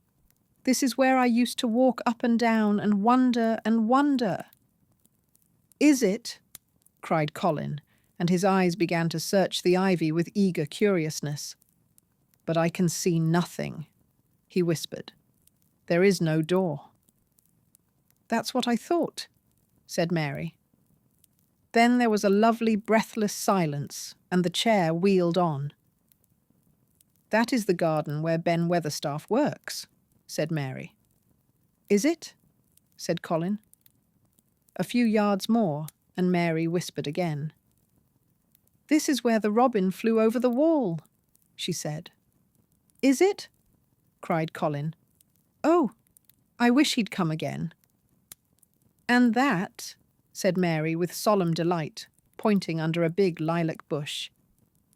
"This is where I used to walk up and down and wonder and wonder." "Is it?" cried Colin, and his eyes began to search the ivy with eager curiousness. "But I can see nothing," he whispered. "There is no door." "That's what I thought," said Mary. Then there was a lovely breathless silence, and the chair wheeled on. "That is the garden where Ben Weatherstaff works," said Mary. "Is it?" said Colin. A few yards more, and Mary whispered again. "This is where the robin flew over the wall," she said. "Is it?" cried Colin. "Oh, I wish he'd come again." "And that," said Mary with solemn delight, pointing under a big lilac bush,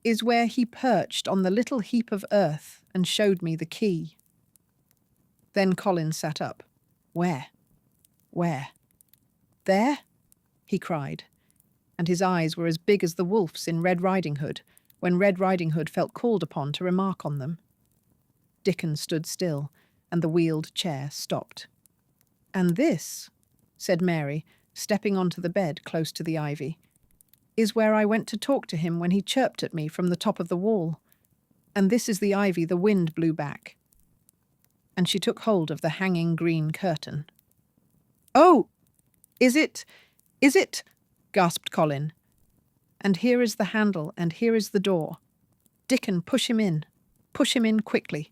"is where he perched on the little heap of earth and showed me the key." Then Colin sat up. "Where? Where? There?" he cried, and his eyes were as big as the wolf's in Red Riding Hood, when Red Riding Hood felt called upon to remark on them. Dickon stood still, and the wheeled chair stopped. "And this," said Mary, stepping onto the bed close to the ivy, "is where I went to talk to him when he chirped at me from the top of the wall. And this is the ivy the wind blew back." And she took hold of the hanging green curtain. "Oh! Is it? Is it?" gasped Colin. "And here is the handle, and here is the door. Dickon, push him in quickly."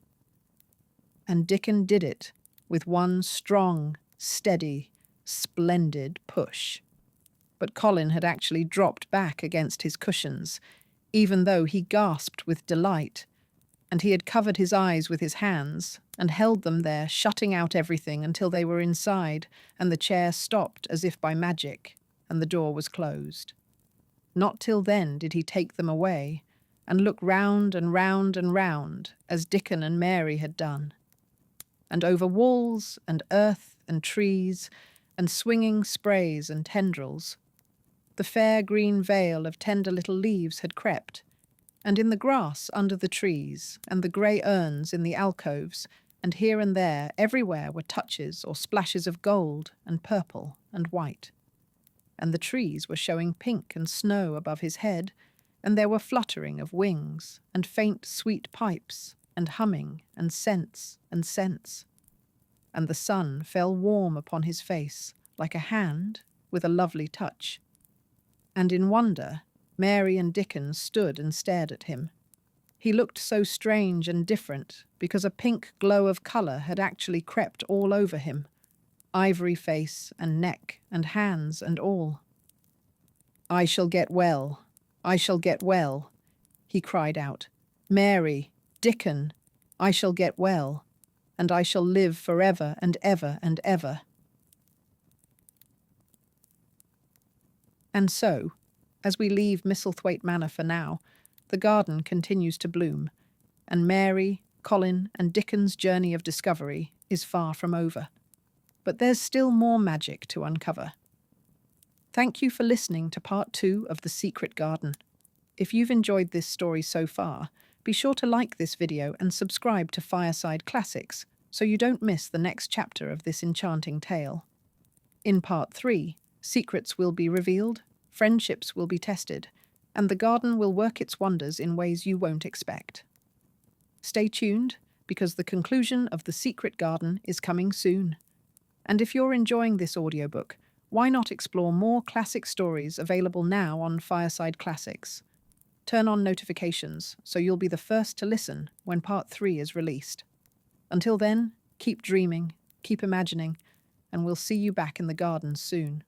And Dickon did it with one strong, steady, splendid push. but Colin had actually dropped back against his cushions, even though he gasped with delight, and he had covered his eyes with his hands and held them there, shutting out everything until they were inside and the chair stopped as if by magic and the door was closed. Not till then did he take them away and look round and round and round as Dickon and Mary had done. And over walls and earth and trees and swinging sprays and tendrils, the fair green veil of tender little leaves had crept, and in the grass under the trees, and the grey urns in the alcoves, and here and there, everywhere were touches or splashes of gold and purple and white. And the trees were showing pink and snow above his head, and there were fluttering of wings, and faint sweet pipes, and humming, and scents, and scents. And the sun fell warm upon his face, like a hand with a lovely touch. And in wonder, Mary and Dickon stood and stared at him. He looked so strange and different because a pink glow of colour had actually crept all over him, ivory face and neck and hands and all. "I shall get well, I shall get well," he cried out. "Mary, Dickon, I shall get well, and I shall live forever and ever and ever." And so, as we leave Misselthwaite Manor for now, the garden continues to bloom, and Mary, Colin, and Dickon's journey of discovery is far from over. But there's still more magic to uncover. Thank you for listening to part 2 of The Secret Garden. If you've enjoyed this story so far, be sure to like this video and subscribe to Fireside Classics so you don't miss the next chapter of this enchanting tale. In part 3, secrets will be revealed, friendships will be tested, and the garden will work its wonders in ways you won't expect. Stay tuned, because the conclusion of The Secret Garden is coming soon. And if you're enjoying this audiobook, why not explore more classic stories available now on Fireside Classics? Turn on notifications so you'll be the first to listen when part 3 is released. Until then, keep dreaming, keep imagining, and we'll see you back in the garden soon.